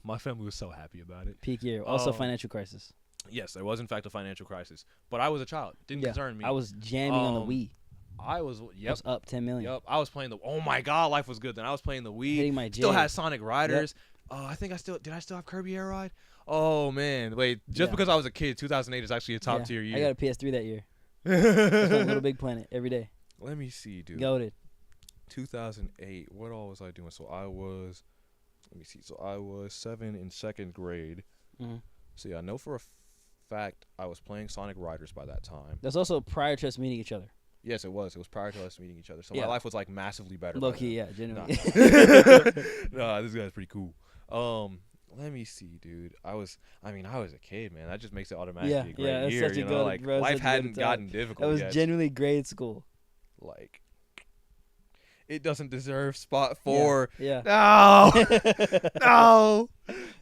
[SPEAKER 2] My family was so happy about it.
[SPEAKER 1] Peak year. Also, financial crisis.
[SPEAKER 2] Yes, there was in fact a financial crisis, but I was a child. Didn't concern me.
[SPEAKER 1] I was jamming on the Wii.
[SPEAKER 2] I was
[SPEAKER 1] up 10 million.
[SPEAKER 2] Yep, I was playing oh my god, life was good then. I was playing the Wii.
[SPEAKER 1] Hitting my
[SPEAKER 2] still had Sonic Riders. I think I still have Kirby Air Ride? Oh man, wait, because I was a kid, 2008 is actually a top tier year.
[SPEAKER 1] I got a PS3 that year. Little Big Planet every day.
[SPEAKER 2] Let me see, dude.
[SPEAKER 1] Goated.
[SPEAKER 2] 2008. What all was I doing? So I was 7 in 2nd grade.
[SPEAKER 1] Mm-hmm.
[SPEAKER 2] So yeah, I know for a fact I was playing Sonic Riders by that time.
[SPEAKER 1] That's also prior to us meeting each other.
[SPEAKER 2] Yes, it was. It was prior to us meeting each other. So my life was like massively better.
[SPEAKER 1] Low key, yeah, genuinely.
[SPEAKER 2] Nah, this guy's pretty cool. Let me see, dude. I was a kid, man. That just makes it automatically a great year.
[SPEAKER 1] Such a good,
[SPEAKER 2] like
[SPEAKER 1] bro,
[SPEAKER 2] life hadn't gotten difficult.
[SPEAKER 1] That was
[SPEAKER 2] yet.
[SPEAKER 1] genuinely grade school.
[SPEAKER 2] Like, it doesn't deserve spot 4.
[SPEAKER 1] Yeah.
[SPEAKER 2] No. No.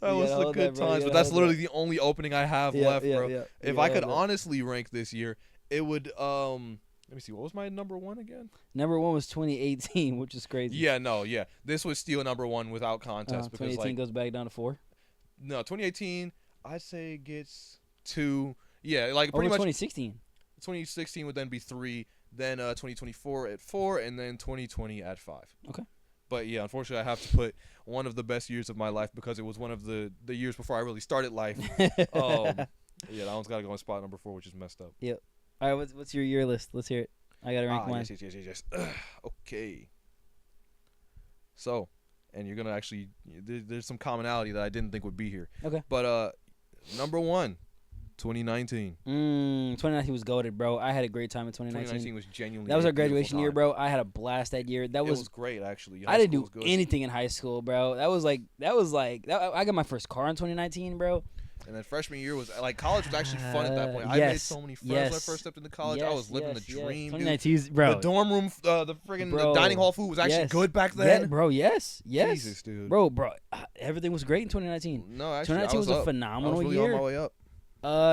[SPEAKER 2] That was the good times, but that's literally the only opening I have left, bro.
[SPEAKER 1] Yeah.
[SPEAKER 2] If I could honestly rank this year, it would let me see. What was my number 1 again?
[SPEAKER 1] Number 1 was 2018, which is crazy.
[SPEAKER 2] Yeah, no, yeah. This was still number 1 without contest. Because
[SPEAKER 1] 2018 goes back down to 4?
[SPEAKER 2] No, 2018, I'd say gets 2. Yeah, like pretty
[SPEAKER 1] much.
[SPEAKER 2] much.
[SPEAKER 1] 2016.
[SPEAKER 2] 2016 would then be 3. Then 2024 at 4. And then 2020 at 5.
[SPEAKER 1] Okay.
[SPEAKER 2] But yeah, unfortunately, I have to put one of the best years of my life because it was one of the years before I really started life. Yeah, that one's got to go in spot number 4, which is messed up.
[SPEAKER 1] Yep. All right, what's your year list? Let's hear it. I got to rank mine.
[SPEAKER 2] Yes. Okay. So, and you're going to actually, there's some commonality that I didn't think would be here.
[SPEAKER 1] Okay.
[SPEAKER 2] But number 1, 2019.
[SPEAKER 1] 2019 was goated, bro. I had a great time in 2019.
[SPEAKER 2] 2019 was genuinely
[SPEAKER 1] That was our graduation year, bro. I had a blast that year. It was
[SPEAKER 2] great, actually.
[SPEAKER 1] I didn't do anything in high school, bro. I got my first car in 2019, bro.
[SPEAKER 2] And then freshman year was like college was actually fun at that point. I made so many friends when I first stepped into college. I was living the dream.
[SPEAKER 1] 2019, bro.
[SPEAKER 2] The dorm room, the friggin' the dining hall food was actually good back then.
[SPEAKER 1] Yeah, bro. Yes.
[SPEAKER 2] Jesus, dude.
[SPEAKER 1] Bro. Everything was great in 2019.
[SPEAKER 2] No, actually,
[SPEAKER 1] 2019 was a phenomenal
[SPEAKER 2] I was really
[SPEAKER 1] year.
[SPEAKER 2] on my way up.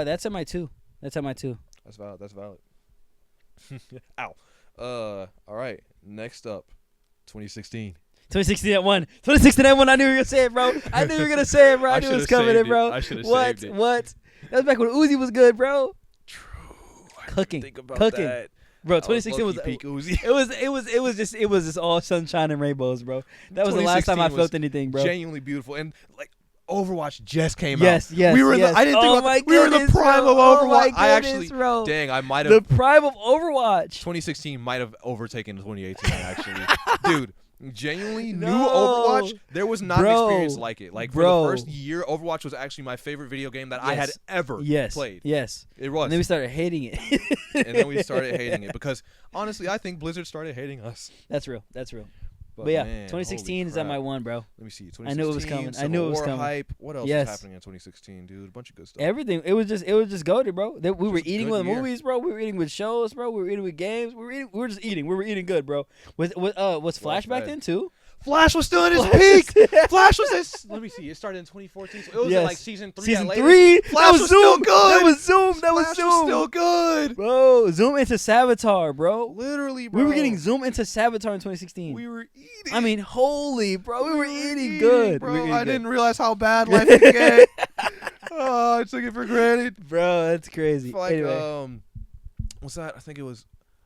[SPEAKER 1] That's at my 2. That's
[SPEAKER 2] valid. Ow. All right. Next up, 2016.
[SPEAKER 1] 2016 at 1. 2016 at 1. I knew you were gonna say it, bro. I knew it was coming in, bro.
[SPEAKER 2] I should have saved it.
[SPEAKER 1] What? That was back when Uzi was good, bro.
[SPEAKER 2] True.
[SPEAKER 1] Cooking.
[SPEAKER 2] Think about
[SPEAKER 1] Cooking.
[SPEAKER 2] that.
[SPEAKER 1] Bro, 2016 was
[SPEAKER 2] peak Uzi.
[SPEAKER 1] It was just all sunshine and rainbows, bro. That was the last time I felt anything, bro.
[SPEAKER 2] Genuinely beautiful, and like Overwatch just came out.
[SPEAKER 1] Yes.
[SPEAKER 2] We were. I didn't think about. We were in the prime of Overwatch. I actually.
[SPEAKER 1] Bro.
[SPEAKER 2] Dang, I might have.
[SPEAKER 1] The prime of Overwatch.
[SPEAKER 2] 2016 might have overtaken 2018. Actually, dude. Genuinely new Overwatch. There was not an experience like it. Like for the first year, Overwatch was actually my favorite video game that I had ever played.
[SPEAKER 1] Yes,
[SPEAKER 2] it was.
[SPEAKER 1] And then we started hating it.
[SPEAKER 2] Because honestly, I think Blizzard started hating us.
[SPEAKER 1] That's real. But yeah, man, 2016 is at my 1, bro.
[SPEAKER 2] Let me see.
[SPEAKER 1] I knew it was coming.
[SPEAKER 2] Hype. What else was happening in 2016, dude? A bunch of good stuff.
[SPEAKER 1] Everything. It was just goated, bro. We were eating with movies, bro. We were eating with shows, bro. We were eating with games. We were just eating. We were eating good, bro. Was Flash back then too?
[SPEAKER 2] Flash was still in his peak. Flash was this. Let me see. It started in 2014. So it was in like season 3.
[SPEAKER 1] Season 3.
[SPEAKER 2] Flash was still good.
[SPEAKER 1] That was Zoom.
[SPEAKER 2] Flash was still good.
[SPEAKER 1] Bro, Zoom into Savitar, bro.
[SPEAKER 2] Literally, bro.
[SPEAKER 1] We were getting Zoom into Savitar in 2016.
[SPEAKER 2] We were eating.
[SPEAKER 1] I mean, holy, bro. We were eating good.
[SPEAKER 2] Bro, I didn't realize how bad life could get. Oh, I took it for granted.
[SPEAKER 1] Bro, that's crazy.
[SPEAKER 2] Like,
[SPEAKER 1] anyway.
[SPEAKER 2] what's that? I think it was.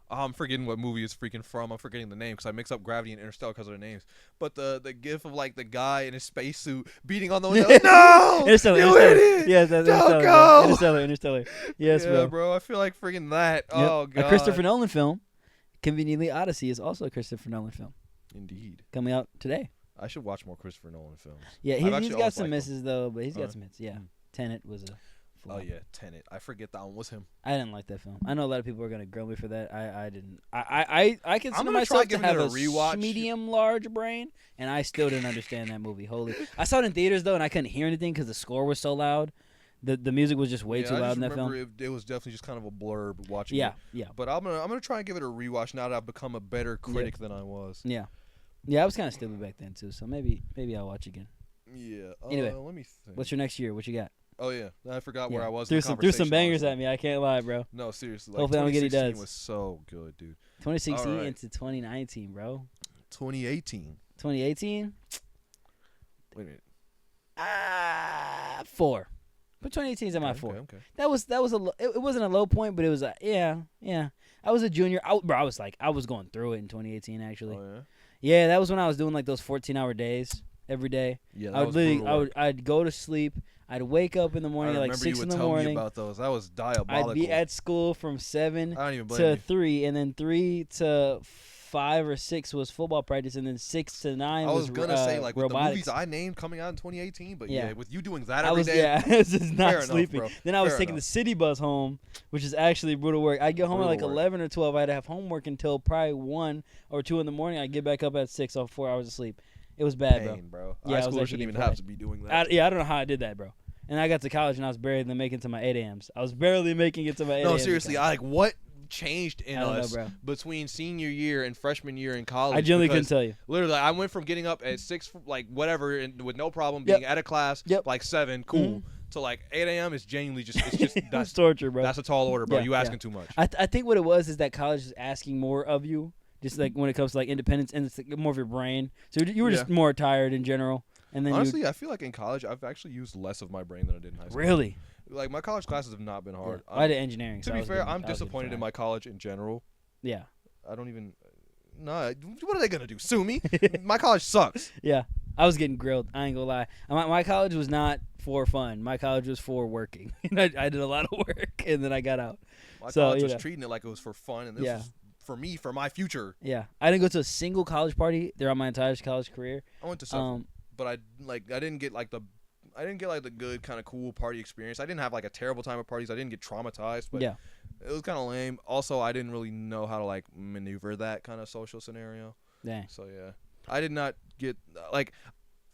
[SPEAKER 2] I'm forgetting what movie it's freaking from. I'm forgetting the name because I mix up Gravity and Interstellar because of their names. But the gif of like the guy in his spacesuit beating on the window. No,
[SPEAKER 1] Interstellar.
[SPEAKER 2] Yes,
[SPEAKER 1] that's Interstellar. Yes,
[SPEAKER 2] bro. I feel like freaking that. Yep. Oh god.
[SPEAKER 1] A Christopher Nolan film. Conveniently, Odyssey is also a Christopher Nolan film.
[SPEAKER 2] Indeed.
[SPEAKER 1] Coming out today.
[SPEAKER 2] I should watch more Christopher Nolan films.
[SPEAKER 1] Yeah, he's got some misses though, but he's got some hits. Yeah, Tenet was a film.
[SPEAKER 2] Oh yeah, Tenet. I forget that one was him.
[SPEAKER 1] I didn't like that film. I know a lot of people are gonna grill me for that. I didn't. I consider myself to have a medium large brain, and I still didn't understand that movie. Holy! I saw it in theaters though, and I couldn't hear anything because the score was so loud. The music was just way too loud in that film.
[SPEAKER 2] It was definitely just kind of a blurb watching.
[SPEAKER 1] Yeah,
[SPEAKER 2] it.
[SPEAKER 1] yeah.
[SPEAKER 2] But I'm gonna try and give it a rewatch now that I've become a better critic than I was.
[SPEAKER 1] Yeah, yeah. I was kind of stupid back then too, so maybe I'll watch again.
[SPEAKER 2] Yeah.
[SPEAKER 1] Anyway,
[SPEAKER 2] let me think.
[SPEAKER 1] What's your next year? What you got?
[SPEAKER 2] Oh yeah, I forgot where I was.
[SPEAKER 1] Threw some bangers at me. I can't lie, bro.
[SPEAKER 2] No, seriously.
[SPEAKER 1] Hopefully, I'm gonna get he does.
[SPEAKER 2] 2016 was so good, dude.
[SPEAKER 1] 2016 into 2019, bro.
[SPEAKER 2] 2018.
[SPEAKER 1] 2018.
[SPEAKER 2] Wait a minute.
[SPEAKER 1] 4. But 2018 is at my 4.
[SPEAKER 2] Okay.
[SPEAKER 1] That was it wasn't a low point, but it was yeah. I was a junior. I was going through it in 2018 actually.
[SPEAKER 2] Oh yeah.
[SPEAKER 1] Yeah, that was when I was doing like those 14-hour days every day.
[SPEAKER 2] Yeah, that was brutal.
[SPEAKER 1] I'd go to sleep. I'd wake up in the morning at like 6 in the morning.
[SPEAKER 2] Me about those. That was diabolical.
[SPEAKER 1] I'd be at school from 7
[SPEAKER 2] I don't even blame
[SPEAKER 1] to
[SPEAKER 2] you.
[SPEAKER 1] 3, and then 3 to 5 or 6 was football practice, and then 6 to 9 was
[SPEAKER 2] I was gonna say like with
[SPEAKER 1] robotics.
[SPEAKER 2] the movies I named coming out in 2018, but yeah, with you doing that every day,
[SPEAKER 1] yeah, I was just not sleeping.
[SPEAKER 2] Enough,
[SPEAKER 1] then I was taking the city bus home, which is actually brutal work. I'd get home at like 11 or 12. I'd have homework until probably 1 or 2 in the morning. I'd get back up at 6 off 4 hours of sleep. It was bad,
[SPEAKER 2] bro.
[SPEAKER 1] Yeah,
[SPEAKER 2] high schoolers shouldn't even have to be doing that.
[SPEAKER 1] I don't know how I did that, bro. And I got to college and I was barely making it to my 8 a.m.s. I was barely making it to my 8 a.m.
[SPEAKER 2] No, seriously, what changed in us
[SPEAKER 1] know,
[SPEAKER 2] between senior year and freshman year in college?
[SPEAKER 1] I genuinely couldn't tell you.
[SPEAKER 2] Literally, I went from getting up at 6, like whatever, and with no problem being at a class, like 7, cool, to like 8 a.m. is genuinely just that's
[SPEAKER 1] torture, bro.
[SPEAKER 2] That's a tall order, bro. You asking too much.
[SPEAKER 1] I think what it was is that college is asking more of you, just like when it comes to like independence and it's like more of your brain. So you were just more tired in general. And then
[SPEAKER 2] honestly, I feel like in college I've actually used less of my brain than I did in high school.
[SPEAKER 1] Really?
[SPEAKER 2] Like my college classes have not been hard.
[SPEAKER 1] I did engineering.
[SPEAKER 2] To be fair, I'm disappointed in my college in general.
[SPEAKER 1] Yeah.
[SPEAKER 2] I don't even. No, what are they gonna do? Sue me? My college sucks.
[SPEAKER 1] Yeah, I was getting grilled. I ain't gonna lie. My college was not for fun. My college was for working. I did a lot of work, and then I got out.
[SPEAKER 2] My college was treating it like it was for fun, and this was for me, for my future.
[SPEAKER 1] Yeah, I didn't go to a single college party throughout my entire college career.
[SPEAKER 2] I went to some, but I didn't get like the good kind of cool party experience. I didn't have like a terrible time at parties. I didn't get traumatized, but it was kind of lame. Also, I didn't really know how to like maneuver that kind of social scenario.
[SPEAKER 1] Dang.
[SPEAKER 2] So yeah, I did not get like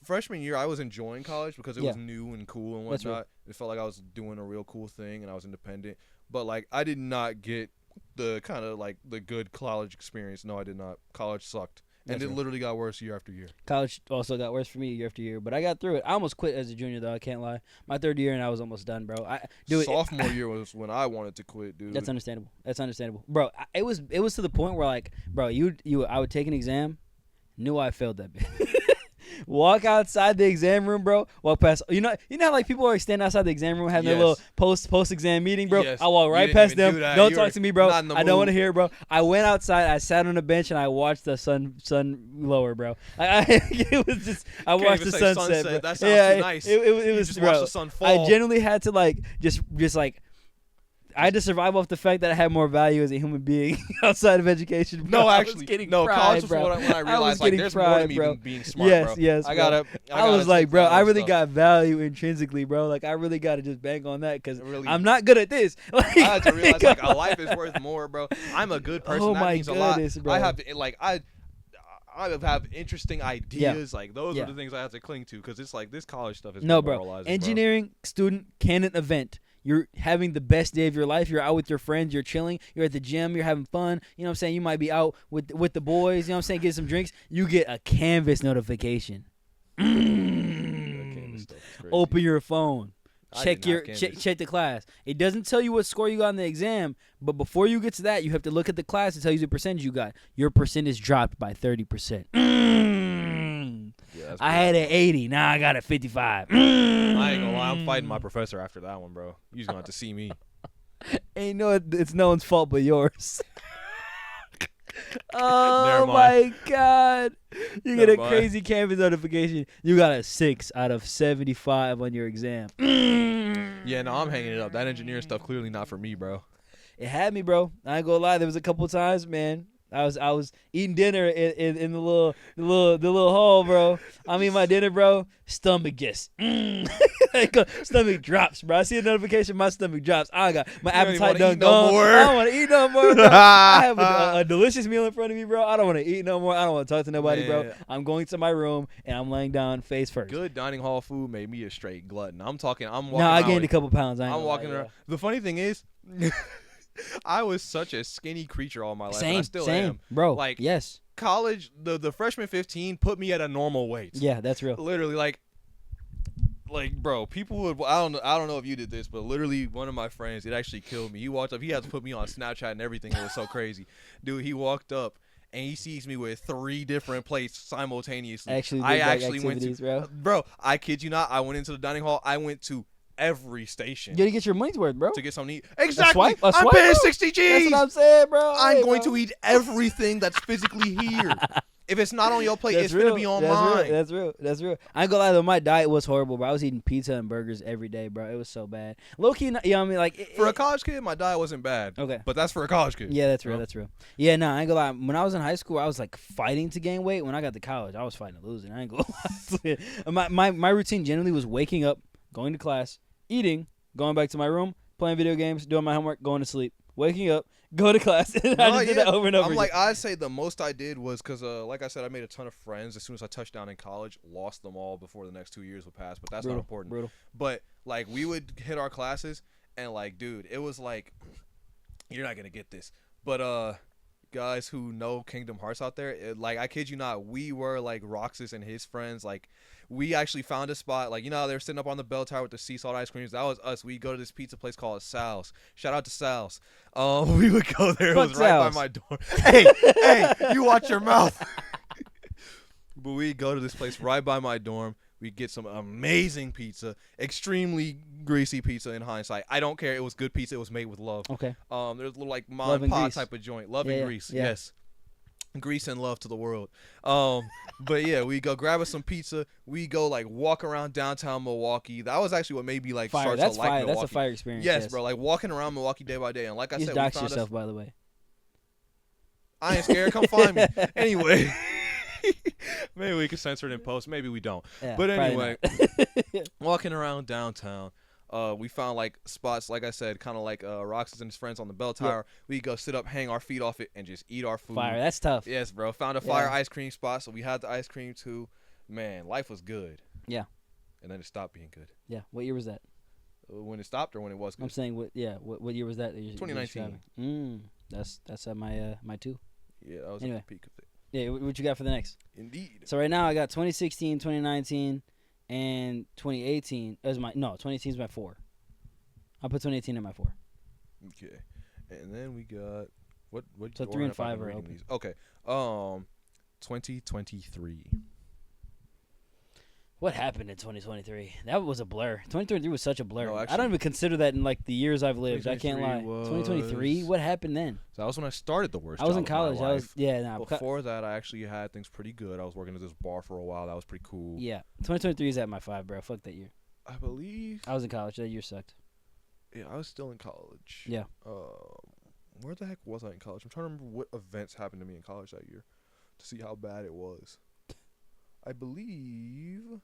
[SPEAKER 2] freshman year. I was enjoying college because it was new and cool and whatnot. Right. It felt like I was doing a real cool thing and I was independent. But like I did not get the kind of like the good college experience. No, I did not. College sucked. And it literally got worse year after year.
[SPEAKER 1] College also got worse for me year after year, but I got through it. I almost quit as a junior, though. I can't lie. My 3rd year, and I was almost done, bro.
[SPEAKER 2] Sophomore year was when I wanted to quit, dude.
[SPEAKER 1] That's understandable. Bro, it was to the point where, like, bro, I would take an exam, knew I failed that bitch. Walk outside the exam room, bro. Walk past. You know how like people always stand outside the exam room having their little post exam meeting, bro. I walk right past them. Don't talk to me, bro. I don't want to hear it, bro. I went outside. I sat on a bench and I watched the sun lower, bro. It was just I watched the sunset. Bro.
[SPEAKER 2] That sounds too nice.
[SPEAKER 1] It was
[SPEAKER 2] just
[SPEAKER 1] bro.
[SPEAKER 2] Watch the sun fall.
[SPEAKER 1] I genuinely had to like just like. I had to survive off the fact that I had more value as a human being outside of education. Bro.
[SPEAKER 2] No, actually, college was when I realized like there's more to me than being smart, bro.
[SPEAKER 1] Yes, I was like, bro, I really got value intrinsically, bro. Like, I really got to just bank on that because I'm not good at this. Like,
[SPEAKER 2] I had to realize like a life is worth more, bro. I'm a good person. That means a lot. Bro. I have like I have interesting ideas. Like those are the things I have to cling to because it's like this college stuff is
[SPEAKER 1] bro. Engineering student canon event. You're having the best day of your life. You're out with your friends. You're chilling. You're at the gym. You're having fun. You know what I'm saying? You might be out with the boys. You know what I'm saying? Get some drinks. You get a Canvas notification. Open your phone. Check the class. It doesn't tell you what score you got in the exam, but before you get to that, you have to look at the class and tell you the percentage you got. Your percentage dropped by 30%. Yeah, I had an 80. Now I got a 55.
[SPEAKER 2] I ain't gonna lie. I'm fighting my professor after that one, bro. You're gonna have to see me.
[SPEAKER 1] It's no one's fault but yours. Oh my God! You get a crazy Canvas notification. You got a 6 out of 75 on your exam.
[SPEAKER 2] Yeah, no, I'm hanging it up. That engineering stuff clearly not for me, bro.
[SPEAKER 1] It had me, bro. I ain't gonna lie. There was a couple times, man. I was eating dinner in the little hall, bro. I mean my dinner, bro. Stomach just stomach drops, bro. I see a notification, my stomach drops. I got my appetite done gone. I don't want to eat no more, bro. I have a delicious meal in front of me, bro. I don't want to eat no more. I don't want to talk to nobody, bro. I'm going to my room and I'm laying down face first.
[SPEAKER 2] Good dining hall food made me a straight glutton. I'm walking.
[SPEAKER 1] No, I gained a couple pounds.
[SPEAKER 2] I'm walking around. The funny thing is, I was such a skinny creature all my life. And I still am,
[SPEAKER 1] bro.
[SPEAKER 2] Like,
[SPEAKER 1] yes,
[SPEAKER 2] college, the freshman 15 put me at a normal weight.
[SPEAKER 1] Yeah, that's real.
[SPEAKER 2] Literally, like, bro, people would. I don't know if you did this, but literally, one of my friends, it actually killed me. He walked up. He had to put me on Snapchat and everything. It was so crazy, dude. He walked up. And he sees me with 3 different plates simultaneously.
[SPEAKER 1] I actually went to,
[SPEAKER 2] bro. I kid you not. I went into the dining hall. I went to every station.
[SPEAKER 1] You gotta get your money's worth, bro.
[SPEAKER 2] To get something to eat. Exactly.
[SPEAKER 1] A swipe,
[SPEAKER 2] I'm paying 60 G's.
[SPEAKER 1] That's what I'm saying, bro.
[SPEAKER 2] I'm going to eat everything that's physically here. If it's not on your plate, it's going to be on mine.
[SPEAKER 1] That's real. I ain't gonna lie though, my diet was horrible, bro. I was eating pizza and burgers every day, bro. It was so bad. Low key, you know what I mean? Like
[SPEAKER 2] for a college kid, my diet wasn't bad.
[SPEAKER 1] Okay.
[SPEAKER 2] But that's for a college kid.
[SPEAKER 1] Yeah, that's real. That's real. Yeah, no, I ain't gonna lie. When I was in high school, I was like fighting to gain weight. When I got to college, I was fighting to lose it. I ain't gonna lie. my routine generally was waking up, going to class, eating, going back to my room, playing video games, doing my homework, going to sleep, waking up, go to class. And I just did that over and over again.
[SPEAKER 2] Like, I'd say the most I did was because, like I said, I made a ton of friends as soon as I touched down in college. Lost them all before the next 2 years would pass, but that's not important.
[SPEAKER 1] Brutal.
[SPEAKER 2] But, like, we would hit our classes, and, like, dude, it was like, you're not going to get this. But, guys who know Kingdom Hearts out there, like, I kid you not, we were, like, Roxas and his friends, like, we actually found a spot, like, you know how they were sitting up on the bell tower with the sea salt ice creams? That was us. We'd go to this pizza place called Sal's. Shout out to Sal's. We would go there. It was right by my door. Hey, you watch your mouth. But we'd go to this place right by my dorm. We'd get some amazing pizza, extremely greasy pizza in hindsight. I don't care. It was good pizza. It was made with love.
[SPEAKER 1] Okay.
[SPEAKER 2] There's a little, like, mom and pop type of joint. Love and grease.
[SPEAKER 1] Yeah.
[SPEAKER 2] Yes. Grease and love to the world. But yeah, we go grab us some pizza. We go like walk around downtown Milwaukee. That was actually what made me like start to like Milwaukee.
[SPEAKER 1] That's a fire experience.
[SPEAKER 2] Yes, bro. Like walking around Milwaukee day by day. And like I said,
[SPEAKER 1] dox yourself, by the way.
[SPEAKER 2] I ain't scared. Come find me. Anyway, maybe we can censor it in post. Maybe we don't.
[SPEAKER 1] Yeah,
[SPEAKER 2] but anyway, walking around downtown. We found like spots, like I said, kind of like Roxas and his friends on the bell tower. Yep. We go sit up, hang our feet off it, and just eat our food.
[SPEAKER 1] Fire, that's tough.
[SPEAKER 2] Yes, bro. Found a fire ice cream spot, so we had the ice cream too. Man, life was good.
[SPEAKER 1] Yeah.
[SPEAKER 2] And then it stopped being good.
[SPEAKER 1] Yeah. What year was that?
[SPEAKER 2] When it stopped or when it was good?
[SPEAKER 1] I'm saying, what year was that?
[SPEAKER 2] 2019.
[SPEAKER 1] That's at my 2.
[SPEAKER 2] Yeah, that was at the peak of it.
[SPEAKER 1] Yeah, what you got for the next?
[SPEAKER 2] Indeed.
[SPEAKER 1] So right now I got 2016, 2019. And 2018 is 2018 is my 4. I'll put 2018 in my 4.
[SPEAKER 2] Okay, and then we got what?
[SPEAKER 1] So 3 and 5 are open.
[SPEAKER 2] These. Okay, 2023.
[SPEAKER 1] What happened in 2023? That was a blur. 2023 was such a blur.
[SPEAKER 2] No, actually,
[SPEAKER 1] I don't even consider that in like the years I've lived. I can't lie. 2023. What happened then?
[SPEAKER 2] So that was when I started the worst.
[SPEAKER 1] I was in
[SPEAKER 2] college.
[SPEAKER 1] college.
[SPEAKER 2] Before that, I actually had things pretty good. I was working at this bar for a while. That was pretty cool.
[SPEAKER 1] Yeah, 2023 is at my 5, bro. Fuck that year.
[SPEAKER 2] I believe
[SPEAKER 1] I was in college. That year sucked.
[SPEAKER 2] Yeah, I was still in college.
[SPEAKER 1] Yeah.
[SPEAKER 2] Where the heck was I in college? I'm trying to remember what events happened to me in college that year to see how bad it was. I believe.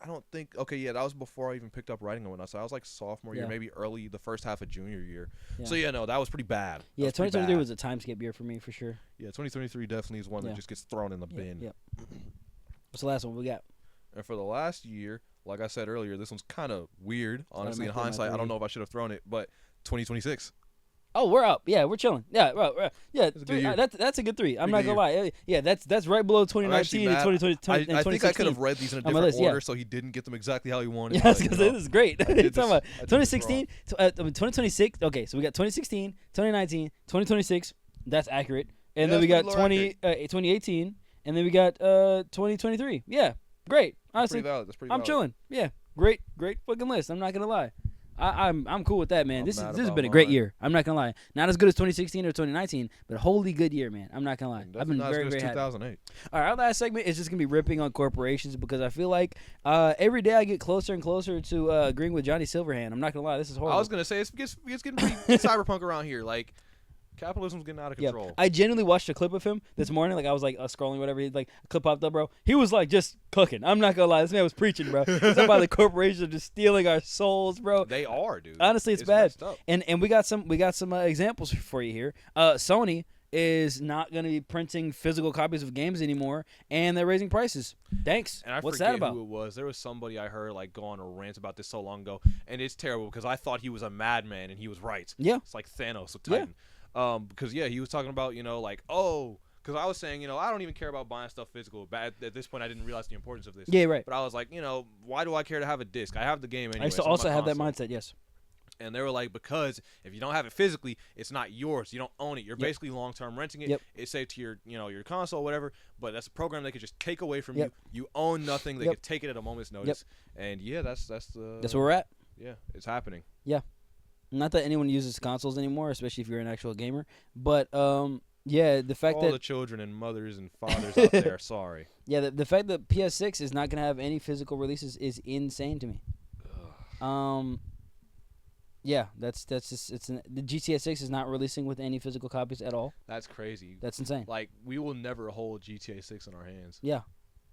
[SPEAKER 2] I don't think. Okay, yeah, that was before I even picked up writing and whatnot. So I was like sophomore year, maybe early the first half of junior year. Yeah. So yeah, no, that was pretty bad.
[SPEAKER 1] Yeah, 2023 was a time skip year for me for sure.
[SPEAKER 2] Yeah, 2023 definitely is one that just gets thrown in the bin.
[SPEAKER 1] Yep. What's the last one we got?
[SPEAKER 2] And for the last year, like I said earlier, this one's kind of weird. Honestly, in hindsight, I don't know if I should have thrown it, but 2026.
[SPEAKER 1] Oh, we're up. Yeah, we're chilling. Yeah, right. Yeah,
[SPEAKER 2] that's
[SPEAKER 1] a good 3. I'm not gonna lie. Yeah, that's right below 2019 and 2020.
[SPEAKER 2] I think I could have read these in a different order, so he didn't get them exactly how he wanted.
[SPEAKER 1] Yeah, because this is great. You're talking about 2016, 2026. Okay, so we got 2016, 2019, 2026. That's accurate. And then we got 2018, and then we got 2023. Yeah, great. Honestly,
[SPEAKER 2] that's pretty valid.
[SPEAKER 1] I'm chilling. Yeah, great fucking list. I'm not gonna lie. I'm cool with that, man. This has been a great year. I'm not gonna lie. Not as good as 2016 or 2019, but a wholly good year, man. I'm not gonna lie. I've been very happy.
[SPEAKER 2] 2008.
[SPEAKER 1] All right, our last segment is just gonna be ripping on corporations because I feel like every day I get closer and closer to agreeing with Johnny Silverhand. I'm not gonna lie. This is horrible.
[SPEAKER 2] I was gonna say it's getting pretty cyberpunk around here. Like, Capitalism's getting out of
[SPEAKER 1] Yeah,
[SPEAKER 2] control.
[SPEAKER 1] I genuinely watched a clip of him this morning. Like I was like scrolling whatever. Like a clip popped up, bro. He was like just cooking. I'm not gonna lie, this man was preaching, bro. He's talking about the corporations are just stealing our souls, bro.
[SPEAKER 2] They are, dude.
[SPEAKER 1] Honestly, it's bad.
[SPEAKER 2] Messed up.
[SPEAKER 1] And we got some examples for you here. Sony is not going to be printing physical copies of games anymore, and they're raising prices. Thanks.
[SPEAKER 2] And I
[SPEAKER 1] What's
[SPEAKER 2] forget
[SPEAKER 1] that about?
[SPEAKER 2] who it was. There was somebody I heard like go on a rant about this so long ago, and it's terrible because I thought he was a madman and he was right.
[SPEAKER 1] Yeah.
[SPEAKER 2] It's like Thanos with Titan. Because he was talking about like because I was saying I don't even care about buying stuff physical. But at this point I didn't realize the importance of this.
[SPEAKER 1] Yeah, right.
[SPEAKER 2] But I was like why do I care to have a disc? I have the game anyway.
[SPEAKER 1] I used to also have that mindset. Yes.
[SPEAKER 2] And they were like, because if you don't have it physically, it's not yours. You don't own it. You're basically long-term renting it.
[SPEAKER 1] Yep.
[SPEAKER 2] It's saved to your console or whatever. But that's a program they could just take away from
[SPEAKER 1] Yep.
[SPEAKER 2] you. You own nothing. They
[SPEAKER 1] Yep.
[SPEAKER 2] could take it at a moment's notice. And that's
[SPEAKER 1] where we're at.
[SPEAKER 2] Yeah, it's happening.
[SPEAKER 1] Yeah. Not that anyone uses consoles anymore, especially if you're an actual gamer. But the fact
[SPEAKER 2] all
[SPEAKER 1] that
[SPEAKER 2] the children and mothers and fathers out there, sorry.
[SPEAKER 1] Yeah, the fact that PS6 is not going to have any physical releases is insane to me. Yeah, that's just the GTA 6 is not releasing with any physical copies at all.
[SPEAKER 2] That's crazy.
[SPEAKER 1] That's insane.
[SPEAKER 2] Like we will never hold GTA 6 in our hands.
[SPEAKER 1] Yeah,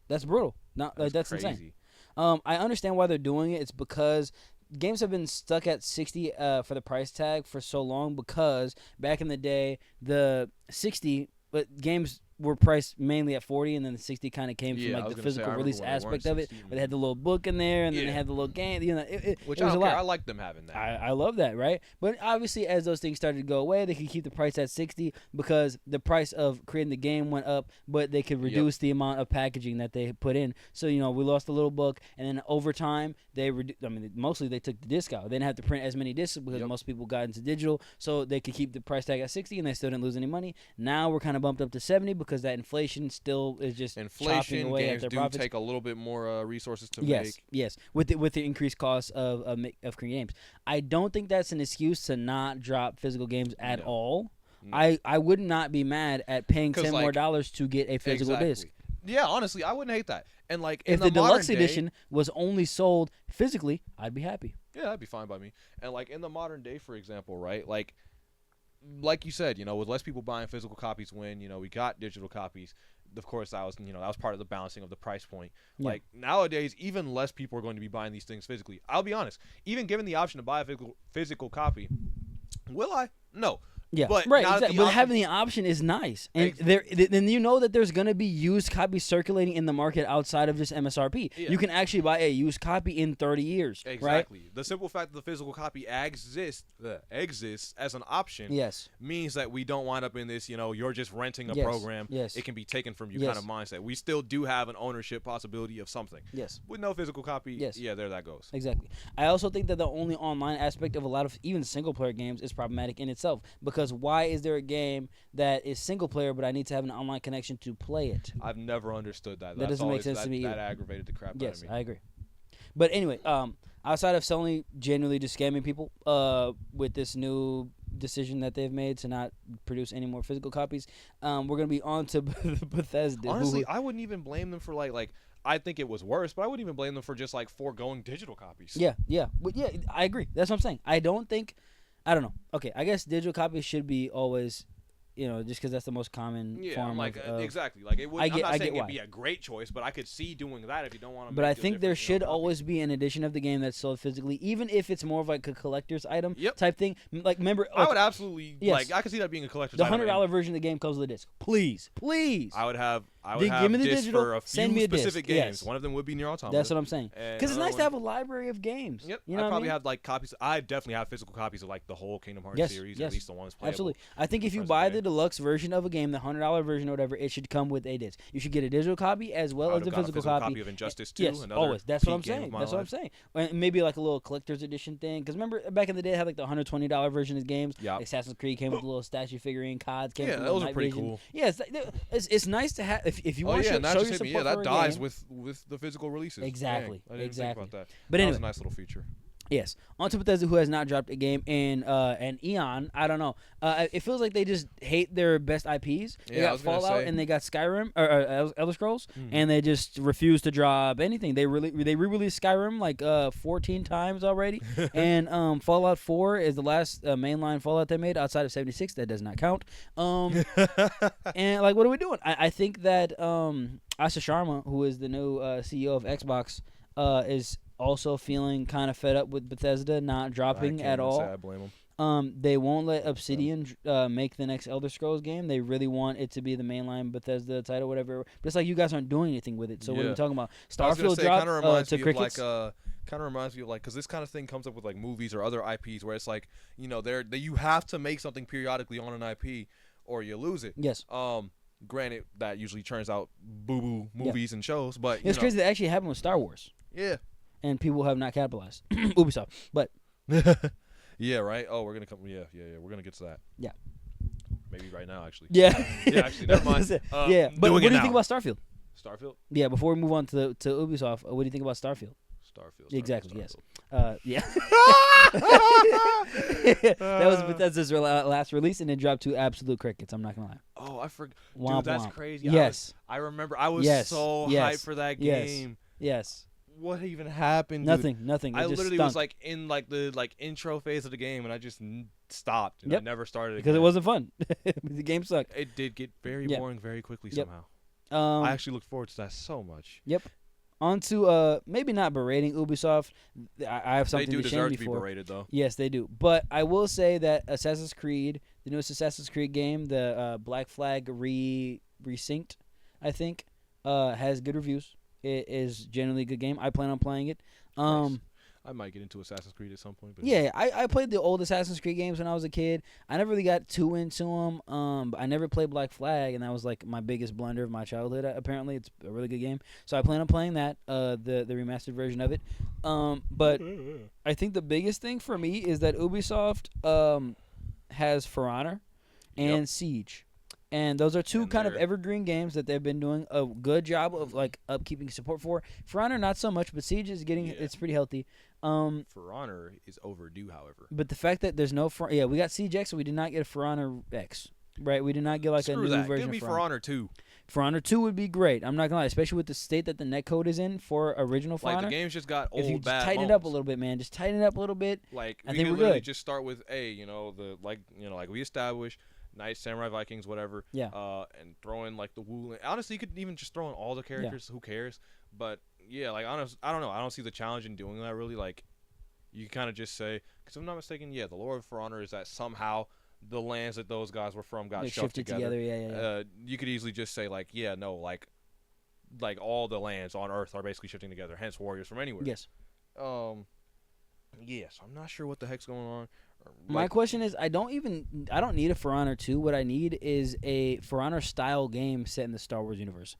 [SPEAKER 1] that's brutal. That's
[SPEAKER 2] crazy.
[SPEAKER 1] insane. I understand why they're doing it. It's because games have been stuck at 60 for the price tag for so long because back in the day the 60 games were priced mainly at 40, and then the 60 kind of came from like the physical release aspect of it. Where they had the little book in there, and then they had the little game.
[SPEAKER 2] Which
[SPEAKER 1] it was
[SPEAKER 2] I don't
[SPEAKER 1] a
[SPEAKER 2] care.
[SPEAKER 1] lot.
[SPEAKER 2] I like them having that.
[SPEAKER 1] I love that, right? But obviously, as those things started to go away, they could keep the price at 60 because the price of creating the game went up, but they could reduce the amount of packaging that they put in. So we lost a little book, and then over time mostly they took the disc out. They didn't have to print as many discs because most people got into digital, so they could keep the price tag at 60, and they still didn't lose any money. Now we're kind of bumped up to 70 because that inflation still is just chopping away
[SPEAKER 2] games
[SPEAKER 1] at their
[SPEAKER 2] do
[SPEAKER 1] profits.
[SPEAKER 2] take a little bit more resources to
[SPEAKER 1] Yes,
[SPEAKER 2] make.
[SPEAKER 1] yes, with the increased cost of creating games. I don't think that's an excuse to not drop physical games at all. No. I would not be mad at paying $10 more to get a physical disc.
[SPEAKER 2] Yeah, honestly, I wouldn't hate that. And like
[SPEAKER 1] if the deluxe edition was only sold physically, I'd be happy.
[SPEAKER 2] Yeah, that'd be fine by me. And like in the modern day, for example, right? Like you said, with less people buying physical copies when we got digital copies. Of course, that was part of the balancing of the price point. Yeah. Like nowadays, even less people are going to be buying these things physically. I'll be honest. Even given the option to buy a physical copy, will I? No.
[SPEAKER 1] Yeah,
[SPEAKER 2] but
[SPEAKER 1] right. Exactly. But having the option is nice, and then that there's going to be used copies circulating in the market outside of just MSRP. Yeah. You can actually buy a used copy in 30 years.
[SPEAKER 2] Exactly.
[SPEAKER 1] Right?
[SPEAKER 2] The simple fact that the physical copy exists as an option means that we don't wind up in this, you're just renting a program.
[SPEAKER 1] Yes.
[SPEAKER 2] It can be taken from you kind of mindset. We still do have an ownership possibility of something.
[SPEAKER 1] Yes.
[SPEAKER 2] With no physical copy, there that goes.
[SPEAKER 1] Exactly. I also think that the only online aspect of a lot of even single-player games is problematic in itself because why is there a game that is single player but I need to have an online connection to play it?
[SPEAKER 2] I've never understood that.
[SPEAKER 1] That doesn't make sense to me either.
[SPEAKER 2] That aggravated the crap out of me.
[SPEAKER 1] Yes, I agree. But anyway, outside of Sony genuinely just scamming people with this new decision that they've made to not produce any more physical copies, we're going to be on to Bethesda.
[SPEAKER 2] Honestly, I wouldn't even blame them for like I think it was worse, but I wouldn't even blame them for just like foregoing digital copies.
[SPEAKER 1] Yeah. But yeah, I agree. That's what I'm saying. I don't know. Okay, I guess digital copies should be always, just because that's the most common form of
[SPEAKER 2] exactly. Like it would. I'm not saying it'd be a great choice, but I could see doing that if you don't want to.
[SPEAKER 1] But I think there should always be an edition of the game that's sold physically, even if it's more of like a collector's item type thing. Like, remember,
[SPEAKER 2] I would absolutely like. I could see that being a collector's item.
[SPEAKER 1] The $100 version of the game comes with a disc. Please.
[SPEAKER 2] I would have
[SPEAKER 1] give me the digital,
[SPEAKER 2] for a few
[SPEAKER 1] send me a
[SPEAKER 2] specific
[SPEAKER 1] disc.
[SPEAKER 2] games. One of them would be Nier Automata.
[SPEAKER 1] That's what I'm saying. Because it's nice to have a library of games.
[SPEAKER 2] Yep.
[SPEAKER 1] You know
[SPEAKER 2] I probably have like copies. I definitely have physical copies of like the whole Kingdom Hearts series, at least the ones playable.
[SPEAKER 1] Absolutely. I think if you buy the deluxe version of a game, the $100 version or whatever, it should come with a disc. You should get a digital copy as well as the physical copy
[SPEAKER 2] of Injustice 2.
[SPEAKER 1] Yes, always. That's what I'm saying. That's what I'm saying. And maybe like a little collector's edition thing. Because remember back in the day, it had like the $120 version of games.
[SPEAKER 2] Yeah.
[SPEAKER 1] Assassin's Creed came with a little statue figurine. CODs came with
[SPEAKER 2] those are pretty cool.
[SPEAKER 1] Yeah, it's nice to have if you want to show your support
[SPEAKER 2] that
[SPEAKER 1] for a
[SPEAKER 2] dies
[SPEAKER 1] game.
[SPEAKER 2] with the physical releases.
[SPEAKER 1] Exactly.
[SPEAKER 2] Dang, I didn't think about that.
[SPEAKER 1] But
[SPEAKER 2] That
[SPEAKER 1] anyway,
[SPEAKER 2] was a nice little feature.
[SPEAKER 1] Yes, on to Bethesda, who has not dropped a game in an eon. I don't know. It feels like they just hate their best IPs. They got Fallout and they got Skyrim or Elder Scrolls, and they just refuse to drop anything. They re-released Skyrim like 14 times already, and Fallout 4 is the last mainline Fallout they made outside of 76. That does not count. And like, what are we doing? I think that Asha Sharma, who is the new CEO of Xbox, is also feeling kind of fed up with Bethesda not dropping at all.
[SPEAKER 2] I blame them.
[SPEAKER 1] They won't let Obsidian make the next Elder Scrolls game. They really want it to be the mainline Bethesda title, whatever. But it's like you guys aren't doing anything with it. So what are we talking about? Starfield dropped to crickets.
[SPEAKER 2] Kind of reminds me of like, because this kind of thing comes up with like movies or other IPs where it's like, you know, you have to make something periodically on an IP or you lose it.
[SPEAKER 1] Yes.
[SPEAKER 2] Granted, that usually turns out boo-boo movies and shows, but
[SPEAKER 1] it's crazy that actually happened with Star Wars.
[SPEAKER 2] Yeah.
[SPEAKER 1] And people have not capitalized. Ubisoft. But
[SPEAKER 2] yeah, right? Oh, we're going to come. Yeah. We're going to get to that.
[SPEAKER 1] Yeah.
[SPEAKER 2] Maybe right now, actually.
[SPEAKER 1] Yeah.
[SPEAKER 2] Actually, never mind.
[SPEAKER 1] Yeah. But what do you think about Starfield?
[SPEAKER 2] Starfield?
[SPEAKER 1] Yeah, before we move on to Ubisoft, what do you think about Starfield?
[SPEAKER 2] Starfield.
[SPEAKER 1] Exactly, yes. Yeah. That was Bethesda's last release, and it dropped to absolute crickets. I'm not going to lie.
[SPEAKER 2] Oh, I forgot.
[SPEAKER 1] Womp,
[SPEAKER 2] Dude, that's
[SPEAKER 1] womp.
[SPEAKER 2] crazy.
[SPEAKER 1] Yes.
[SPEAKER 2] I remember. I was so hyped for that game.
[SPEAKER 1] Yes.
[SPEAKER 2] What even happened?
[SPEAKER 1] Nothing.
[SPEAKER 2] Dude?
[SPEAKER 1] I
[SPEAKER 2] literally was like in like the intro phase of the game, and I just stopped and I never started
[SPEAKER 1] because
[SPEAKER 2] again.
[SPEAKER 1] it wasn't fun. The game sucked.
[SPEAKER 2] It did get very boring very quickly somehow. I actually looked forward to that so much.
[SPEAKER 1] Yep. On to maybe not berating Ubisoft. I have something
[SPEAKER 2] to shame
[SPEAKER 1] They do
[SPEAKER 2] deserve
[SPEAKER 1] me
[SPEAKER 2] to be
[SPEAKER 1] for.
[SPEAKER 2] berated though.
[SPEAKER 1] Yes, they do. But I will say that Assassin's Creed, the newest Assassin's Creed game, the Black Flag resynced, I think, has good reviews. It is generally a good game. I plan on playing it.
[SPEAKER 2] Nice. I might get into Assassin's Creed at some point. But
[SPEAKER 1] yeah, I played the old Assassin's Creed games when I was a kid. I never really got too into them. But I never played Black Flag, and that was like my biggest blunder of my childhood. Apparently, it's a really good game. So I plan on playing that, the remastered version of it. But I think the biggest thing for me is that Ubisoft has For Honor and Siege. And those are two kind of evergreen games that they've been doing a good job of like upkeeping support for. For Honor, not so much, but Siege is getting it's pretty healthy.
[SPEAKER 2] For Honor is overdue, however.
[SPEAKER 1] But the fact that there's no we got Siege X, so we did not get a For Honor X, right? We did not get like a new version.
[SPEAKER 2] Give me For Honor 2.
[SPEAKER 1] For Honor 2 would be great. I'm not gonna lie, especially with the state that the netcode is in for original For Honor.
[SPEAKER 2] Like the game's just got old
[SPEAKER 1] if you
[SPEAKER 2] bad
[SPEAKER 1] just tighten
[SPEAKER 2] moments.
[SPEAKER 1] it up a little bit, man, just tighten it up a little bit.
[SPEAKER 2] Like
[SPEAKER 1] I
[SPEAKER 2] we
[SPEAKER 1] think
[SPEAKER 2] could
[SPEAKER 1] we're
[SPEAKER 2] literally
[SPEAKER 1] good.
[SPEAKER 2] just start with like we established Knights, Samurai, Vikings, whatever.
[SPEAKER 1] Yeah.
[SPEAKER 2] And throw in like the Wu. Honestly, you could even just throw in all the characters. Who cares? But yeah, like honest, I don't know. I don't see the challenge in doing that really. Like you can kind of just say, because if I'm not mistaken, the lore of For Honor is that somehow the lands that those guys were from got shoved together.
[SPEAKER 1] Yeah.
[SPEAKER 2] You could easily just say like like all the lands on Earth are basically shifting together. Hence, warriors from anywhere.
[SPEAKER 1] Yes.
[SPEAKER 2] Yes, I'm not sure what the heck's going on.
[SPEAKER 1] My question is, I don't need a For Honor 2. What I need is a For Honor style game set in the Star Wars universe.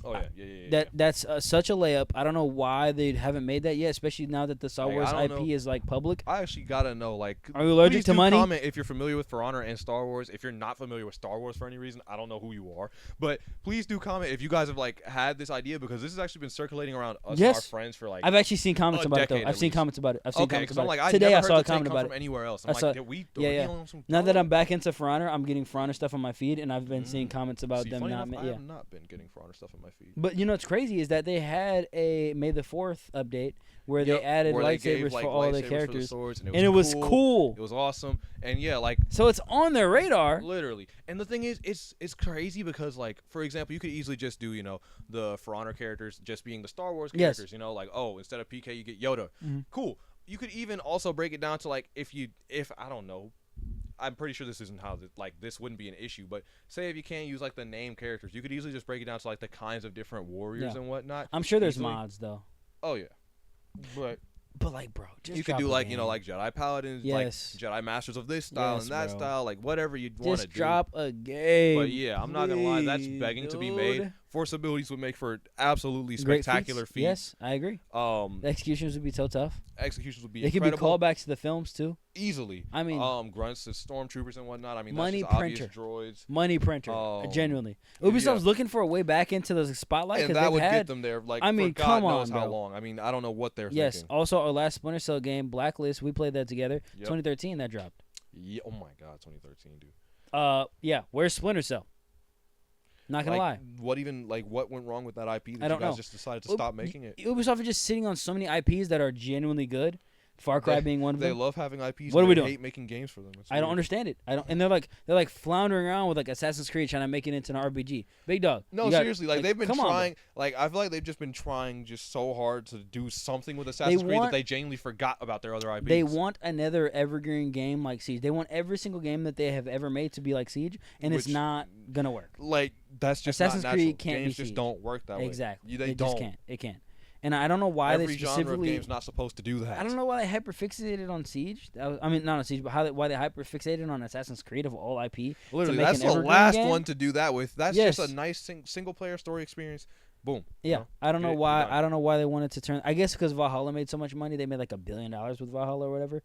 [SPEAKER 2] Oh yeah.
[SPEAKER 1] That's such a layup. I don't know why they haven't made that yet, especially now that the Star Wars IP is like public.
[SPEAKER 2] I actually gotta know, like,
[SPEAKER 1] are you allergic to money?
[SPEAKER 2] Comment if you're familiar with For Honor and Star Wars. If you're not familiar with Star Wars for any reason, I don't know who you are, but please do comment if you guys have like had this idea, because this has actually been circulating around us and our friends for like.
[SPEAKER 1] I've actually seen comments about it though. I've seen comments about it.
[SPEAKER 2] Today I saw a comment about it. Anywhere else?
[SPEAKER 1] Now that I'm back into For Honor, I'm getting For Honor stuff on my feed, and I've been seeing comments about them not.
[SPEAKER 2] I have not been getting For Honor stuff on my feed.
[SPEAKER 1] But you know what's crazy is that they had a May the 4th update where they added lightsabers for all the characters,
[SPEAKER 2] and
[SPEAKER 1] it was cool.
[SPEAKER 2] It was awesome, and
[SPEAKER 1] so it's on their radar,
[SPEAKER 2] literally. And the thing is, it's crazy because, like, for example, you could easily just do the For Honor characters just being the Star Wars characters. Like, oh, instead of PK you get Yoda. Cool. You could even also break it down to like if I don't know. I'm pretty sure this isn't how this wouldn't be an issue, but say if you can't use like the name characters, you could easily just break it down to like the kinds of different warriors and whatnot.
[SPEAKER 1] I'm sure there's mods though.
[SPEAKER 2] Oh yeah, but
[SPEAKER 1] like, bro, just
[SPEAKER 2] you could do like like Jedi Paladins, like Jedi Masters of this style and that style, like whatever you'd want to do.
[SPEAKER 1] Just drop a game.
[SPEAKER 2] But yeah, I'm not gonna lie, that's begging to be made Force abilities would make for absolutely
[SPEAKER 1] Great
[SPEAKER 2] spectacular feats.
[SPEAKER 1] Yes, I agree. The executions would be so tough.
[SPEAKER 2] Executions would be
[SPEAKER 1] They could be
[SPEAKER 2] incredible.
[SPEAKER 1] callbacks to the films too.
[SPEAKER 2] Easily.
[SPEAKER 1] I mean,
[SPEAKER 2] grunts to stormtroopers and whatnot. I mean,
[SPEAKER 1] money
[SPEAKER 2] that's just
[SPEAKER 1] printer.
[SPEAKER 2] obvious droids.
[SPEAKER 1] Money printer. Genuinely. Ubisoft's looking for a way back into the spotlight.
[SPEAKER 2] And that would get them there. Like,
[SPEAKER 1] I mean,
[SPEAKER 2] for God
[SPEAKER 1] come on,
[SPEAKER 2] knows how
[SPEAKER 1] bro.
[SPEAKER 2] long. I mean, I don't know what they're
[SPEAKER 1] yes.
[SPEAKER 2] thinking.
[SPEAKER 1] Also, our last Splinter Cell game, Blacklist, we played that together.
[SPEAKER 2] Yep.
[SPEAKER 1] 2013, that dropped.
[SPEAKER 2] Yeah. Oh my God, 2013, dude.
[SPEAKER 1] Yeah. Where's Splinter Cell? Not gonna lie.
[SPEAKER 2] What went wrong with that IP that
[SPEAKER 1] I don't
[SPEAKER 2] you guys
[SPEAKER 1] know.
[SPEAKER 2] just decided to stop making it?
[SPEAKER 1] Ubisoft is just sitting on so many IPs that are genuinely good. Far Cry being one of them.
[SPEAKER 2] They love having IPs.
[SPEAKER 1] What are we
[SPEAKER 2] they
[SPEAKER 1] doing?
[SPEAKER 2] hate making games for them.
[SPEAKER 1] I don't understand it. And they're like floundering around with like Assassin's Creed trying to make it into an RPG. Big dog.
[SPEAKER 2] No, seriously, like they've been
[SPEAKER 1] come
[SPEAKER 2] trying.
[SPEAKER 1] On,
[SPEAKER 2] like I feel like they've just been trying just so hard to do something with Assassin's Creed that they genuinely forgot about their other IPs.
[SPEAKER 1] They want another evergreen game like Siege. They want every single game that they have ever made to be like Siege, and it's not gonna work.
[SPEAKER 2] Like that's just
[SPEAKER 1] Assassin's
[SPEAKER 2] not
[SPEAKER 1] Creed can't
[SPEAKER 2] Games
[SPEAKER 1] be
[SPEAKER 2] just
[SPEAKER 1] Siege.
[SPEAKER 2] don't work that way.
[SPEAKER 1] Exactly.
[SPEAKER 2] They
[SPEAKER 1] it
[SPEAKER 2] don't.
[SPEAKER 1] Just can't. It can't. And I don't know why
[SPEAKER 2] Every
[SPEAKER 1] they
[SPEAKER 2] genre of
[SPEAKER 1] specifically.
[SPEAKER 2] game's not supposed to do that.
[SPEAKER 1] I don't know why they hyperfixated on Siege. I mean, not on Siege, but why they hyperfixated on Assassin's Creed of all IP.
[SPEAKER 2] Literally, that's the last one to do that with. That's just a nice single player story experience. Boom.
[SPEAKER 1] Yeah,
[SPEAKER 2] you know?
[SPEAKER 1] I don't know why. I don't know why they wanted to turn. I guess because Valhalla made so much money, they made like $1 billion with Valhalla or whatever.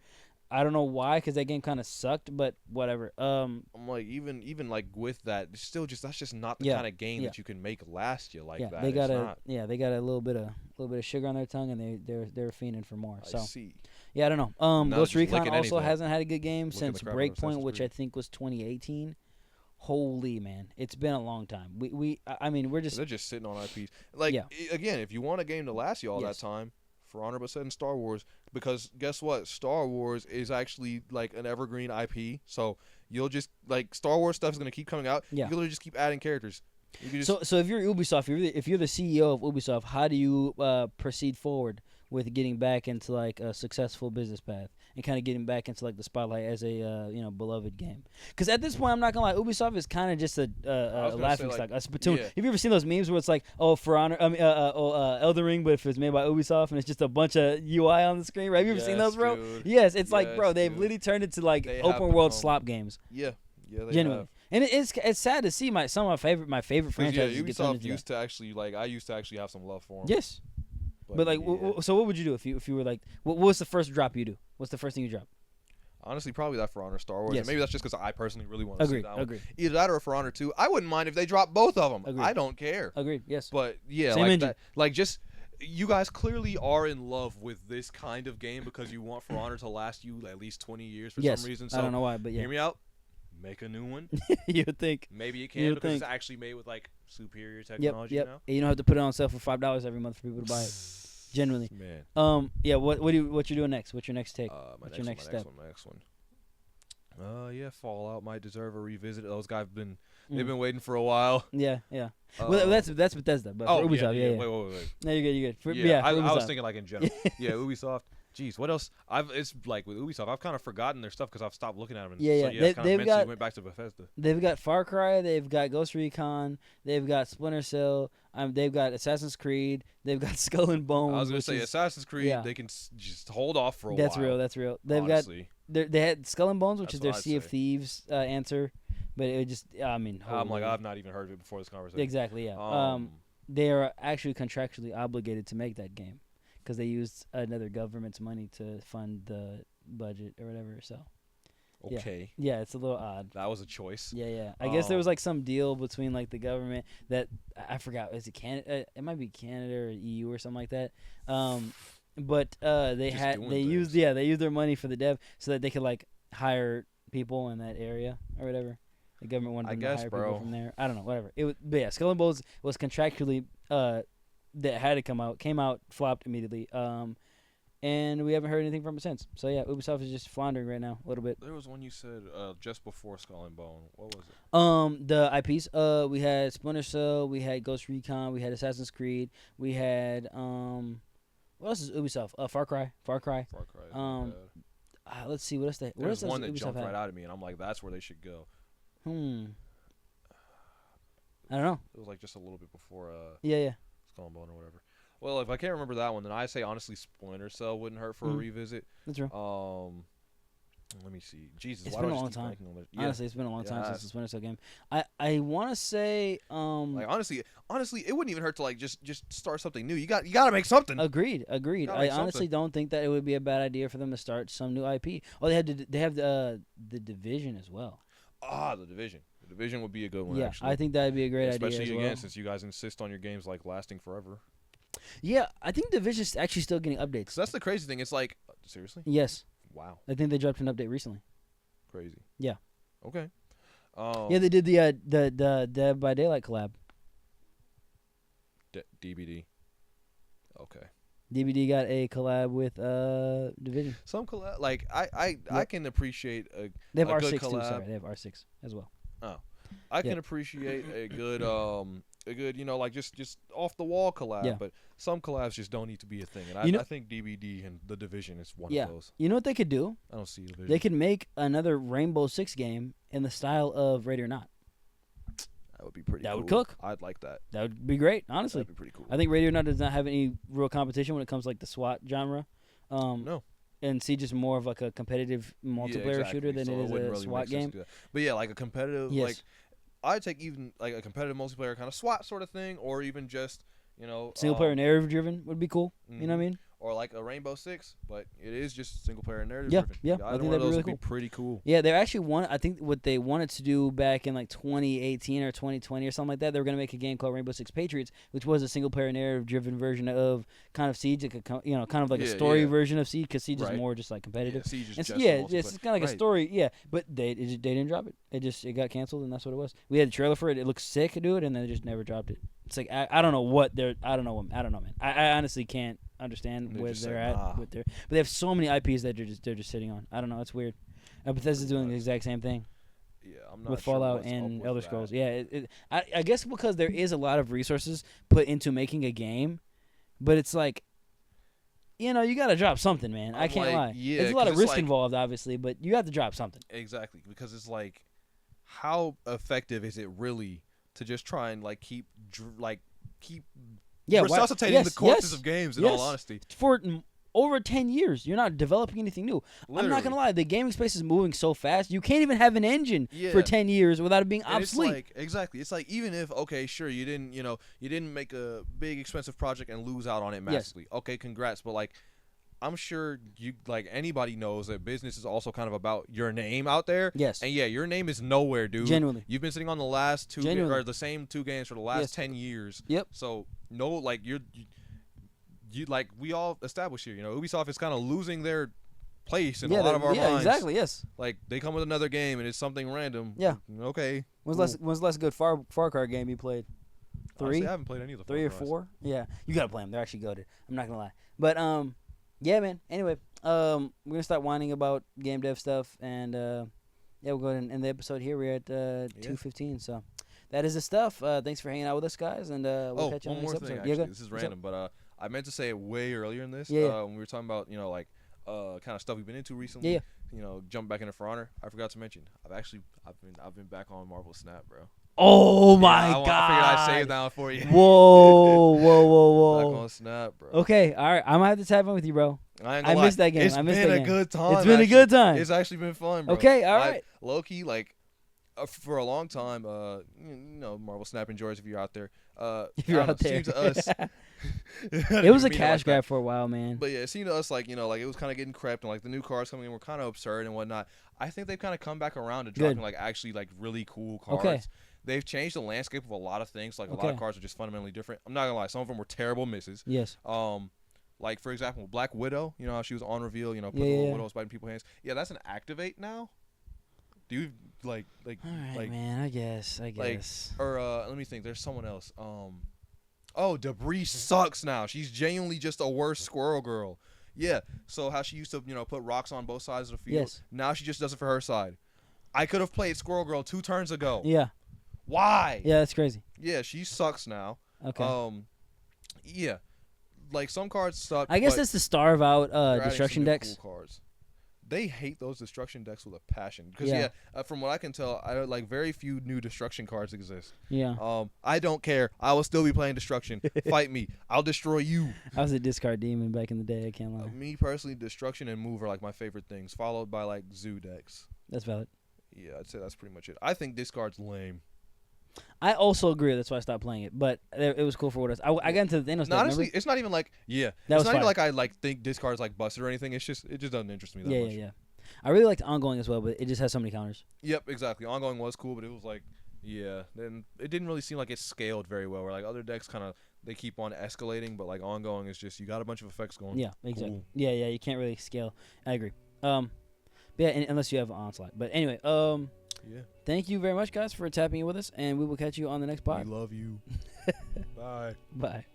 [SPEAKER 1] I don't know why, because that game kind of sucked, but whatever.
[SPEAKER 2] I'm like, even like with that, it's still just that's just not the kind of game that you can make last you like that.
[SPEAKER 1] They got they got a little bit of sugar on their tongue, and they're fiending for more. So
[SPEAKER 2] I see.
[SPEAKER 1] Yeah, I don't know. Ghost Recon also
[SPEAKER 2] anything.
[SPEAKER 1] hasn't had a good game since Breakpoint, which I think was 2018. Holy man, it's been a long time. I mean, they're
[SPEAKER 2] just sitting on IPs. Like again, if you want a game to last you all that time, For Honor but set in Star Wars, because guess what? Star Wars is actually like an evergreen IP, so you'll just like Star Wars stuff is gonna keep coming out.
[SPEAKER 1] Yeah.
[SPEAKER 2] You literally just keep adding characters.
[SPEAKER 1] So if you're Ubisoft, if you're the CEO of Ubisoft, how do you proceed forward with getting back into like a successful business path and kind of getting back into like the spotlight as a beloved game? Because at this point, I'm not gonna lie, Ubisoft is kind of just a laughing stock, a spittoon. Have you ever seen those memes where it's like, For Honor, Elden Ring, but if it's made by Ubisoft and it's just a bunch of UI on the screen, right? Have you ever seen those, bro?
[SPEAKER 2] Dude.
[SPEAKER 1] Yes, it's like, bro, they've literally turned into like open world slop games.
[SPEAKER 2] Yeah, they
[SPEAKER 1] genuinely.
[SPEAKER 2] have.
[SPEAKER 1] And it's sad to see some of my favorite franchises get turned
[SPEAKER 2] Ubisoft
[SPEAKER 1] into
[SPEAKER 2] used to actually I used to actually have some love for them.
[SPEAKER 1] Yes. But like, so what would you do if you were like, what's the first drop you do? What's the first thing you drop?
[SPEAKER 2] Honestly, probably that For Honor Star Wars.
[SPEAKER 1] Yes.
[SPEAKER 2] And maybe that's just because I personally really want to see that one.
[SPEAKER 1] Agreed.
[SPEAKER 2] Either that or For Honor 2. I wouldn't mind if they dropped both of them.
[SPEAKER 1] Agreed.
[SPEAKER 2] I don't care.
[SPEAKER 1] Agreed. Yes.
[SPEAKER 2] But yeah,
[SPEAKER 1] Same
[SPEAKER 2] like
[SPEAKER 1] engine.
[SPEAKER 2] that. Like just you guys clearly are in love with this kind of game because you want For Honor to last you at least 20 years for some reason. So
[SPEAKER 1] I don't know why, but yeah.
[SPEAKER 2] Hear me out. Make a new one.
[SPEAKER 1] You would think.
[SPEAKER 2] Maybe you can because it's actually made with like superior technology now.
[SPEAKER 1] And you don't have to put it on sale for $5 every month for people to buy it. Genuinely.
[SPEAKER 2] Man.
[SPEAKER 1] Yeah. What you doing next? What's your next take?
[SPEAKER 2] What's your next step? My next one. Yeah, Fallout might deserve a revisit. Those guys they've been waiting for a while.
[SPEAKER 1] Yeah. Well, that's Bethesda, but for Ubisoft, yeah.
[SPEAKER 2] Wait.
[SPEAKER 1] No, you're good.
[SPEAKER 2] I was thinking like in general. Yeah, Ubisoft. Jeez, what else? It's like with Ubisoft, I've kind of forgotten their stuff because I've stopped looking at them. They've went back to Bethesda.
[SPEAKER 1] They've got Far Cry, they've got Ghost Recon, they've got Splinter Cell, they've got Assassin's Creed, they've got Skull and Bones.
[SPEAKER 2] I was gonna say Assassin's Creed. Yeah. They can just hold off for a
[SPEAKER 1] while. That's real. They've
[SPEAKER 2] honestly.
[SPEAKER 1] They had Skull and Bones, which is their Sea of Thieves answer, but it just I'm like
[SPEAKER 2] I've not even heard of it before this conversation.
[SPEAKER 1] Exactly. Yeah. They are actually contractually obligated to make that game. Because they used another government's money to fund the budget or whatever, so.
[SPEAKER 2] Okay.
[SPEAKER 1] Yeah, it's a little odd.
[SPEAKER 2] That was a choice.
[SPEAKER 1] Yeah. I guess there was like some deal between like the government that I forgot. Is it Canada? It might be Canada or EU or something like that. But they used their money for the dev so that they could like hire people in that area or whatever. The government wanted them to hire people from there. I don't know, whatever. But yeah, Skull and Bones was contractually that had to came out, flopped immediately, and we haven't heard anything from it since. So yeah, Ubisoft is just floundering right now a little bit.
[SPEAKER 2] There was one you said just before Skull and Bone. What was it?
[SPEAKER 1] The IPs. We had Splinter Cell, we had Ghost Recon, we had Assassin's Creed, we had what else is Ubisoft? Far Cry. Let's see what else they.
[SPEAKER 2] There's one that jumped right out at me, and I'm like, that's where they should go.
[SPEAKER 1] I don't know.
[SPEAKER 2] It was like just a little bit before.
[SPEAKER 1] Yeah.
[SPEAKER 2] Skull and Bone or whatever. Well, if I can't remember that one, then I say honestly Splinter Cell wouldn't hurt for a revisit.
[SPEAKER 1] That's true.
[SPEAKER 2] Let me see. Jesus,
[SPEAKER 1] It's
[SPEAKER 2] why
[SPEAKER 1] been
[SPEAKER 2] do
[SPEAKER 1] a
[SPEAKER 2] I
[SPEAKER 1] long
[SPEAKER 2] just keep
[SPEAKER 1] time.
[SPEAKER 2] blanking on this? Yeah.
[SPEAKER 1] Honestly, it's been a long time
[SPEAKER 2] Yeah,
[SPEAKER 1] since the Splinter Cell game. I want to say
[SPEAKER 2] like honestly, it wouldn't even hurt to like just start something new. You got to make something.
[SPEAKER 1] agreed.
[SPEAKER 2] Gotta
[SPEAKER 1] I
[SPEAKER 2] make
[SPEAKER 1] honestly
[SPEAKER 2] something.
[SPEAKER 1] don't think that it would be a bad idea for them to start some new IP. Oh, they have the Division as well.
[SPEAKER 2] The Division. The Division would be a good one.
[SPEAKER 1] Yeah,
[SPEAKER 2] Actually.
[SPEAKER 1] I think that'd be a great idea
[SPEAKER 2] Especially
[SPEAKER 1] as
[SPEAKER 2] again
[SPEAKER 1] well.
[SPEAKER 2] since you guys insist on your games like lasting forever.
[SPEAKER 1] Yeah, I think Division's actually still getting updates.
[SPEAKER 2] So that's the crazy thing. It's like seriously.
[SPEAKER 1] Yes,
[SPEAKER 2] Wow.
[SPEAKER 1] I think they dropped an update recently.
[SPEAKER 2] Crazy.
[SPEAKER 1] Yeah.
[SPEAKER 2] Okay.
[SPEAKER 1] Yeah, they did the Dead by Daylight collab.
[SPEAKER 2] DBD. Okay.
[SPEAKER 1] DBD got a collab with Division.
[SPEAKER 2] Some collab, like I can appreciate a
[SPEAKER 1] They have
[SPEAKER 2] a
[SPEAKER 1] R6
[SPEAKER 2] good
[SPEAKER 1] too.
[SPEAKER 2] collab.
[SPEAKER 1] Sorry, they have R6 as well.
[SPEAKER 2] I can appreciate a good like just off the wall collab,
[SPEAKER 1] Yeah.
[SPEAKER 2] but some collabs just don't need to be a thing. And I think DBD and the Division is one of those.
[SPEAKER 1] You know what they could do?
[SPEAKER 2] I don't see the vision.
[SPEAKER 1] They could make another Rainbow Six game in the style of Ready or Not.
[SPEAKER 2] That would be pretty.
[SPEAKER 1] That
[SPEAKER 2] cool.
[SPEAKER 1] would cook.
[SPEAKER 2] I'd like that.
[SPEAKER 1] That would be great, honestly.
[SPEAKER 2] That'd be pretty cool.
[SPEAKER 1] I think Ready or Not does not have any real competition when it comes to like the SWAT genre.
[SPEAKER 2] No.
[SPEAKER 1] And see just more of like a competitive multiplayer shooter than it is
[SPEAKER 2] wouldn't
[SPEAKER 1] a
[SPEAKER 2] really
[SPEAKER 1] SWAT
[SPEAKER 2] make sense
[SPEAKER 1] game.
[SPEAKER 2] to do that. But yeah, like a competitive,
[SPEAKER 1] Yes.
[SPEAKER 2] like I'd take even like a competitive multiplayer kind of SWAT sort of thing, or even just
[SPEAKER 1] Single player narrative driven would be cool. You know what I mean?
[SPEAKER 2] Or like a Rainbow Six, but it is just single player narrative
[SPEAKER 1] Yeah,
[SPEAKER 2] driven.
[SPEAKER 1] yeah,
[SPEAKER 2] Either
[SPEAKER 1] I think
[SPEAKER 2] one of
[SPEAKER 1] that'd be
[SPEAKER 2] those
[SPEAKER 1] really
[SPEAKER 2] would
[SPEAKER 1] cool.
[SPEAKER 2] be pretty cool.
[SPEAKER 1] Yeah, they're actually I think what they wanted to do back in like 2018 or 2020 or something like that, they were going to make a game called Rainbow Six Patriots, which was a single player narrative driven version of kind of Siege, like kind of like a story version of Siege, because Siege is more just like competitive.
[SPEAKER 2] Yeah, Siege is
[SPEAKER 1] And
[SPEAKER 2] just
[SPEAKER 1] it's kind of like a story. Yeah, but they didn't drop it. It got canceled, and that's what it was. We had a trailer for it. It looked sick, dude, and then they just never dropped it. It's like I don't know what they're. I don't know, man. I honestly can't understand where they're at with their. But they have so many IPs that they're just sitting on. I don't know. It's weird. Bethesda's doing the exact same thing.
[SPEAKER 2] Yeah, I'm not
[SPEAKER 1] with
[SPEAKER 2] sure
[SPEAKER 1] Fallout
[SPEAKER 2] what's up
[SPEAKER 1] and
[SPEAKER 2] with
[SPEAKER 1] Elder
[SPEAKER 2] that.
[SPEAKER 1] Scrolls. Yeah, I guess because there is a lot of resources put into making a game, but it's like, you got to drop something, man. I can't lie.
[SPEAKER 2] Yeah,
[SPEAKER 1] there's a lot of risk
[SPEAKER 2] like,
[SPEAKER 1] involved, obviously, but you have to drop something.
[SPEAKER 2] Exactly, because it's like, how effective is it really to just try and like keep resuscitating the corpses of games? In all honesty,
[SPEAKER 1] for over 10 years, you're not developing anything new.
[SPEAKER 2] Literally.
[SPEAKER 1] I'm not gonna lie, the gaming space is moving so fast. You can't even have an engine for 10 years without it being obsolete.
[SPEAKER 2] It's like even if sure you didn't make a big expensive project and lose out on it massively. Okay, congrats, but like I'm sure you anybody knows that business is also kind of about your name out there.
[SPEAKER 1] Yes.
[SPEAKER 2] And yeah, your name is nowhere, dude.
[SPEAKER 1] Genuinely.
[SPEAKER 2] You've been sitting on the last or the same two games for the last 10 years.
[SPEAKER 1] Yep.
[SPEAKER 2] So no, like you like we all established here, Ubisoft is kind of losing their place in a lot of our minds.
[SPEAKER 1] Yeah, exactly. Yes.
[SPEAKER 2] Like they come with another game and it's something random.
[SPEAKER 1] Yeah.
[SPEAKER 2] Okay.
[SPEAKER 1] When's the last good Far Cry game you played? 3?
[SPEAKER 2] Honestly, I haven't played any of the
[SPEAKER 1] 3 or 4. Yeah, you gotta play them. They're actually goated. I'm not gonna lie. But yeah, man. Anyway, we're gonna start whining about game dev stuff, and we'll go ahead and end the episode here. We're at 2:15, so that is the stuff. Thanks for hanging out with us, guys, and we'll catch you on the next episode.
[SPEAKER 2] Thing, actually, this is random, but I meant to say it way earlier in this. When we were talking about kind of stuff we've been into recently.
[SPEAKER 1] Yeah.
[SPEAKER 2] Jump back into For Honor. I forgot to mention I've been back on Marvel Snap, bro.
[SPEAKER 1] Oh my god!
[SPEAKER 2] I figured I'd save that one for you.
[SPEAKER 1] Whoa!
[SPEAKER 2] Back on Snap, bro.
[SPEAKER 1] Okay, all right. I'm gonna have to tap in with you, bro.
[SPEAKER 2] I
[SPEAKER 1] missed that game.
[SPEAKER 2] It's been a good time.
[SPEAKER 1] It's been a good time.
[SPEAKER 2] It's actually been fun, bro.
[SPEAKER 1] Okay, all right.
[SPEAKER 2] Low key, for a long time, Marvel Snap enjoyers, if you're out there.
[SPEAKER 1] If you're out there.
[SPEAKER 2] It seemed to us.
[SPEAKER 1] It was a cash grab for a while, man.
[SPEAKER 2] But yeah, it seemed to us like it was kind of getting crept, and the new cards coming in were kind of absurd and whatnot. I think they've kind of come back around to dropping actually really cool cards.
[SPEAKER 1] Okay.
[SPEAKER 2] They've changed the landscape of a lot of things. A lot of cards are just fundamentally different. I'm not gonna lie, some of them were terrible misses.
[SPEAKER 1] Yes.
[SPEAKER 2] Like for example, Black Widow. You know how she was on reveal. Put the little widows biting people's hands. Yeah, that's an activate now. Do you
[SPEAKER 1] All right, man. I guess.
[SPEAKER 2] Or let me think. There's someone else. Debris sucks now. She's genuinely just a worse Squirrel Girl. Yeah. So how she used to, put rocks on both sides of the field.
[SPEAKER 1] Yes.
[SPEAKER 2] Now she just does it for her side. I could have played Squirrel Girl 2 turns ago.
[SPEAKER 1] Yeah.
[SPEAKER 2] Why?
[SPEAKER 1] Yeah, that's crazy.
[SPEAKER 2] Yeah, she sucks now.
[SPEAKER 1] Okay.
[SPEAKER 2] Yeah. Some cards suck.
[SPEAKER 1] I guess that's the starve out destruction decks.
[SPEAKER 2] Cool cards. they hate those destruction decks with a passion. Because from what I can tell, like very few new destruction cards exist.
[SPEAKER 1] Yeah.
[SPEAKER 2] I don't care. I will still be playing destruction. Fight me. I'll destroy you.
[SPEAKER 1] I was a discard demon back in the day. I can't lie.
[SPEAKER 2] Me personally, destruction and move are like my favorite things, followed by like zoo decks.
[SPEAKER 1] That's valid.
[SPEAKER 2] Yeah, I'd say that's pretty much it. I think discard's lame.
[SPEAKER 1] I also agree. That's why I stopped playing it. But it was cool for what it was. I got into the Thanos deck,
[SPEAKER 2] Honestly,
[SPEAKER 1] remember?
[SPEAKER 2] it's not even like
[SPEAKER 1] That
[SPEAKER 2] it's
[SPEAKER 1] was
[SPEAKER 2] not even
[SPEAKER 1] fire.
[SPEAKER 2] like I like think discard's like busted or anything. It just doesn't interest me that much.
[SPEAKER 1] Yeah. I really liked ongoing as well, but it just has so many counters.
[SPEAKER 2] Yep, exactly. Ongoing was cool, but it was like, then it didn't really seem like it scaled very well. Where like other decks kind of they keep on escalating, but like ongoing is just you got a bunch of effects going.
[SPEAKER 1] Yeah, exactly.
[SPEAKER 2] Cool.
[SPEAKER 1] Yeah, you can't really scale. I agree. Yeah, unless you have onslaught. But anyway,
[SPEAKER 2] Yeah.
[SPEAKER 1] thank you very much, guys, for tapping in with us, and we will catch you on the next pod.
[SPEAKER 2] We love you. Bye.
[SPEAKER 1] Bye.